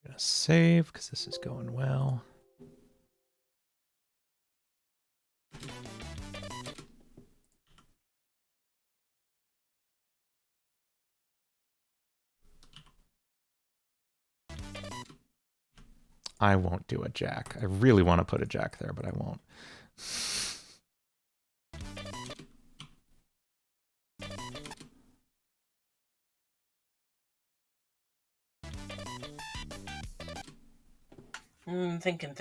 Gonna save because this is going well. I won't do a jack. I really want to put a jack there, but I won't. Thinking.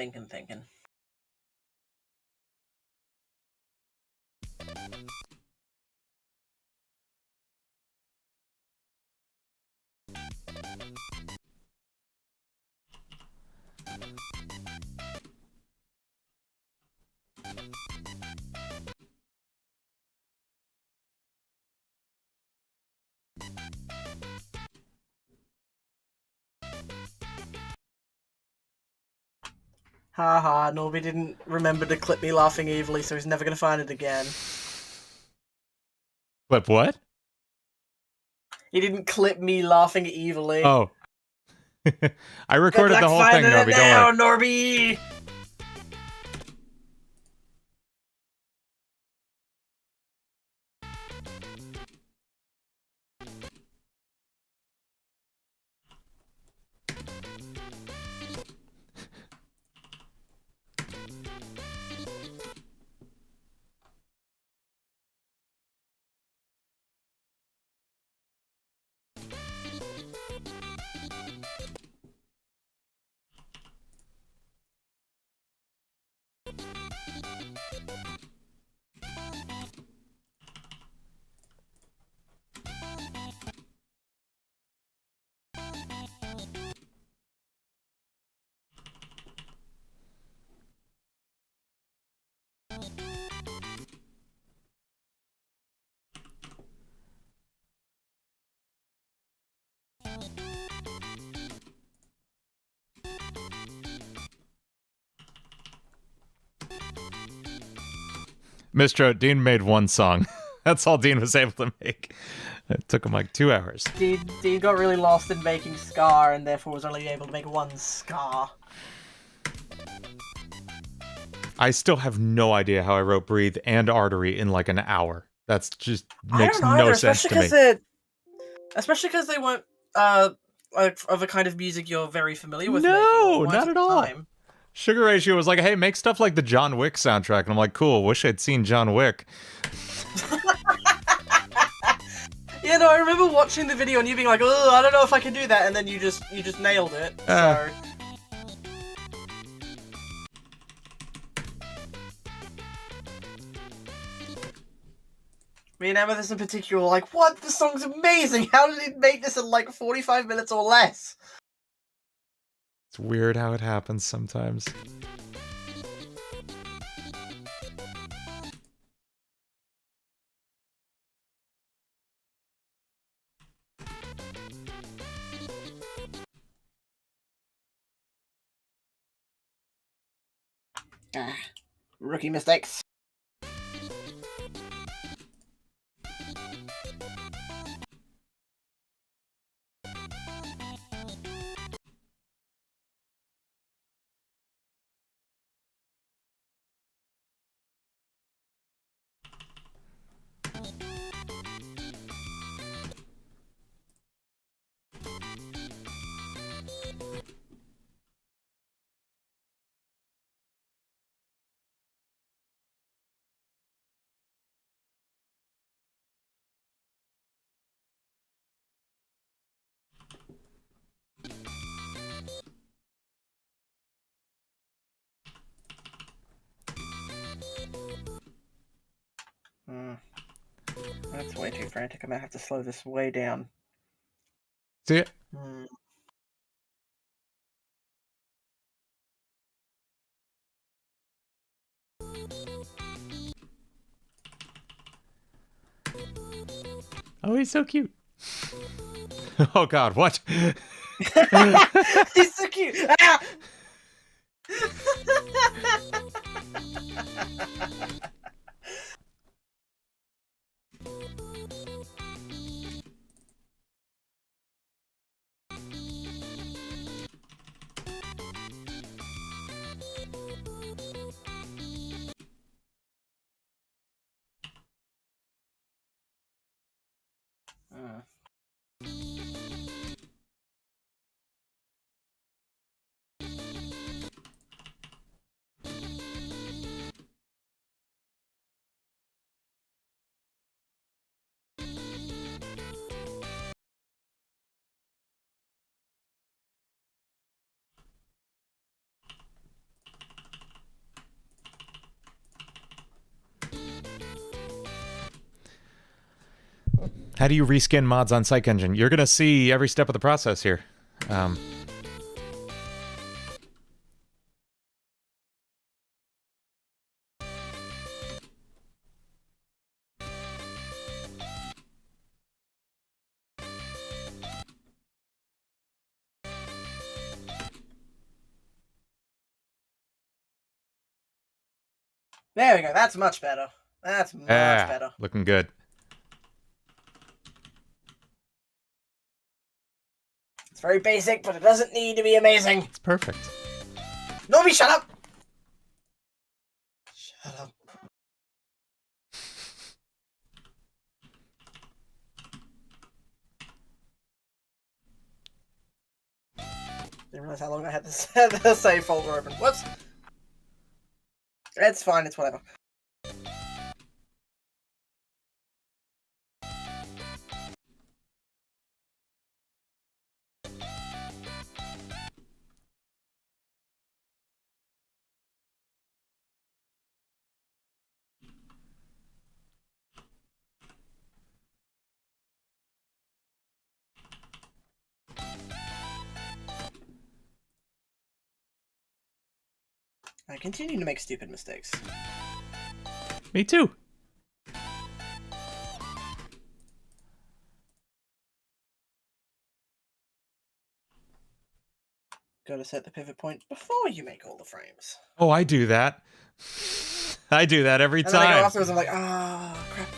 Haha, Norby didn't remember to clip me laughing evilly, so he's never gonna find it again. Clip what? He didn't clip me laughing evilly. Oh. I recorded the whole thing, Norby, don't now, worry. Norby! Mistro, Dean made one song. That's all Dean was able to make. It took him like 2 hours. Dean got really lost in making Scar, and therefore was only able to make one Scar. I still have no idea how I wrote Breathe and Artery in like an hour. That's just makes no sense to me. Especially because they weren't like of a kind of music you're very familiar with. No, making not at all. time. Sugar Ratio was like, hey, make stuff like the John Wick soundtrack. And I'm like, cool, wish I'd seen John Wick. Yeah, no, I remember watching the video and you being like, oh, I don't know if I can do that, and then you just nailed it. So. Me and Amethyst in particular were like, what? This song's amazing! How did he make this in like 45 minutes or less? It's weird how it happens sometimes. Rookie mistakes. That's way too frantic. I might have to slow this way down. See it? Oh, he's so cute. Oh God, what? He's so cute. Ah! How do you reskin mods on Psych Engine? You're gonna see every step of the process here. There we go. That's much better. That's much better. Looking good. It's very basic, but it doesn't need to be amazing. It's perfect. Normie, shut up! Shut up. Didn't realize how long I had the save folder open. Whoops. It's fine, it's whatever. I continue to make stupid mistakes. Me too. Gotta set the pivot point before you make all the frames. Oh, I do that. I do that every And then I go time. afterwards, I'm like, ah, crap.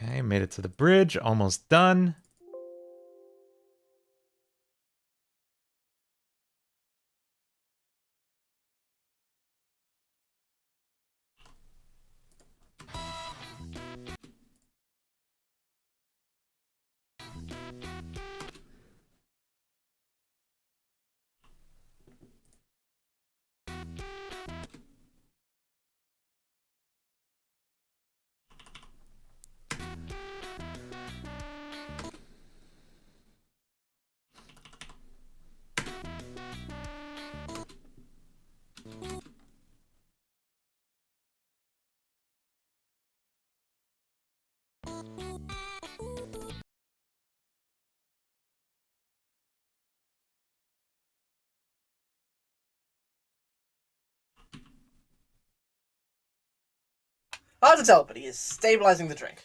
Okay, made it to the bridge. Almost done. Hard to tell, but he is stabilizing the drink.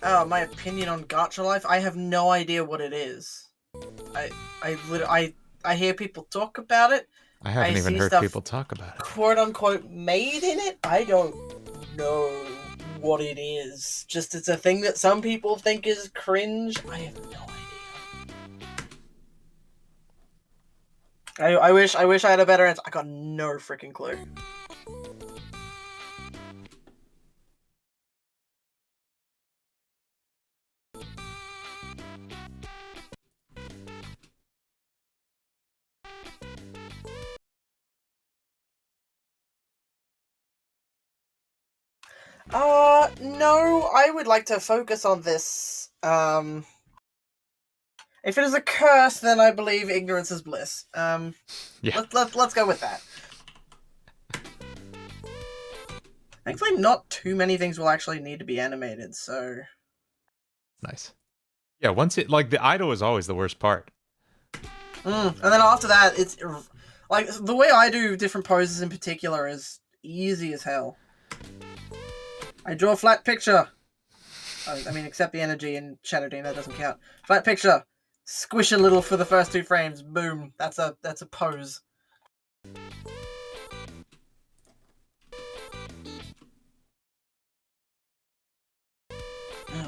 Oh, my opinion on Gacha Life? I have no idea what it is. I hear people talk about it. I haven't even see heard stuff people talk about it. Quote unquote made in it. I don't know what it is. Just it's a thing that some people think is cringe. I have no idea. I wish I had a better answer. I got no freaking clue. No, I would like to focus on this. If it is a curse, then I believe ignorance is bliss. Yeah. Let's go with that. Thankfully, not too many things will actually need to be animated, so... Nice. Yeah, once it, like, the idol is always the worst part. And then after that, it's... Like, the way I do different poses in particular is easy as hell. I draw a flat picture. I mean, except the energy in Shadow Dean, that doesn't count. Flat picture. Squish a little for the first 2 frames. Boom. That's a pose.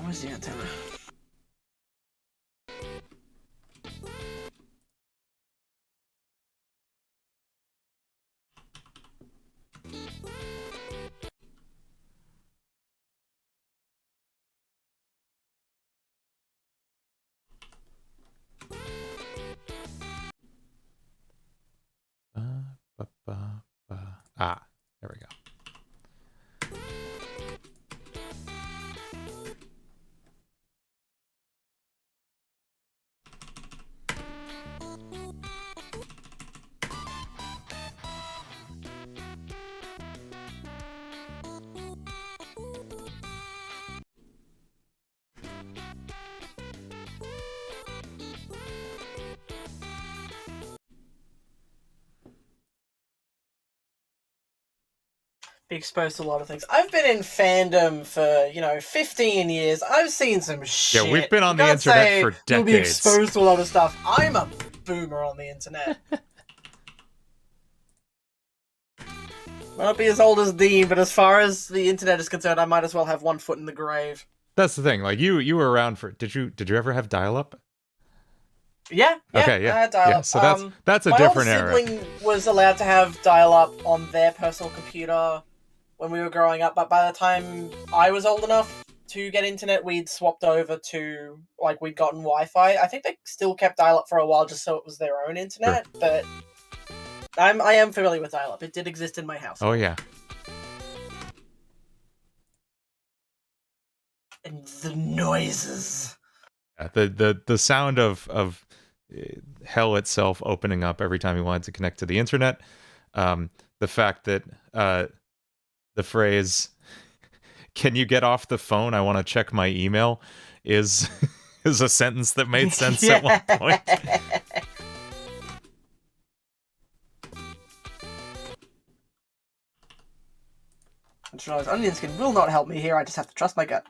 Where's the antenna? Ah, there we go. be exposed to a lot of things. I've been in fandom for, 15 years. I've seen some shit. Yeah, we've been on You the can't internet say for you'll be decades. exposed to a lot of stuff. I'm a boomer on the internet. Might not be as old as Dean, but as far as the internet is concerned, I might as well have one foot in the grave. That's the thing. Like you were around for. Did you ever have dial-up? Yeah, Okay, yeah, I had dial-up. yeah. So that's a my different older era. sibling was allowed to have dial-up on their personal computer when we were growing up, but by the time I was old enough to get internet, we'd swapped over to, we'd gotten Wi-Fi. I think they still kept dial-up for a while just so it was their own internet, but I am familiar with dial-up. It did exist in my house. Oh yeah. And the noises. Yeah, the sound of hell itself opening up every time you wanted to connect to the internet. The fact that the phrase "Can you get off the phone? I want to check my email" is is a sentence that made sense at one point. I just realized onion skin will not help me here. I just have to trust my gut.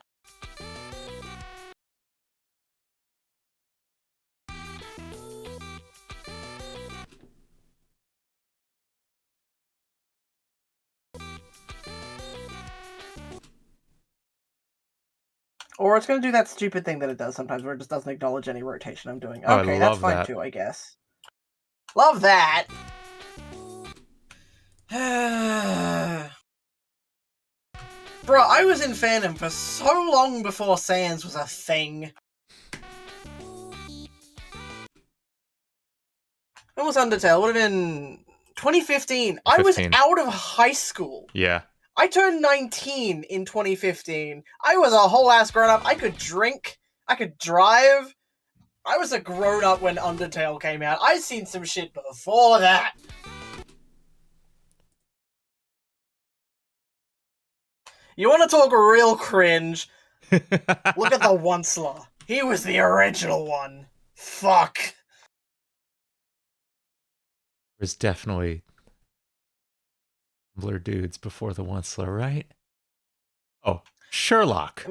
Or it's going to do that stupid thing that it does sometimes, where it just doesn't acknowledge any rotation I'm doing. Oh, Okay, I that's love fine that. too, I guess. Love that! Bro, I was in fandom for so long before Sans was a thing. When was Undertale? Would have been 2015. I was 15. out of high school. Yeah. I turned 19 in 2015. I was a whole ass grown up. I could drink. I could drive. I was a grown up when Undertale came out. I'd seen some shit before that. You want to talk real cringe? Look at the Onceler. He was the original one. Fuck. There's definitely Tumblr dudes before the Onceler, right? Oh, Sherlock.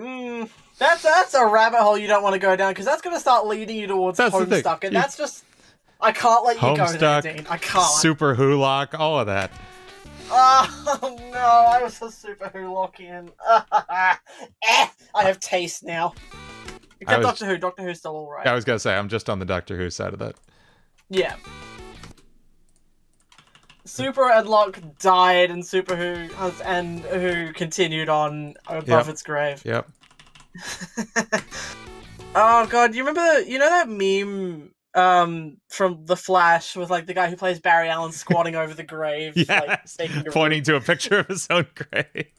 That's a rabbit hole you don't want to go down, because that's going to start leading you towards Homestuck, and that's just... I can't let you go there, Dean. I can't. Super Hulock, all of that. Oh no, I was a super Hulockian. I have taste now. Except Doctor Who. Doctor Who's still alright. I was going to say, I'm just on the Doctor Who side of that. Yeah. Super and Locke died, and Super Who continued on above its grave. Yep. Oh god, you know that meme from The Flash with the guy who plays Barry Allen squatting over the grave, yes, pointing to a picture of his own grave.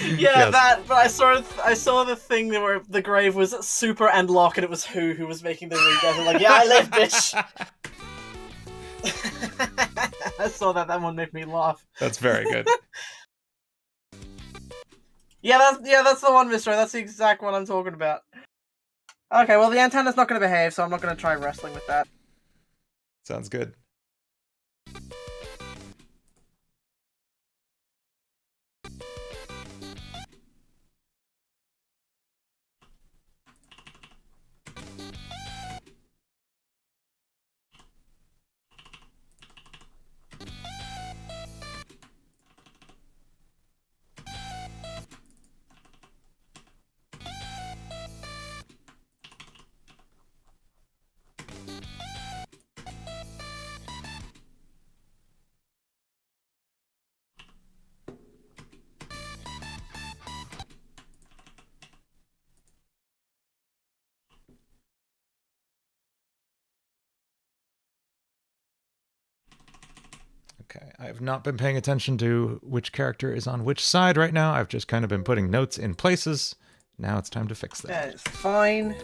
Yeah, yes. That. But I saw the thing where the grave was Super and Locke, and it was who was making the redeath. I'm yeah, I live, bitch. I saw that. That one made me laugh. That's very good. that's the one, Mister. That's the exact one I'm talking about. Okay, well, the antenna's not going to behave, so I'm not going to try wrestling with that. Sounds good. Okay, I have not been paying attention to which character is on which side right now. I've just kind of been putting notes in places. Now it's time to fix that. That is fine.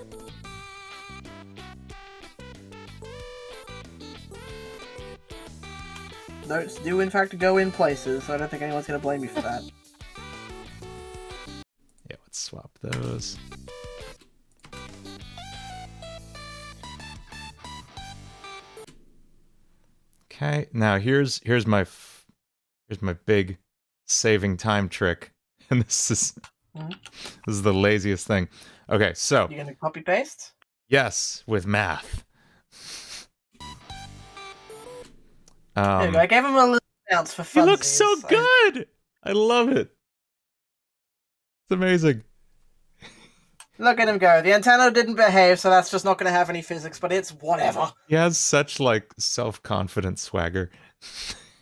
Notes do in fact go in places, so I don't think anyone's going to blame me for that. Yeah, let's swap those. Okay, now here's my big saving time trick. And this is the laziest thing. Okay, so You gonna copy paste? yes, with math. There you go. I gave him a little bounce for He funsies. looks so good. I love it. It's amazing. Look at him go. The antenna didn't behave, so that's just not going to have any physics, but it's whatever. He has such like self-confident swagger.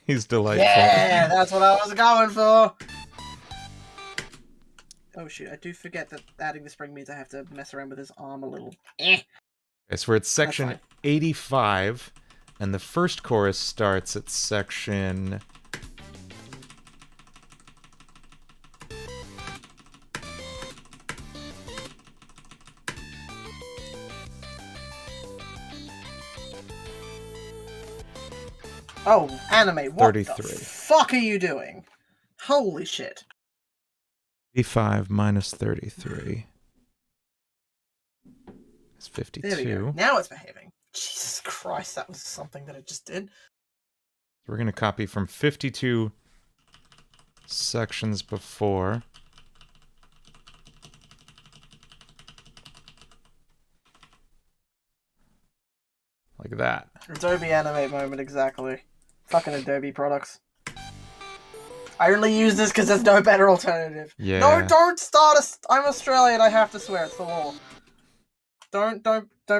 He's delightful. Yeah, that's what I was going for. Oh shoot, I do forget that adding the spring means I have to mess around with his arm a little. Okay, so we're at section 85, and the first chorus starts at section... Oh, anime, what 33. the fuck are you doing? Holy shit. 85 minus 33 is 52. There we go. Now it's behaving. Jesus Christ, that was something that it just did. We're going to copy from 52 sections before. Like that. Adobe anime moment, exactly. Fucking Adobe products. I only use this because there's no better alternative. Yeah. No, don't start I'm Australian, I have to swear, it's the law. Don't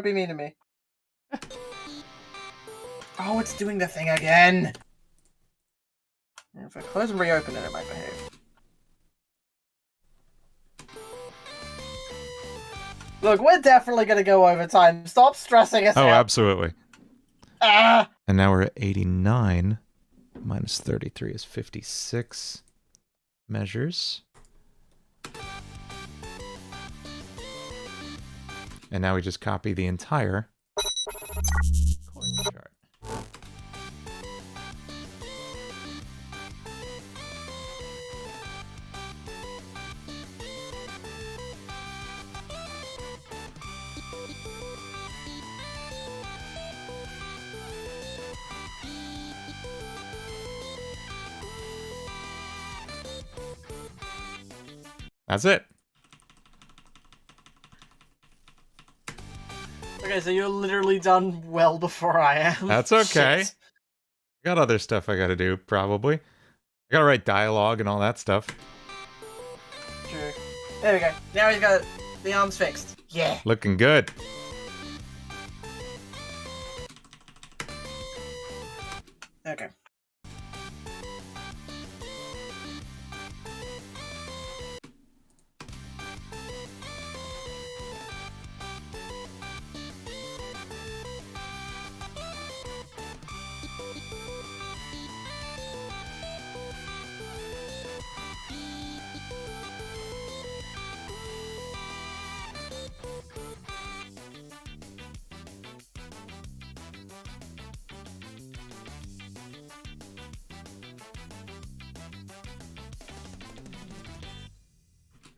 be mean to me. Oh, it's doing the thing again! If I close and reopen it, it might behave. Look, we're definitely gonna go over time. Stop stressing us out. Oh, absolutely. Ah! And now we're at 89. Minus 33 is 56 measures. And now we just copy the entire chord chart. That's it. Okay, so you're literally done well before I am. That's okay. Shit. I got other stuff I gotta do, probably. I gotta write dialogue and all that stuff. True. There we go. Now he's got the arms fixed. Yeah. Looking good. Okay.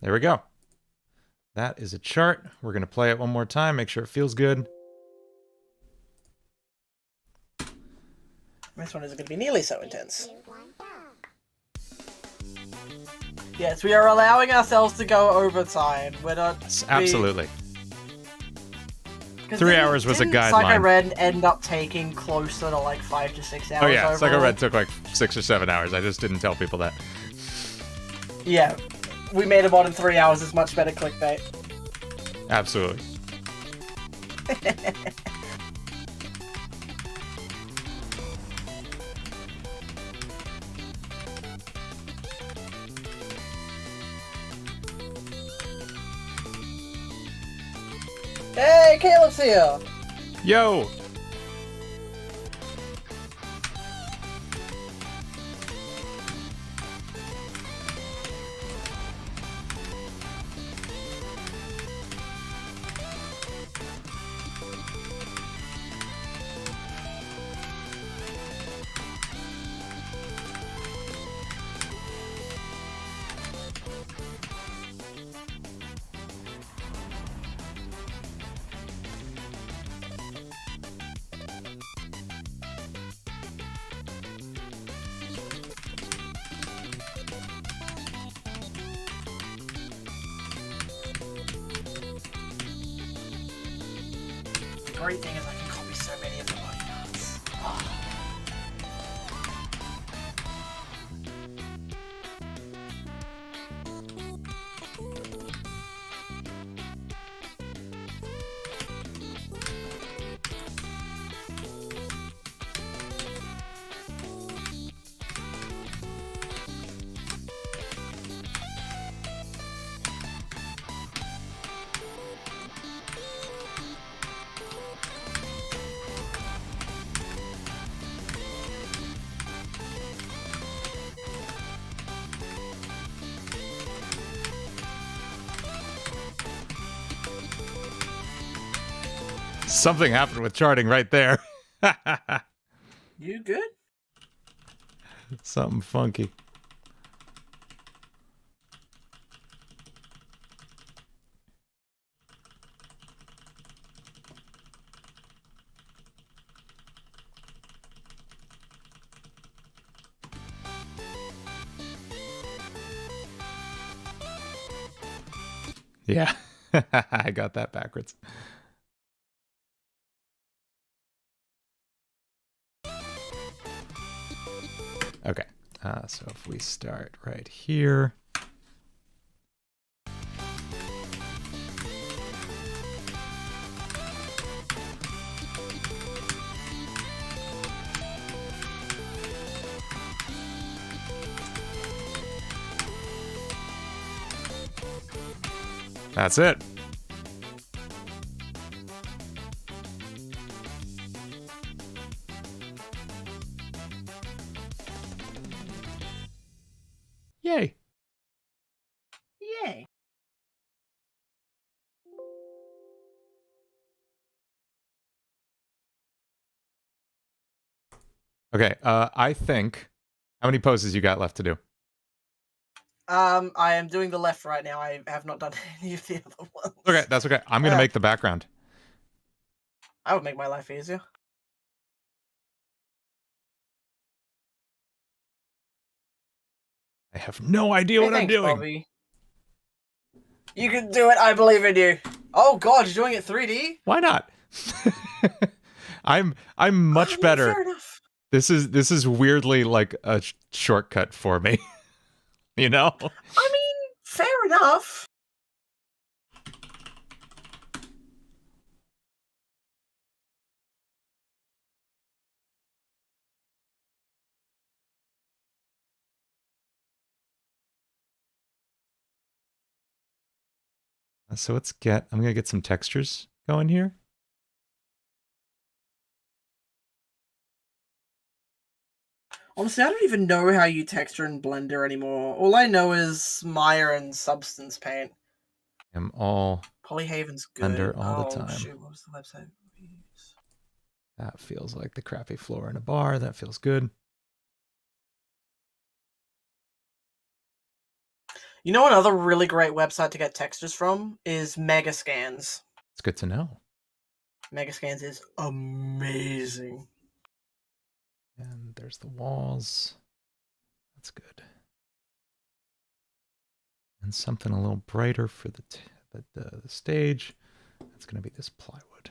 There we go. That is a chart. We're going to play it one more time, make sure it feels good. This one isn't going to be nearly so intense. 2, 1, go. Yes, we are allowing ourselves to go overtime. We're not... Yes, absolutely. 'Cause 3 didn't- hours was a didn't Psycho guideline. Red end up taking closer to like 5 to 6 hours Oh yeah, overall? Psycho Red took like 6 or 7 hours. I just didn't tell people that. Yeah. We made a mod in 3 hours is much better clickbait. Absolutely. Hey, Caleb's here! Yo! great thing is I can copy so many of the body parts. Oh. Something happened with charting right there. You good? Something funky. Yeah, I got that backwards. Okay, so if we start right here. That's it. Yay. Yay. Okay, I think... How many poses you got left to do? I am doing the left right now. I have not done any of the other ones. Okay, that's okay. I'm going to make the background. I would make my life easier. I have no idea what I'm Thanks, doing. Bobby. You can do it. I believe in you. Oh God, you're doing it 3D? Why not? I'm much better. Fair enough. This is weirdly like a shortcut for me. You know? I mean, fair enough. So I'm going to get some textures going here. Honestly, I don't even know how you texture in Blender anymore. All I know is Maya and Substance Paint. I'm all Polyhaven's good. under all the Oh time. shoot, what was the website we use? That feels like the crappy floor in a bar. That feels good. You know another really great website to get textures from is Megascans. It's good to know. Megascans is amazing. And there's the walls. That's good. And something a little brighter for the stage. That's going to be this plywood.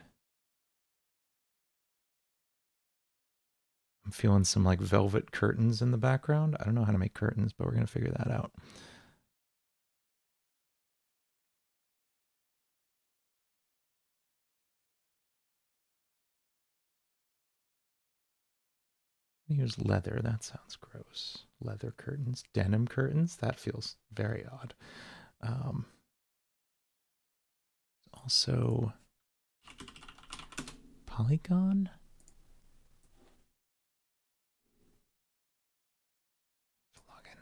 I'm feeling some like velvet curtains in the background. I don't know how to make curtains, but we're going to figure that out. Here's leather. That sounds gross. Leather curtains, denim curtains. That feels very odd. Also, polygon. Login.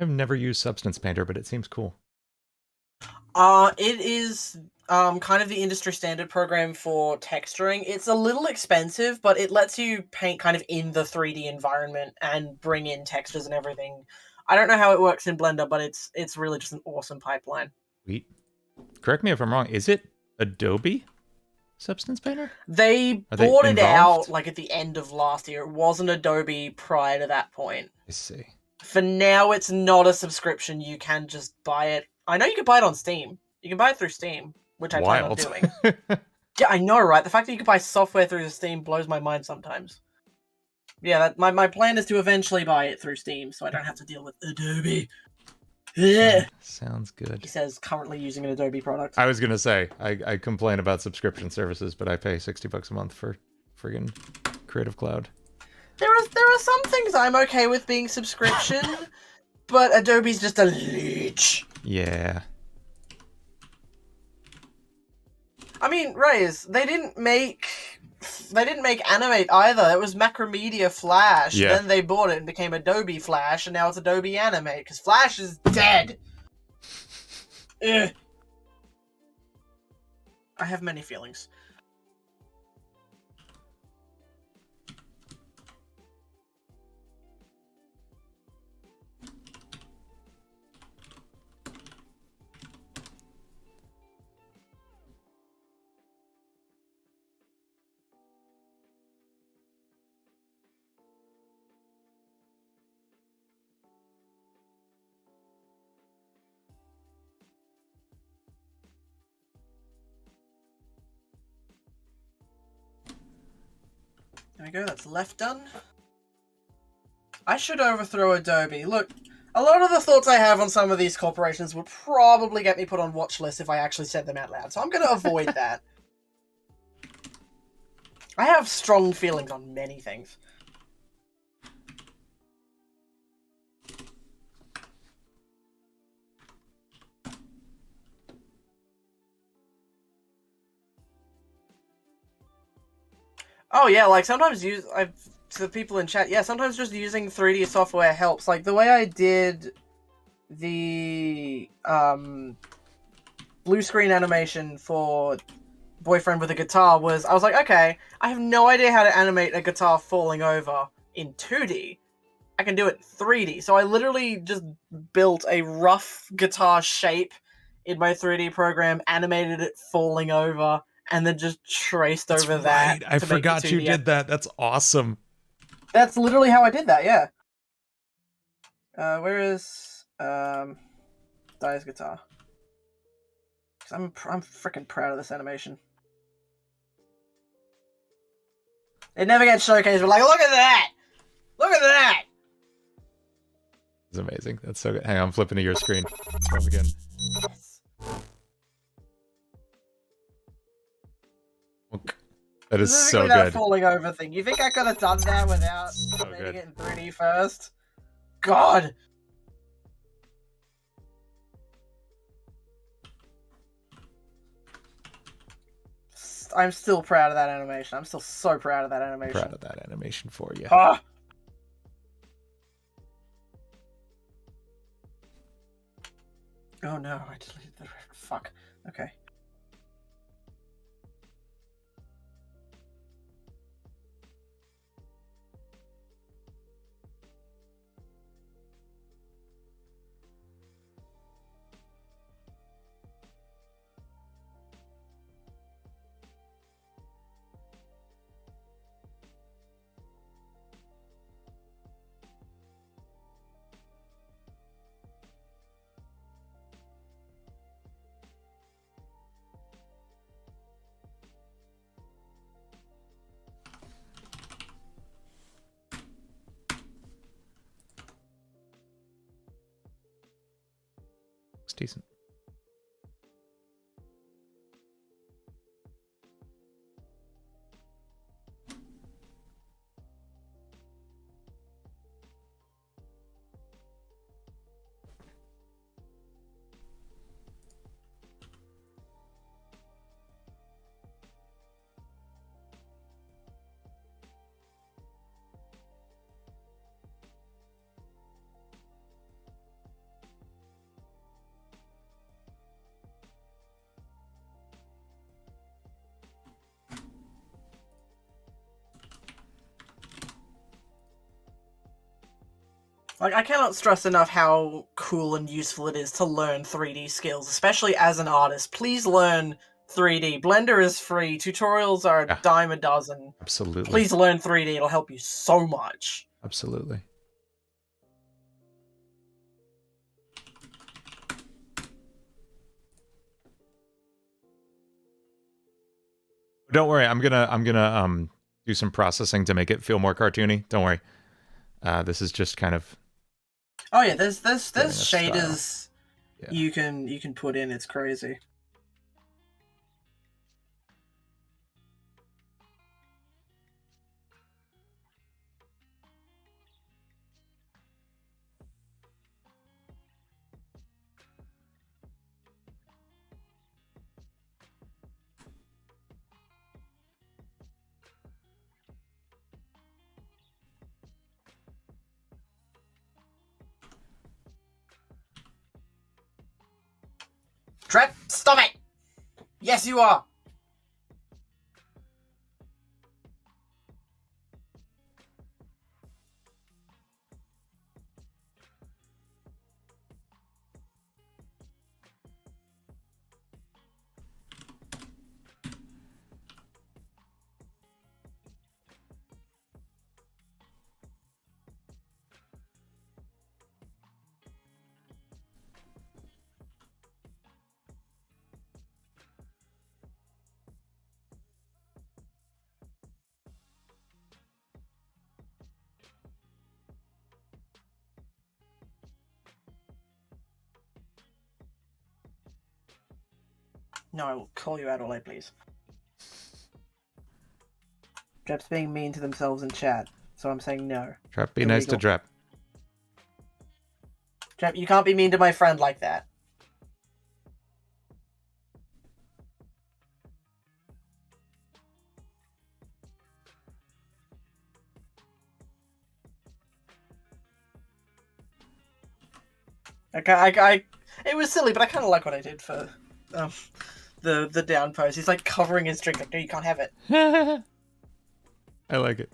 I've never used Substance Painter, but it seems cool. It is kind of the industry standard program for texturing. It's a little expensive, but it lets you paint kind of in the 3D environment and bring in textures and everything. I don't know how it works in Blender, but it's really just an awesome pipeline. Sweet. Correct me if I'm wrong. Is it Adobe Substance Painter? They Are they bought it out involved? like at the end of last year. It wasn't Adobe prior to that point. I see. For now, it's not a subscription. You can just buy it. I know you can buy it on Steam. You can buy it through Steam, which I plan on Wild. doing. Yeah, I know, right? The fact that you can buy software through Steam blows my mind sometimes. Yeah, my plan is to eventually buy it through Steam, so I don't have to deal with Adobe. Yeah. Sounds good. He says currently using an Adobe product. I was gonna say I complain about subscription services, but I pay $60 a month for friggin' Creative Cloud. There are some things I'm okay with being subscription, but Adobe's just a leech. Yeah. I mean, Raze, they didn't make Animate either. It was Macromedia Flash. Yeah. Then they bought it and became Adobe Flash, and now it's Adobe Animate because Flash is dead. Ugh. I have many feelings. There we go, that's left done. I should overthrow Adobe. Look, a lot of the thoughts I have on some of these corporations would probably get me put on watch lists if I actually said them out loud, so I'm going to avoid that. I have strong feelings on many things. Oh yeah, like sometimes to the people in chat, yeah, sometimes just using 3D software helps. Like the way I did the blue screen animation for Boyfriend with a Guitar was, I was like, okay, I have no idea how to animate a guitar falling over in 2D. I can do it in 3D. So I literally just built a rough guitar shape in my 3D program, animated it falling over, and then just traced over that. I forgot you did that. That's awesome. That's literally how I did that, yeah. Where is Dia's guitar? I'm freaking proud of this animation. It never gets showcased, but like, look at that! Look at that! It's amazing. That's so good. Hang on, I'm flipping to your screen. Let's go again. Yes. That is so that good. falling over thing. You think I could have done that without making it in 3D first? God! I'm still proud of that animation. I'm still so proud of that animation. Proud of that animation for you. Ah! Oh no, I deleted the... Fuck. Okay. It's decent. Like, I cannot stress enough how cool and useful it is to learn 3D skills, especially as an artist. Please learn 3D. Blender is free. Tutorials are a Yeah. dime a dozen. Absolutely. Please learn 3D. It'll help you so much. Absolutely. Don't worry, I'm gonna do some processing to make it feel more cartoony. Don't worry. This is just kind of Oh yeah, there's getting a shaders Yeah. you can put in. It's crazy. Trap, stop it! Yes, you are. No, I will call you out all I please. Trap's being mean to themselves in chat, so I'm saying no. Trap, be nice to Illegal. Trap. Trap, you can't be mean to my friend like that. Okay, it was silly, but I kind of like what I did for the down pose. He's like covering his drink, like, no, you can't have it. I like it.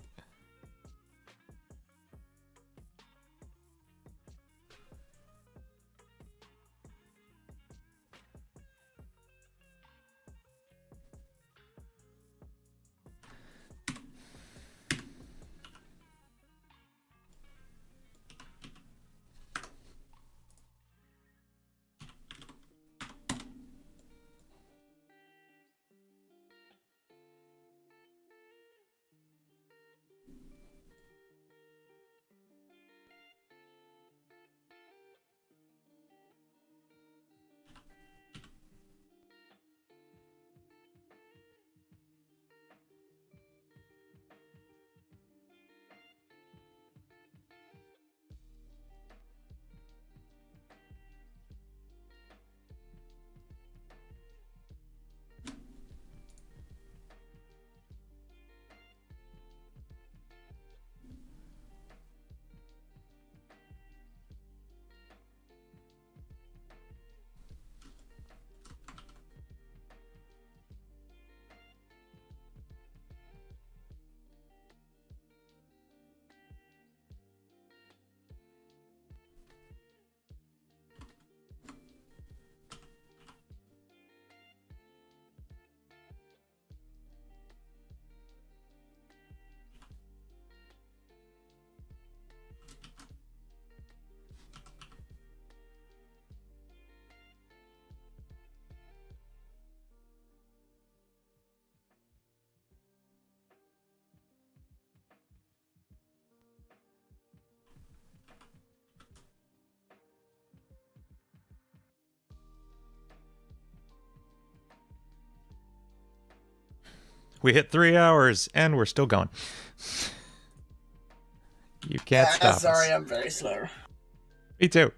We hit 3 hours and we're still going. You can't stop Sorry, us. I'm very slow. Me too.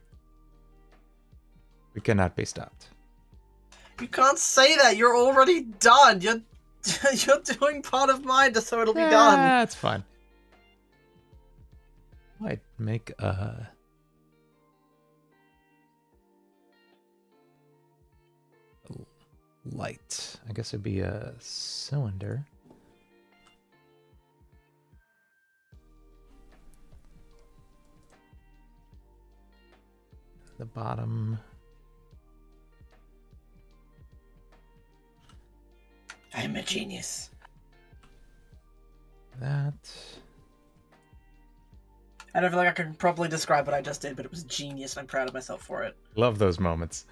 We cannot be stopped. You can't say that. You're already done. You're you're doing part of mine, just so it'll be done. That's fine. Might make a light. I guess it'd be a cylinder. the bottom. I'm a genius. That. I don't feel like I can properly describe what I just did, but it was genius, and I'm proud of myself for it. Love those moments.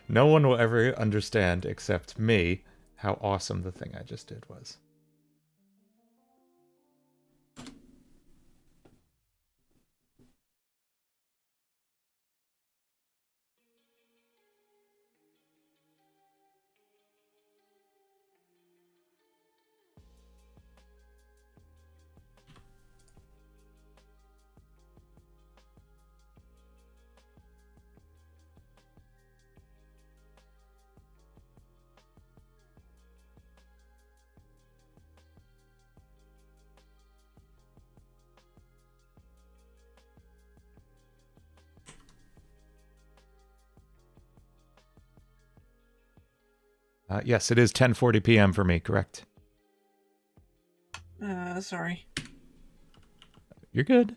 No one will ever understand except me how awesome the thing I just did was. Yes, it is 10:40 p.m. for me, correct? Sorry. You're good.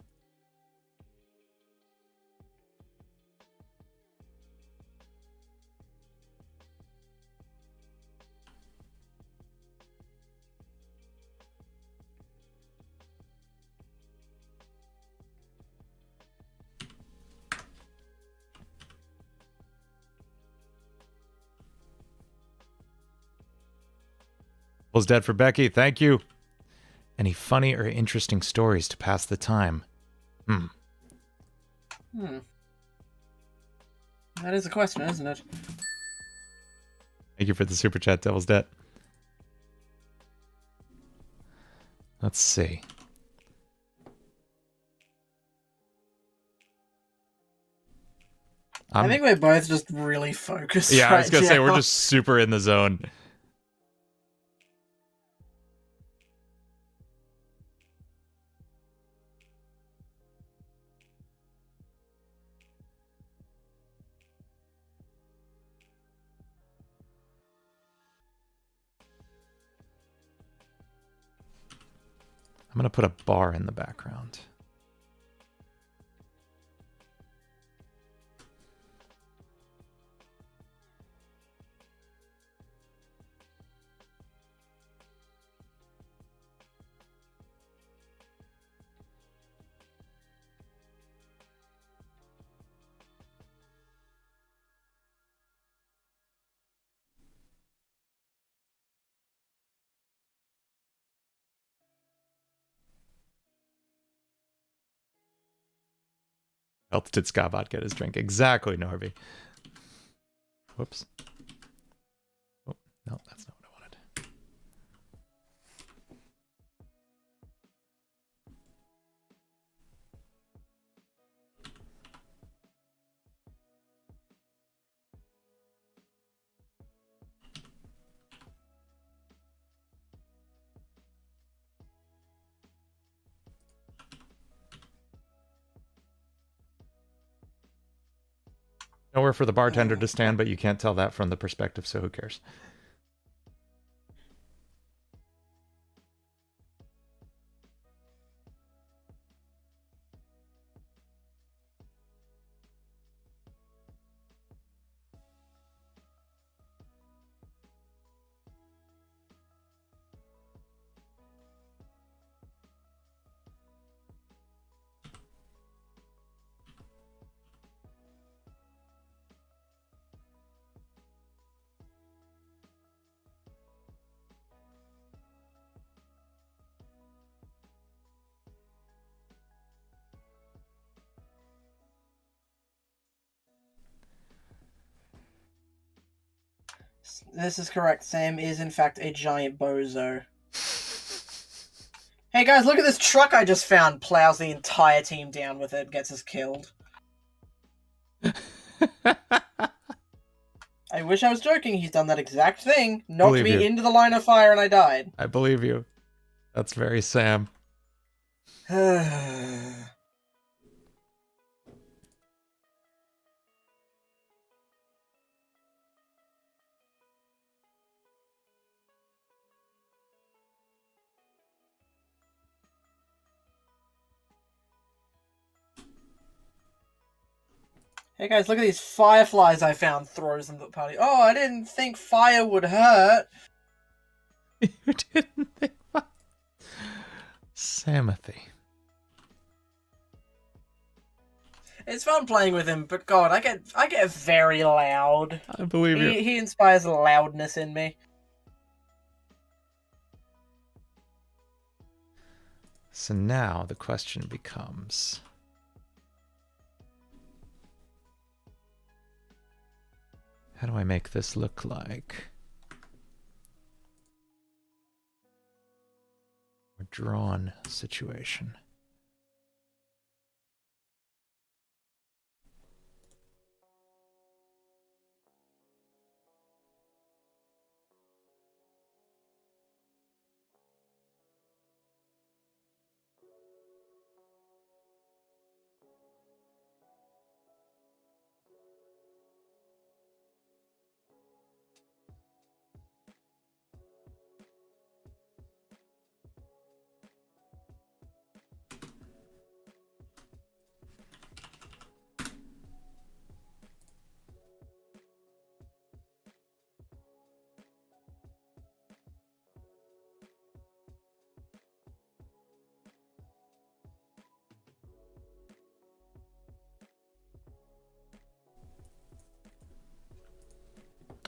Was dead for Becky. Thank you. Any funny or interesting stories to pass the time? That is a question, isn't it? Thank you for the super chat, Devil's Debt. Let's see. I think we're both just really focused. Yeah, I was right gonna say now. we're just super in the zone. I'm gonna put a bar in the background. Health did Scabot get his drink? Exactly, Norby. Whoops. Oh, no, that's not what I wanted. Nowhere for the bartender to stand, but you can't tell that from the perspective, so who cares? This is correct. Sam is in fact a giant bozo. Hey guys, look at this truck I just found. Plows the entire team down with it, gets us killed. I wish I was joking. He's done that exact thing. Knocked Believe me you. into the line of fire and I died. I believe you. That's very Sam. Hey guys, look at these fireflies I found. Throws in the party. Oh, I didn't think fire would hurt. You didn't think Samothy. It's fun playing with him, but God, I get very loud. I believe you. He inspires loudness in me. So now the question becomes, how do I make this look like a drawn situation?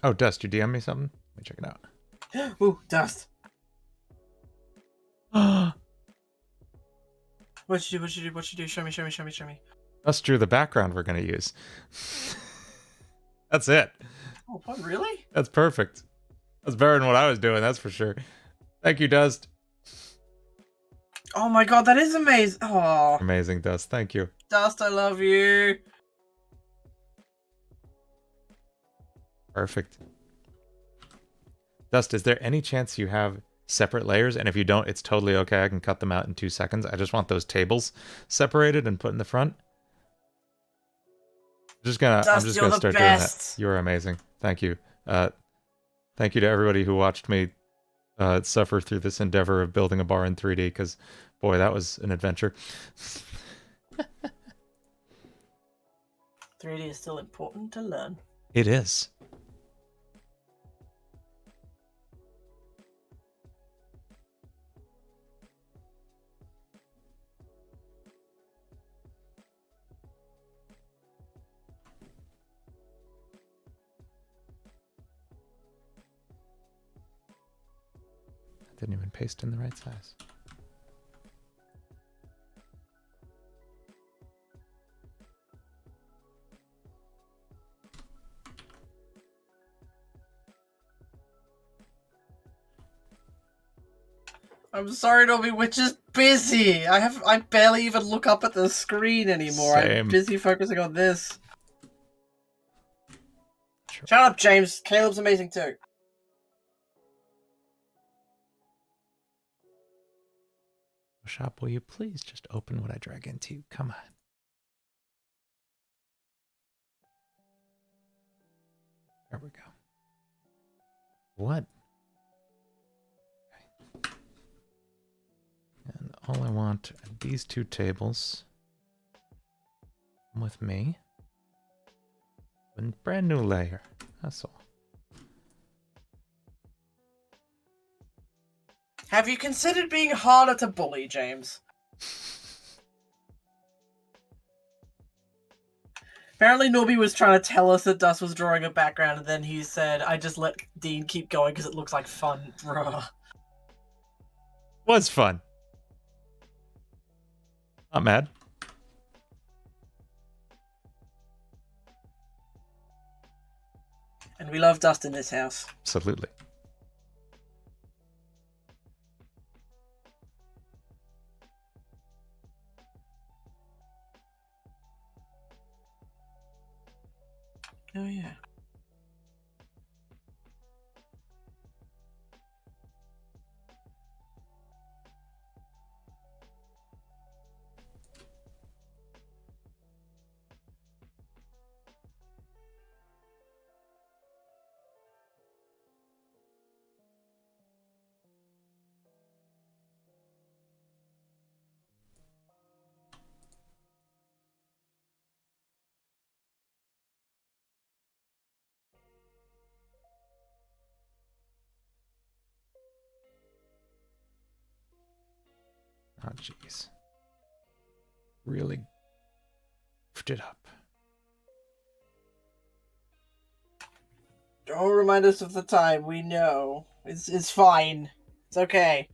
Oh, Dust, you DM me something? Let me check it out. Ooh, dust. What you do? Show me. Dust drew the background we're going to use. That's it. Oh, what, really? That's perfect. That's better than what I was doing, that's for sure. Thank you, Dust. Oh my God, that is amazing. Oh, Amazing, Dust. Thank you. Dust, I love you. Perfect. Dust, is there any chance you have separate layers? And if you don't, it's totally okay. I can cut them out in 2 seconds. I just want those tables separated and put in the front. I'm just gonna start doing that. You are amazing. Thank you. Thank you to everybody who watched me suffer through this endeavor of building a bar in 3D, because boy, that was an adventure. 3D is still important to learn. It is. I didn't even paste in the right size. I'm sorry, Dobby, we're just busy. I barely even look up at the screen anymore. Same. I'm busy focusing on this. Sure. Shut up, James. Caleb's amazing too. Shop, will you please just open what I drag into you? Come on. There we go. What? Okay. And all I want are these 2 tables with me. And brand new layer. That's all. Have you considered being harder to bully, James? Apparently Norby was trying to tell us that Dust was drawing a background, and then he said, I just let Dean keep going because it looks like fun. Bruh. Was fun. Not mad. And we love Dust in this house. Absolutely. Oh, yeah. Oh, jeez. Really goofed it up. Don't remind us of the time. We know. It's fine. It's okay.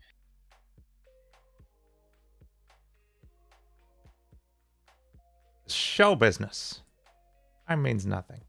Show business. Time means nothing.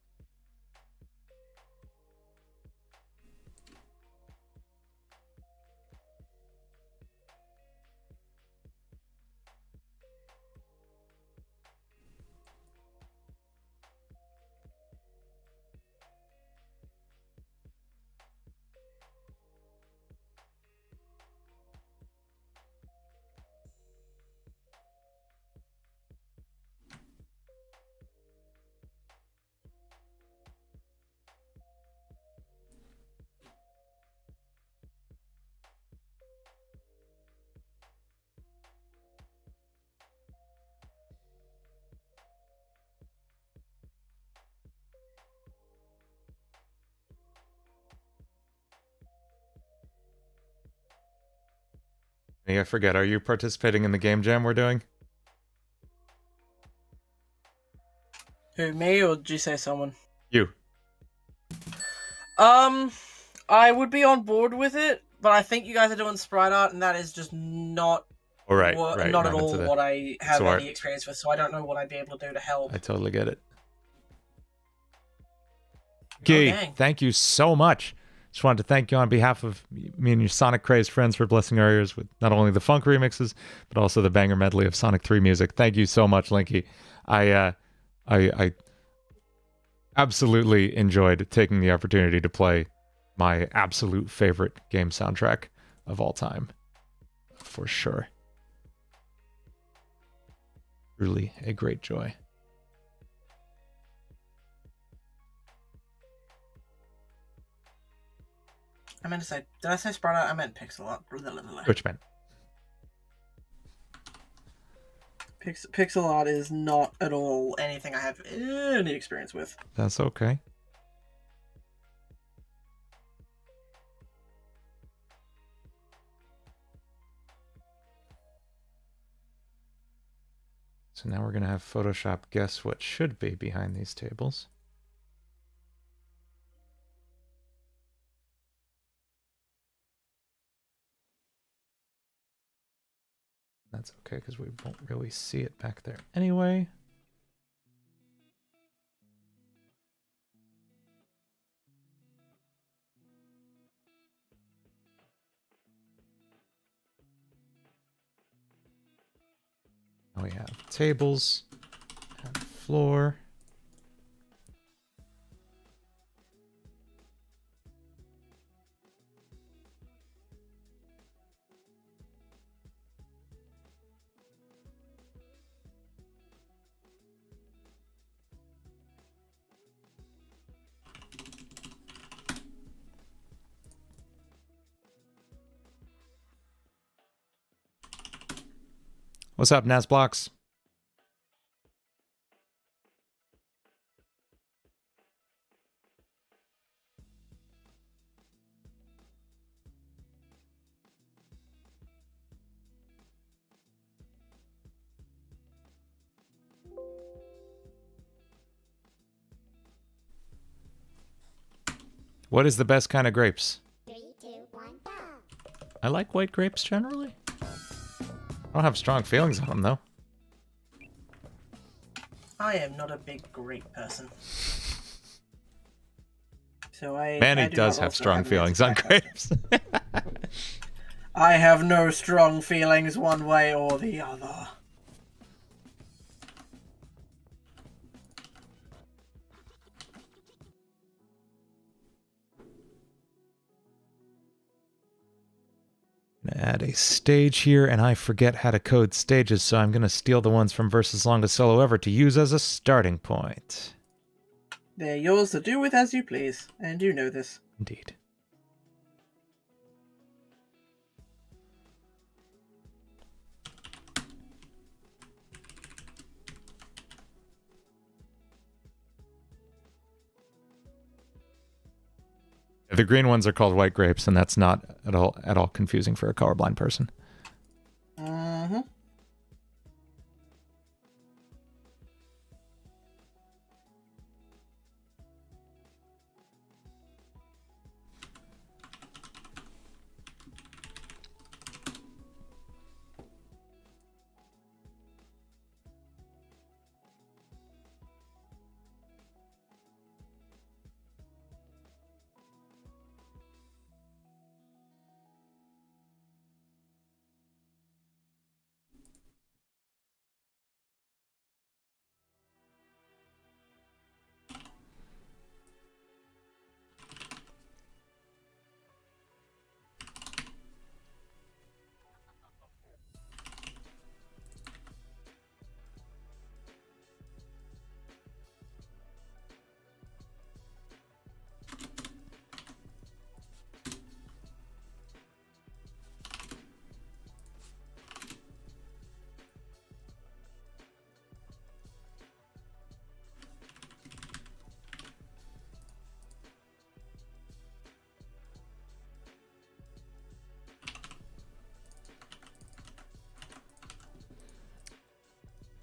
I forget, are you participating in the game jam we're doing? Who, me, or did you say someone? You. I would be on board with it, but I think you guys are doing sprite art, and that is just not Right. not at all what I have sword. any experience with, so I don't know what I'd be able to do to help. I totally get it. Okay, dang. Thank you so much. Just wanted to thank you on behalf of me and your Sonic crazed friends for blessing our ears with not only the funk remixes, but also the banger medley of Sonic 3 music. Thank you so much, Linky. I absolutely enjoyed taking the opportunity to play my absolute favorite game soundtrack of all time. For sure. Truly a great joy. I meant to say, did I say sprite art? I meant pixel art. Which meant? Pixel art is not at all anything I have any experience with. That's okay. So now we're going to have Photoshop guess what should be behind these tables. That's okay, because we won't really see it back there anyway. Now we have tables and floor. What's up, Nasblocks? What is the best kind of grapes? 3, 2, 1, go. I like white grapes generally. I don't have strong feelings on them, though. I am not a big grape person. So Manny does have strong feelings on grapes. I have no strong feelings one way or the other. Gonna add a stage here, and I forget how to code stages, so I'm gonna steal the ones from Versus Longest Solo Ever to use as a starting point. They're yours to do with as you please, and you know this. Indeed. The green ones are called white grapes, and that's not at all confusing for a colorblind person. Mm-hmm.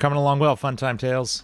Coming along well, Fun Time Tales.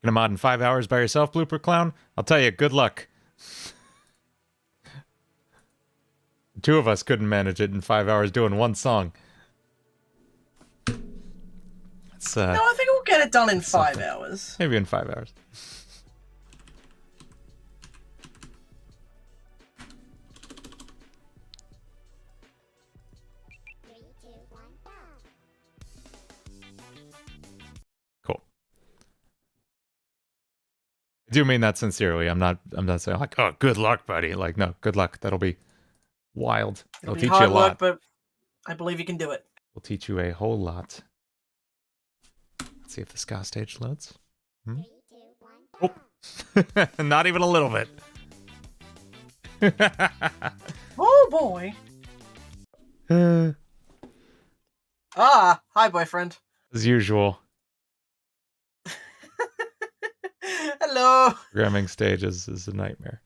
Gonna mod in 5 hours by yourself, Blooper Clown? I'll tell you, good luck. The two of us couldn't manage it in 5 hours doing one song. It's, No, I think we'll get it done in 5 something. hours. Maybe in 5 hours. Three, two, one, go. Cool. I do mean that sincerely. I'm not saying like, oh, good luck, buddy. Like, no, good luck. That'll be wild. It'll It'll be teach you a hard lot. work, but I believe you can do it. We'll teach you a whole lot. Let's see if the ska stage loads. Three, two, one, go. Not even a little bit. Oh boy. Ah, hi, boyfriend. As usual, Hello. programming stages is a nightmare.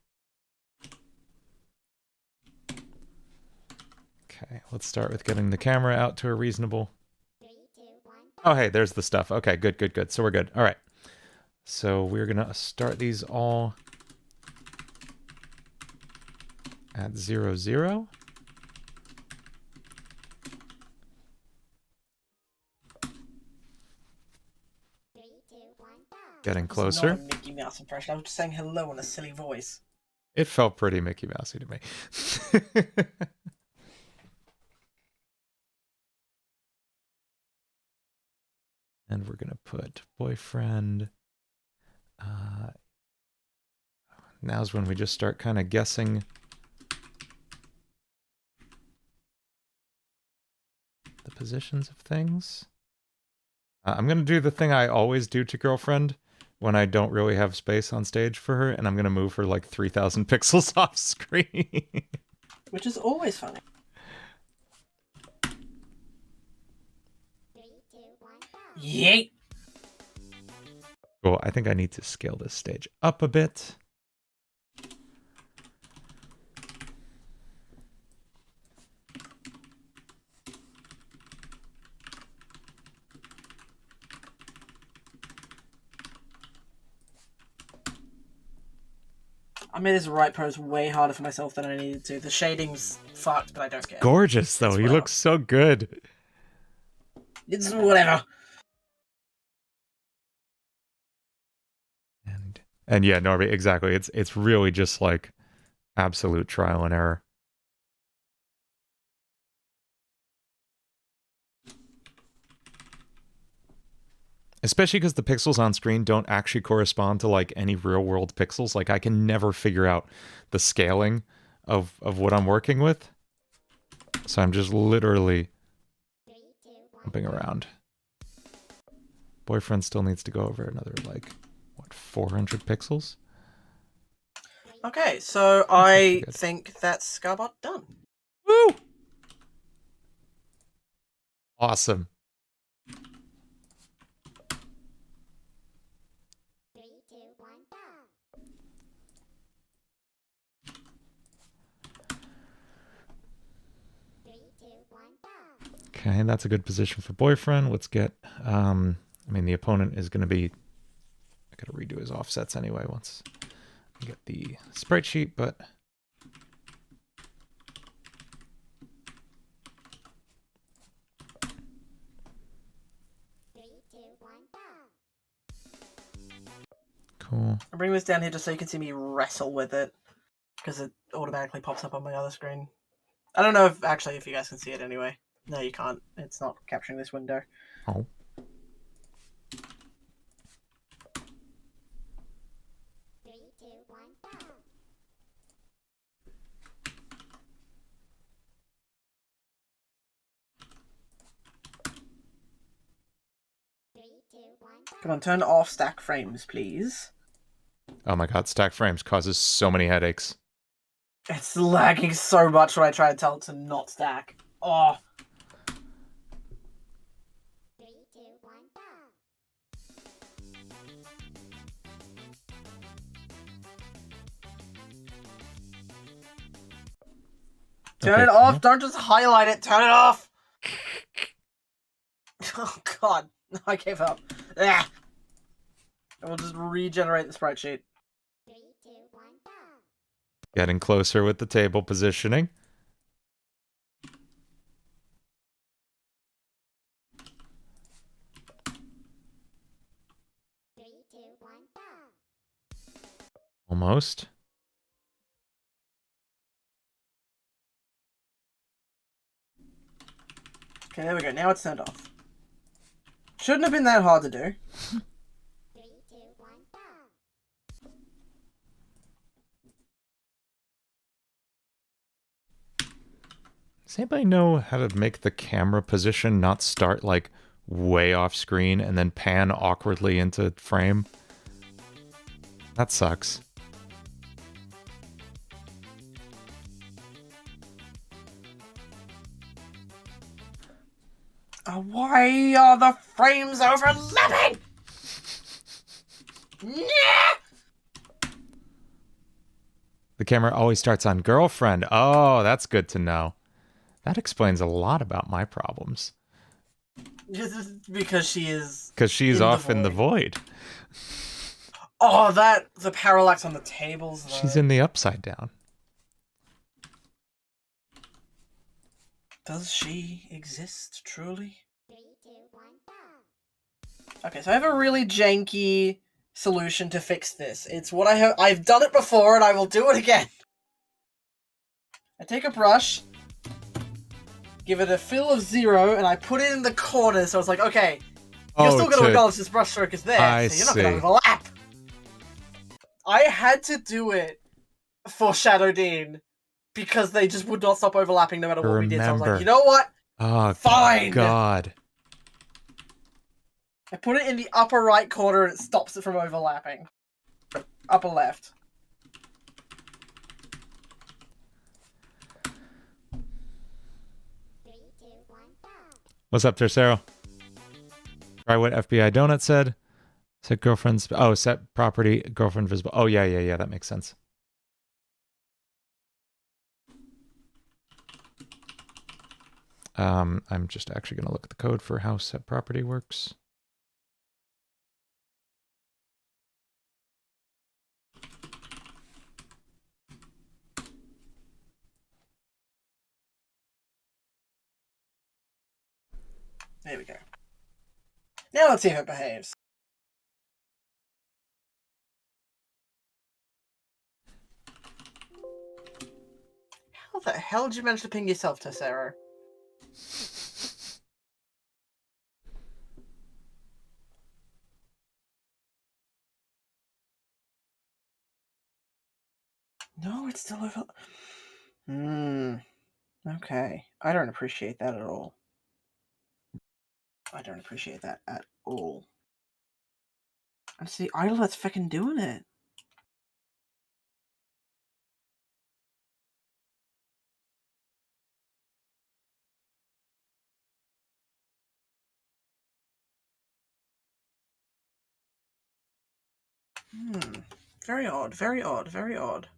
Okay, let's start with getting the camera out to a reasonable... Three, two, one, go. Oh, hey, there's the stuff. Okay, good, good, good. So we're good. All right. So we're going to start these all at 0, 0. Three, two, one, go. Getting It's closer. not a Mickey Mouse impression. I was just saying hello in a silly voice. It felt pretty Mickey Mousey to me. And we're going to put boyfriend. Now's when we just start kind of guessing the positions of things. I'm going to do the thing I always do to girlfriend when I don't really have space on stage for her, and I'm going to move her like 3,000 pixels off screen. Which is always funny. Three, two, one, go. Yeet. Cool. I think I need to scale this stage up a bit. I made this right pose way harder for myself than I needed to. The shading's fucked, but I don't care. Gorgeous, though. It's You well. look so good. It's whatever. And yeah, Norby, exactly. It's really just like absolute trial and error. Especially because the pixels on screen don't actually correspond to like any real world pixels. Like I can never figure out the scaling of what I'm working with. So I'm just literally Three, two, one, jumping around. Boyfriend still needs to go over another like, what, 400 pixels? Okay, so I good. think that's Scarbot done. Woo! Awesome. three, two, one, go. Three, two, one, go. Okay, that's a good position for boyfriend. Let's get, I mean, the opponent is going to be, I got to redo his offsets anyway once I get the sprite sheet, but Cool. I'll bring this down here just so you can see me wrestle with it. Because it automatically pops up on my other screen. I don't know if you guys can see it anyway. No, you can't. It's not capturing this window. Oh. 3, 2, 1, go. 3, 2, 1, go. Come on, turn off stack frames, please. Oh my god, stack frames causes so many headaches. It's lagging so much when I try to tell it to not stack. Oh. 3, 2, 1, go. Turn Okay, it off! cool. Don't just highlight it! Turn it off! Oh god. I gave up. Ah. I will just regenerate the sprite sheet. 3, 2, 1, go. Getting closer with the table positioning. Three, two, one, go. Almost. Okay, there we go. Now it's turned off. Shouldn't have been that hard to do. 3, 2, 1, go. Does anybody know how to make the camera position not start like way off screen and then pan awkwardly into frame? That sucks. Why are the frames overlapping? Nah! The camera always starts on girlfriend. Oh, that's good to know. That explains a lot about my problems. Just because she is. Because she's off in the void. Oh, the parallax on the tables. Though. She's in the upside down. Does she exist truly? 3, 2, 1, go. Okay, so I have a really janky solution to fix this. It's what I've done it before, and I will do it again. I take a brush, give it a fill of 0, and I put it in the corner. So it's like, okay, you're still going to acknowledge this brush stroke is there, so you're not going to overlap. I had to do it for Shadow Dean because they just would not stop overlapping no matter what we did. So I was like, you know what? Oh, fine. God. I put it in the upper right corner and it stops it from overlapping. Upper left. Three, two, one, go. What's up, Tercero? Try what FBI Donut said. Set girlfriend's... Oh, set property, girlfriend visible. Oh, yeah. That makes sense. I'm just actually going to look at the code for how set property works. There we go. Now let's see if it behaves. How the hell did you manage to ping yourself, Tessero? No, it's still over. Okay. I don't appreciate that at all. I don't appreciate that at all. And see, idle that's fucking doing it. Very odd, very odd, very odd.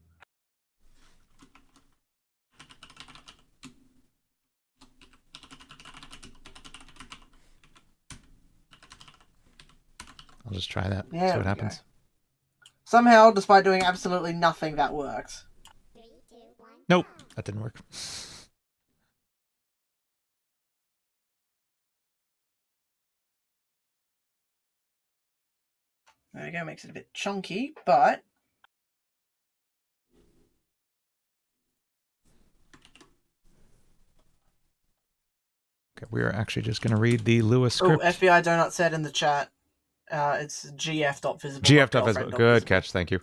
I'll just try that. Yeah, See what happens. Somehow, despite doing absolutely nothing, that worked. 3, 2, 1, Nope, go. that didn't work. There we go, makes it a bit chunky, but... Okay, we are actually just going to read the Lewis Oh, script. FBI Donut said in the chat, it's gf.visible. GF.visible. Good catch, thank you.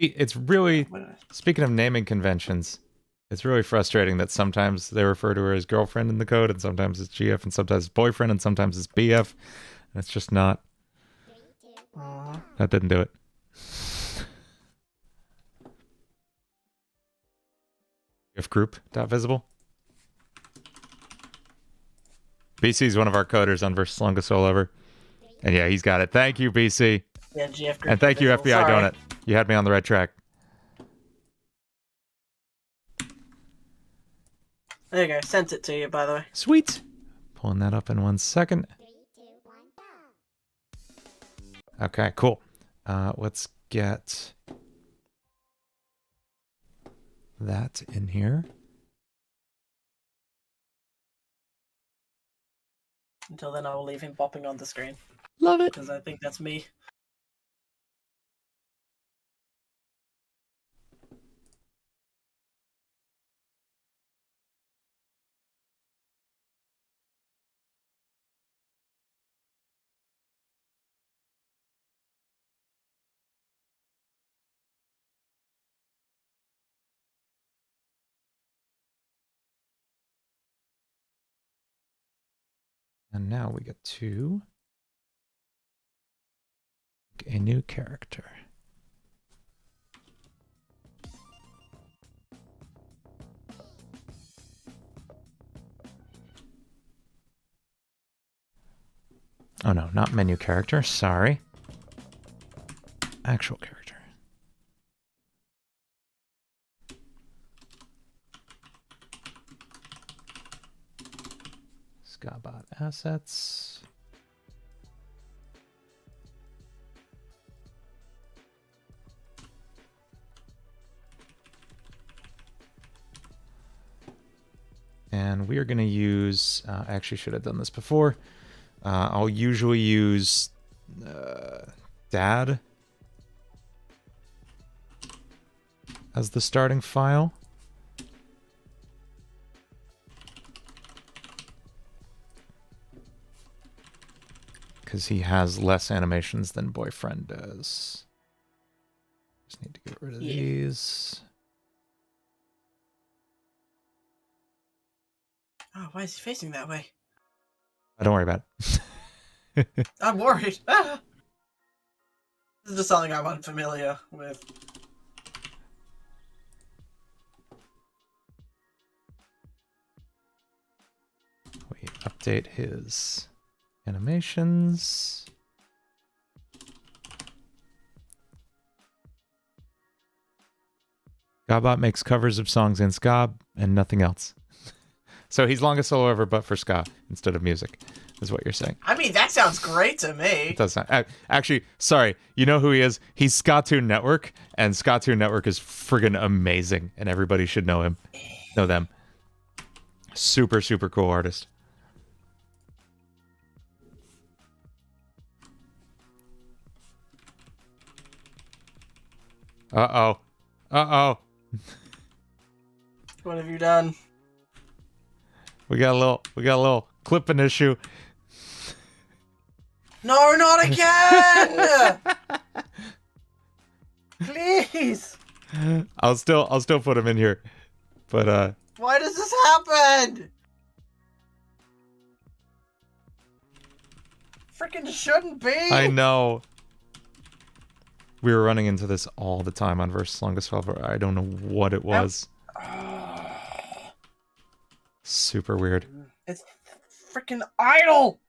It's really, speaking of naming conventions, it's really frustrating that sometimes they refer to her as girlfriend in the code, and sometimes it's GF, and sometimes it's boyfriend, and sometimes it's BF. And it's just not. That didn't do it. GF group.visible. BC is one of our coders on Versus Longest Soul Ever. And yeah, he's got it. Thank you, BC. Yeah, GF group. And thank you, visible. FBI Sorry. Donut. You had me on the right track. There you go. Sent it to you, by the way. Sweet. Pulling that up in 1 second. 3, 2, 1, go. Okay, cool. Let's get that in here. Until then, I will leave him popping on the screen. Love it. Because I think that's me. And now we get to a new character. Oh no, not menu character, sorry. Actual character. Scabot assets. And we are going to use, I actually should have done this before. I'll usually use dad as the starting file. Because he has less animations than boyfriend does. Just need to get rid of these. Oh, why is he facing that way? Oh, don't worry about it. I'm worried. Ah! This is just something I'm unfamiliar with. We update his animations. Gabot makes covers of songs in ska and nothing else. So he's longest solo ever, but for ska instead of music, is what you're saying. I mean, that sounds great to me. It does not. Actually, sorry. You know who he is? He's Skatoon Network, and Skatoon Network is friggin' amazing, and everybody should know him. Know them. Super, super cool artist. Uh-oh. Uh-oh. What have you done? We got a little clipping issue. No, not again! Please! I'll still put him in here. But Why does this happen? Freaking shouldn't be. I know. We were running into this all the time on Versus Longest Forever. I don't know what it was. Super weird. It's freaking idle.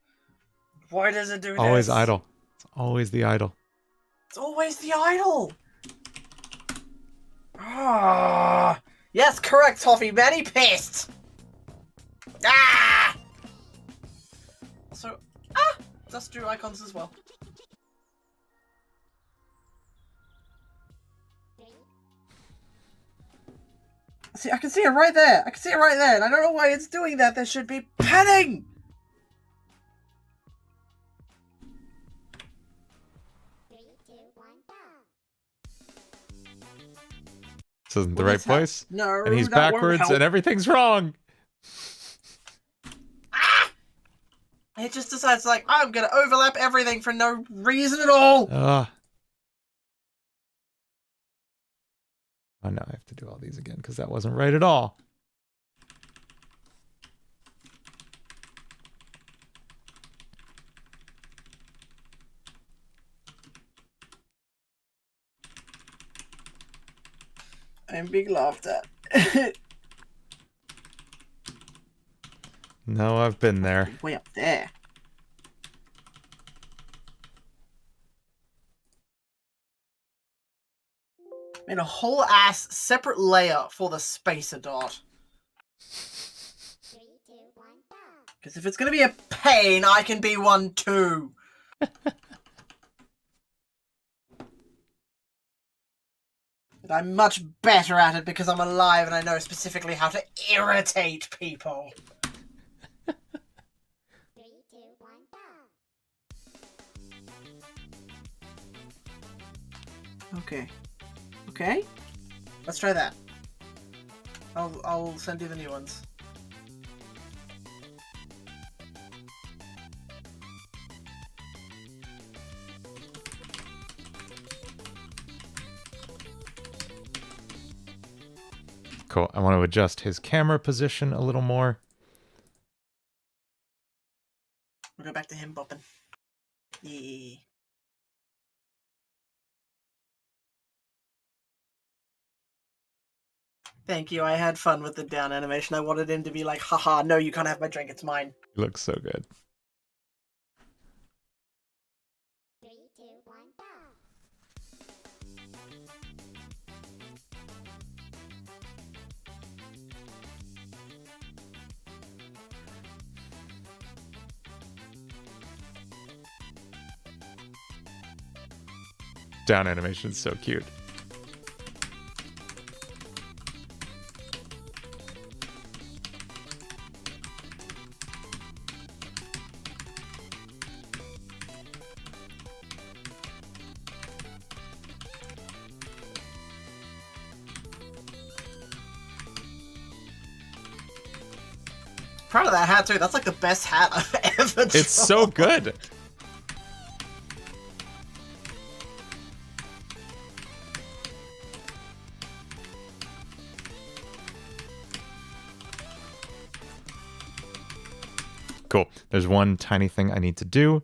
Why does it do this? Always idle. It's always the idle. It's always the idle. Ah, yes, correct, Toffee. Many pissed. Ah. So, just do icons as well. See, I can see it right there. I can see it right there, and I don't know why it's doing that. There should be padding. This isn't the right place. No, And he's that won't backwards help. and everything's wrong. It just decides, like, I'm gonna overlap everything for no reason at all. Oh, now I have to do all these again because that wasn't right at all. I'm being laughed at. No, I've been there. Way up there. Made a whole ass separate layer for the spacer dot. 3, 2, 1, go. Because if it's gonna be a pain, I can be one too. But I'm much better at it because I'm alive and I know specifically how to irritate people. 3, 2, 1, go. Okay. Okay? Let's try that. I'll send you the new ones. Cool. I want to adjust his camera position a little more. We'll go back to him bopping. Yeah. Thank you. I had fun with the down animation. I wanted him to be like, haha, no, you can't have my drink, it's mine. He looks so good. 3, 2, 1, go. Down animation is so cute. Proud of that hat too. That's like the best hat I've ever drawn. It's so good. Cool. There's one tiny thing I need to do,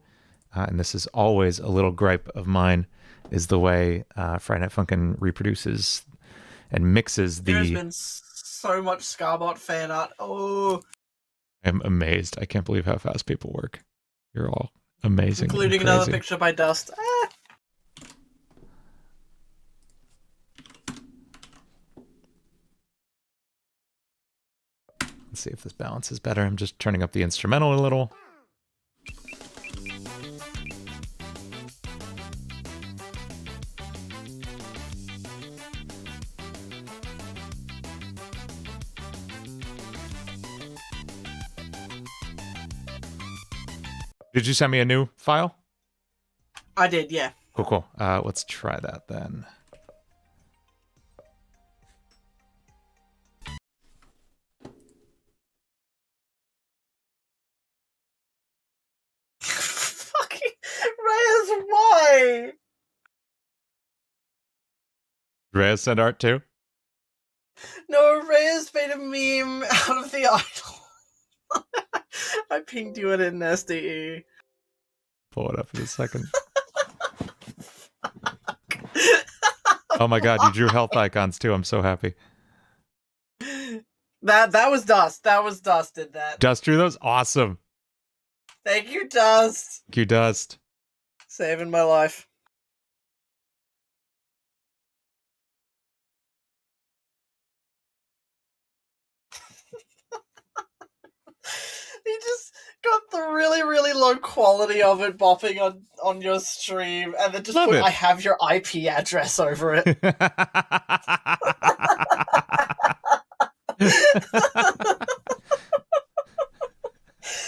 and this is always a little gripe of mine, is the way Friday Night Funkin' reproduces and mixes There's the... been so much Scarbot fan art. Oh, I'm amazed. I can't believe how fast people work. You're all amazing. and including another crazy. picture by Dust. Ah. Let's see if this balance is better. I'm just turning up the instrumental a little. Did you send me a new file? I did, yeah. Cool, cool. Let's try that then. Fucking Reyes, why? Reyes send art too? No, Reyes made a meme out of the idol. I pinged you in SDE. Pull it up in a second. Oh my god, you drew health icons too. I'm so happy. That was Dust. That was Dust did that. Dust drew those? Awesome. Thank you, Dust. Thank you, Dust. Saving my life. You just got the really, really low quality of it bopping on your stream, and then just Love put it. I have your IP address over it.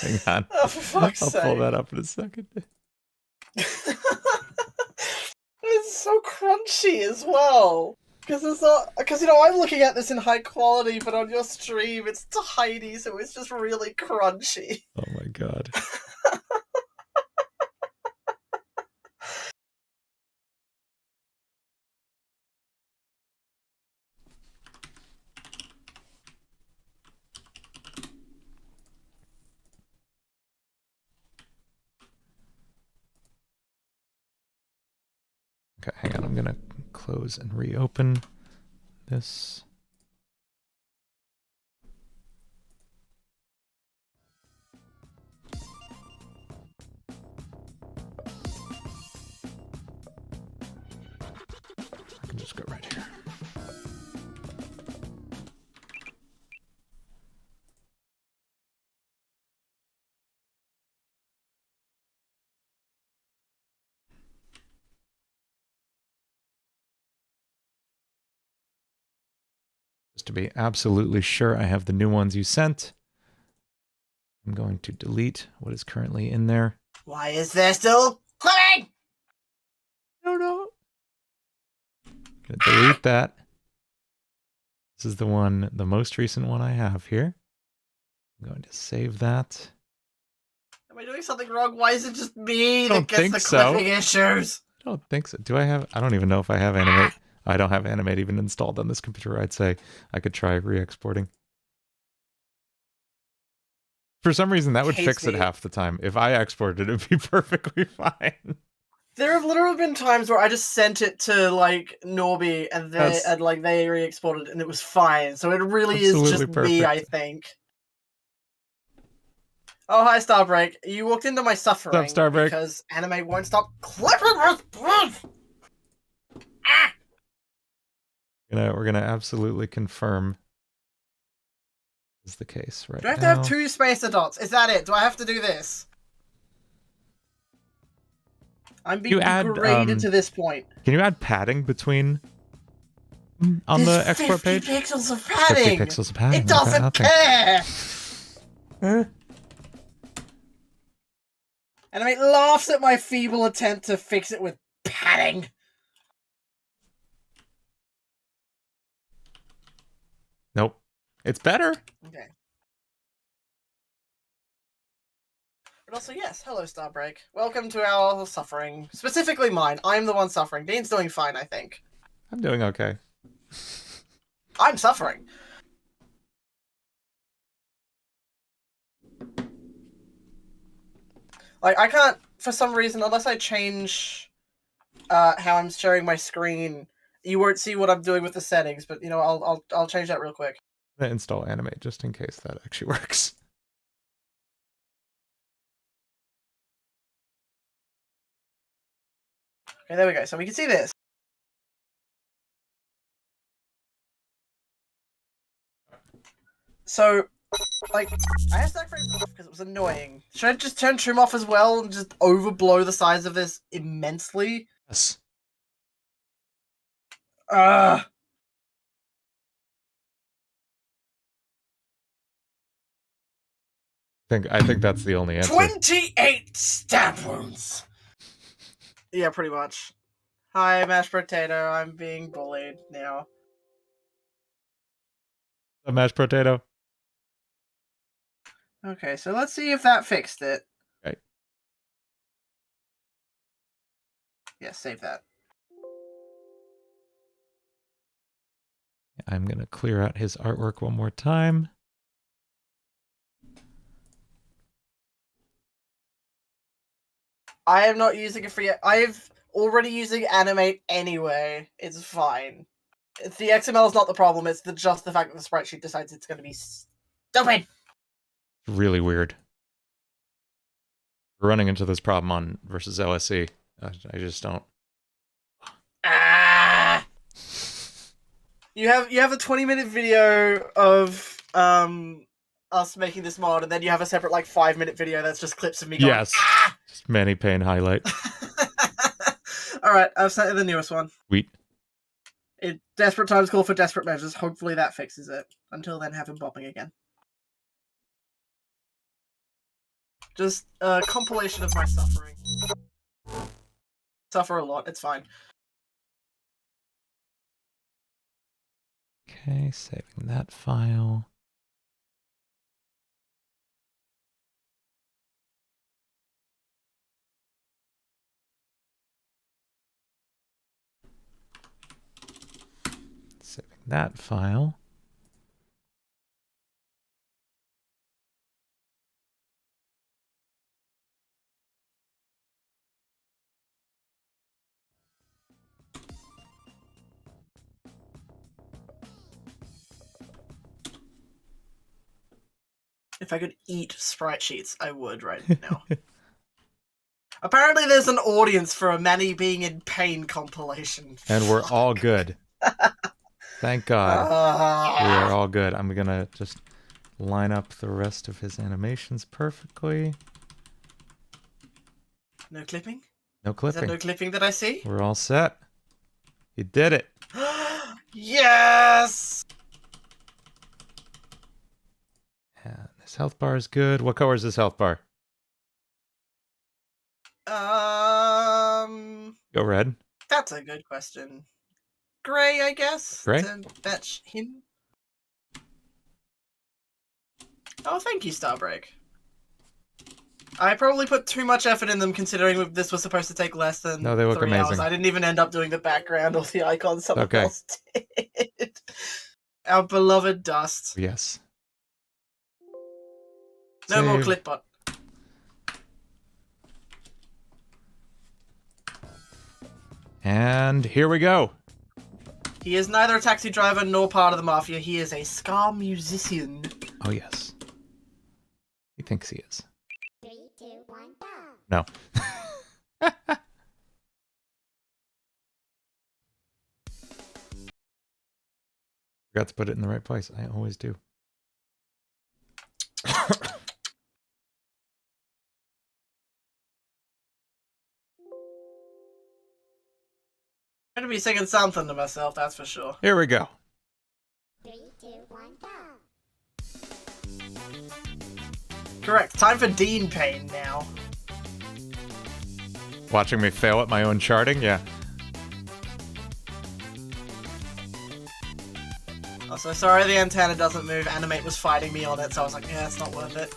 Hang on. Oh, for fuck's I'll sake. pull that up in a second. so crunchy as well. Because it's not. Because I'm looking at this in high quality, but on your stream it's tiny, so it's just really crunchy. Oh my god. Okay, hang on. I'm gonna close and reopen this. I can just go right here. Just to be absolutely sure I have the new ones you sent, I'm going to delete what is currently in there. Why is there still clipping? I don't know. Gonna delete that. This is the one, the most recent one I have here. I'm going to save that. Am I doing something wrong? Why is it just me I that don't gets think the so. clipping issues? I don't think so. Do I have? I don't even know if I have Animate. I don't have Animate even installed on this computer. I'd say I could try re-exporting. For some reason, that would fix it half the time. If I exported it, it'd be perfectly fine. There have literally been times where I just sent it to like Norby and they re-exported it and it was fine. So it really is just me, I think. Oh, hi, Starbreak. You walked into my suffering. What's up, Starbreak? Because anime won't stop clipping with blood. Ah! We're gonna absolutely confirm is the case right now. Do I have to have 2 spacer dots? Is that it? Do I have to do this? I'm being degraded to this point. Can you add padding between on the export page? 50 pixels of padding. 50 pixels of padding. It doesn't care. And it laughs at my feeble attempt to fix it with padding. Nope. It's better. Okay. But also, yes, hello, Starbreak. Welcome to our suffering. Specifically mine. I'm the one suffering. Dean's doing fine, I think. I'm doing okay. I'm suffering. Like, I can't, for some reason, unless I change how I'm sharing my screen, you won't see what I'm doing with the settings, but, I'll change that real quick. I'm gonna install Animate just in case that actually works. Okay, there we go. So we can see this. So, like, I had stack frames off because it was annoying. Should I just turn trim off as well and just overblow the size of this immensely? Yes. I think that's the only answer. 28 stab wounds! Yeah, pretty much. Hi, mashed potato. I'm being bullied now. A mashed potato. Okay, so let's see if that fixed it. Okay. Yeah, save that. I'm gonna clear out his artwork one more time. I am not using it for yet. I've already using Animate anyway. It's fine. The XML is not the problem. It's just the fact that the sprite sheet decides it's going to be stupid. Really weird. We're running into this problem on versus OSE. I just don't. Ah! You have a 20-minute video of us making this mod, and then you have a separate 5-minute video that's just clips of me going. Yes. Ah! Just Manny Payne highlight. All right, I've sent you the newest one. Sweet. Desperate times call for desperate measures. Hopefully that fixes it. Until then, have him bopping again. Just a compilation of my suffering. Suffer a lot. It's fine. Okay, saving that file. Saving that file. If I could eat Sprite sheets, I would right now. Apparently there's an audience for a Manny being in pain compilation. And we're all good. Thank God. We are all good. I'm gonna just line up the rest of his animations perfectly. No clipping? No Is clipping. that no clipping that I see? We're all set. You did it. Yes! And his health bar is good. What color is his health bar? Go red. That's a good question. Gray, I guess. Gray? To match him. Oh, thank you, Starbreak. I probably put too much effort in them considering this was supposed to take less than No, they look 3 amazing. hours. I didn't even end up doing the background or the icons. Someone Okay. else did. Our beloved Dust. Yes. No more Save. Clipbot. And here we go. He is neither a taxi driver nor part of the mafia. He is a ska musician. Oh, yes. He thinks he is. 3, 2, 1, go. No. Forgot to put it in the right place. I always do. I'm gonna be singing something to myself, that's for sure. Here we go. 3, 2, 1, go. Correct. Time for Dean Payne now. Watching me fail at my own charting? Yeah. Also, sorry the antenna doesn't move. Animate was fighting me on it, so I was like, yeah, it's not worth it.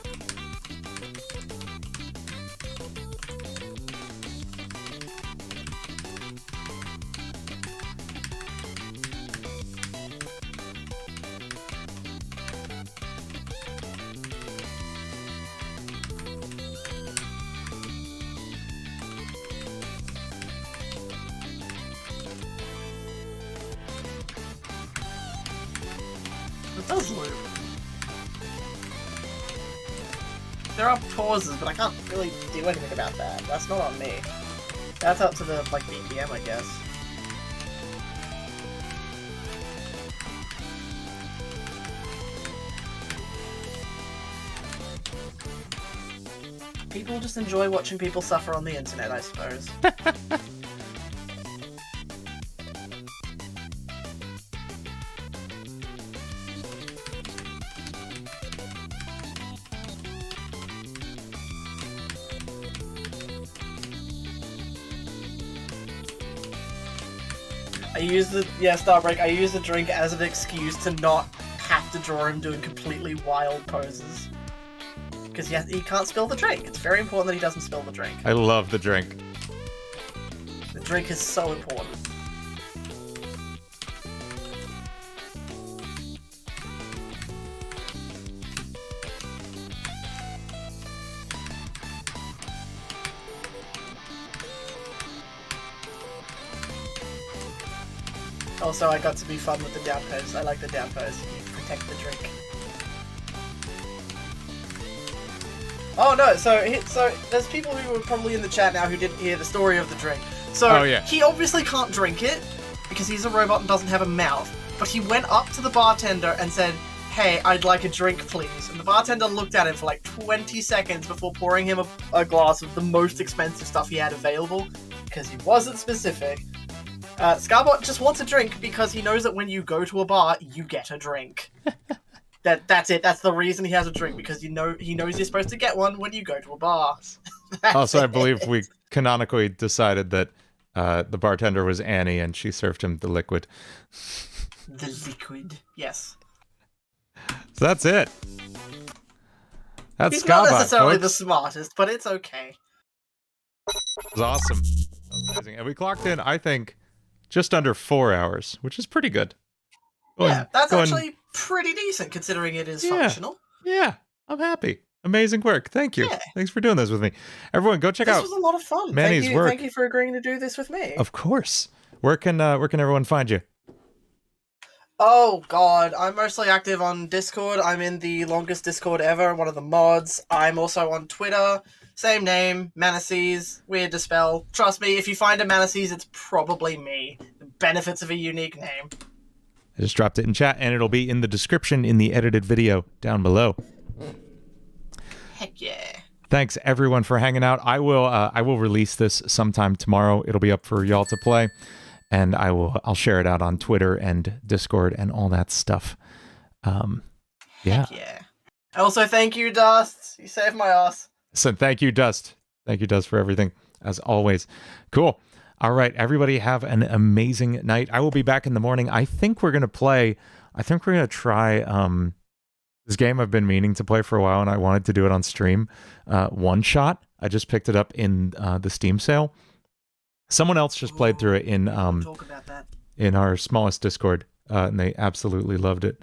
It does loop. There are pauses, but I can't really do anything about that. That's not on me. That's up to the, like, BPM, I guess. People just enjoy watching people suffer on the internet, I suppose. I use the Starbreak. I use the drink as an excuse to not have to draw him doing completely wild poses. Because he can't spill the drink. It's very important that he doesn't spill the drink. I love the drink. The drink is so important. Also, I got to be fun with the down pose. I like the down pose. You protect the drink. Oh no! So there's people who are probably in the chat now who didn't hear the story of the drink. So he obviously can't drink it because he's a robot and doesn't have a mouth. But he went up to the bartender and said, "Hey, I'd like a drink, please." And the bartender looked at him for like 20 seconds before pouring him a glass of the most expensive stuff he had available because he wasn't specific. Scarbot just wants a drink because he knows that when you go to a bar, you get a drink. That's it. That's the reason he has a drink, because he knows you're supposed to get one when you go to a bar. Also, I believe we canonically decided that the bartender was Annie and she served him the liquid. The liquid. Yes. So that's it. That's He's not Scabot, necessarily the folks. smartest, but it's okay. It was awesome. That was amazing. And we clocked in, I think, just under 4 hours, which is pretty good. Yeah, that's actually pretty decent considering it is functional. Yeah, I'm happy. Amazing work. Thank you. Yeah. Thanks for doing this with me. Everyone, go check This out was a lot of fun. Manny's work. Thank you for agreeing to do this with me. Of course. Where can everyone find you? Oh god, I'm mostly active on Discord. I'm in the longest Discord ever, one of the mods. I'm also on Twitter. Same name, Manicies, weird to spell. Trust me, if you find a Manicies, it's probably me. The benefits of a unique name. I just dropped it in chat, and it'll be in the description in the edited video down below. Heck yeah. Thanks everyone for hanging out. I will release this sometime tomorrow. It'll be up for y'all to play, and I'll share it out on Twitter and Discord and all that stuff. Yeah. Heck yeah. Also, thank you, Dust. You saved my ass. So thank you, Dust. Thank you, Dust, for everything, as always. Cool. All right, everybody have an amazing night. I will be back in the morning. I think we're going to try this game I've been meaning to play for a while, and I wanted to do it on stream. One Shot. I just picked it up in the Steam sale. Someone else just played through it in Talk about that. in our smallest Discord, and they absolutely loved it.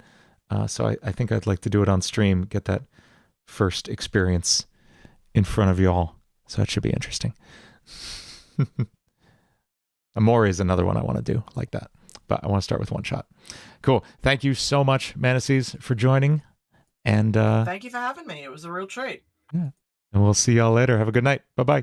So I think I'd like to do it on stream, get that first experience in front of y'all. So it should be interesting. Amori is another one I want to do like that, but I want to start with One Shot. Cool. Thank you so much, Manicies, for joining. And Thank you for having me. It was a real treat. yeah. And we'll see y'all later. Have a good night. Bye-bye.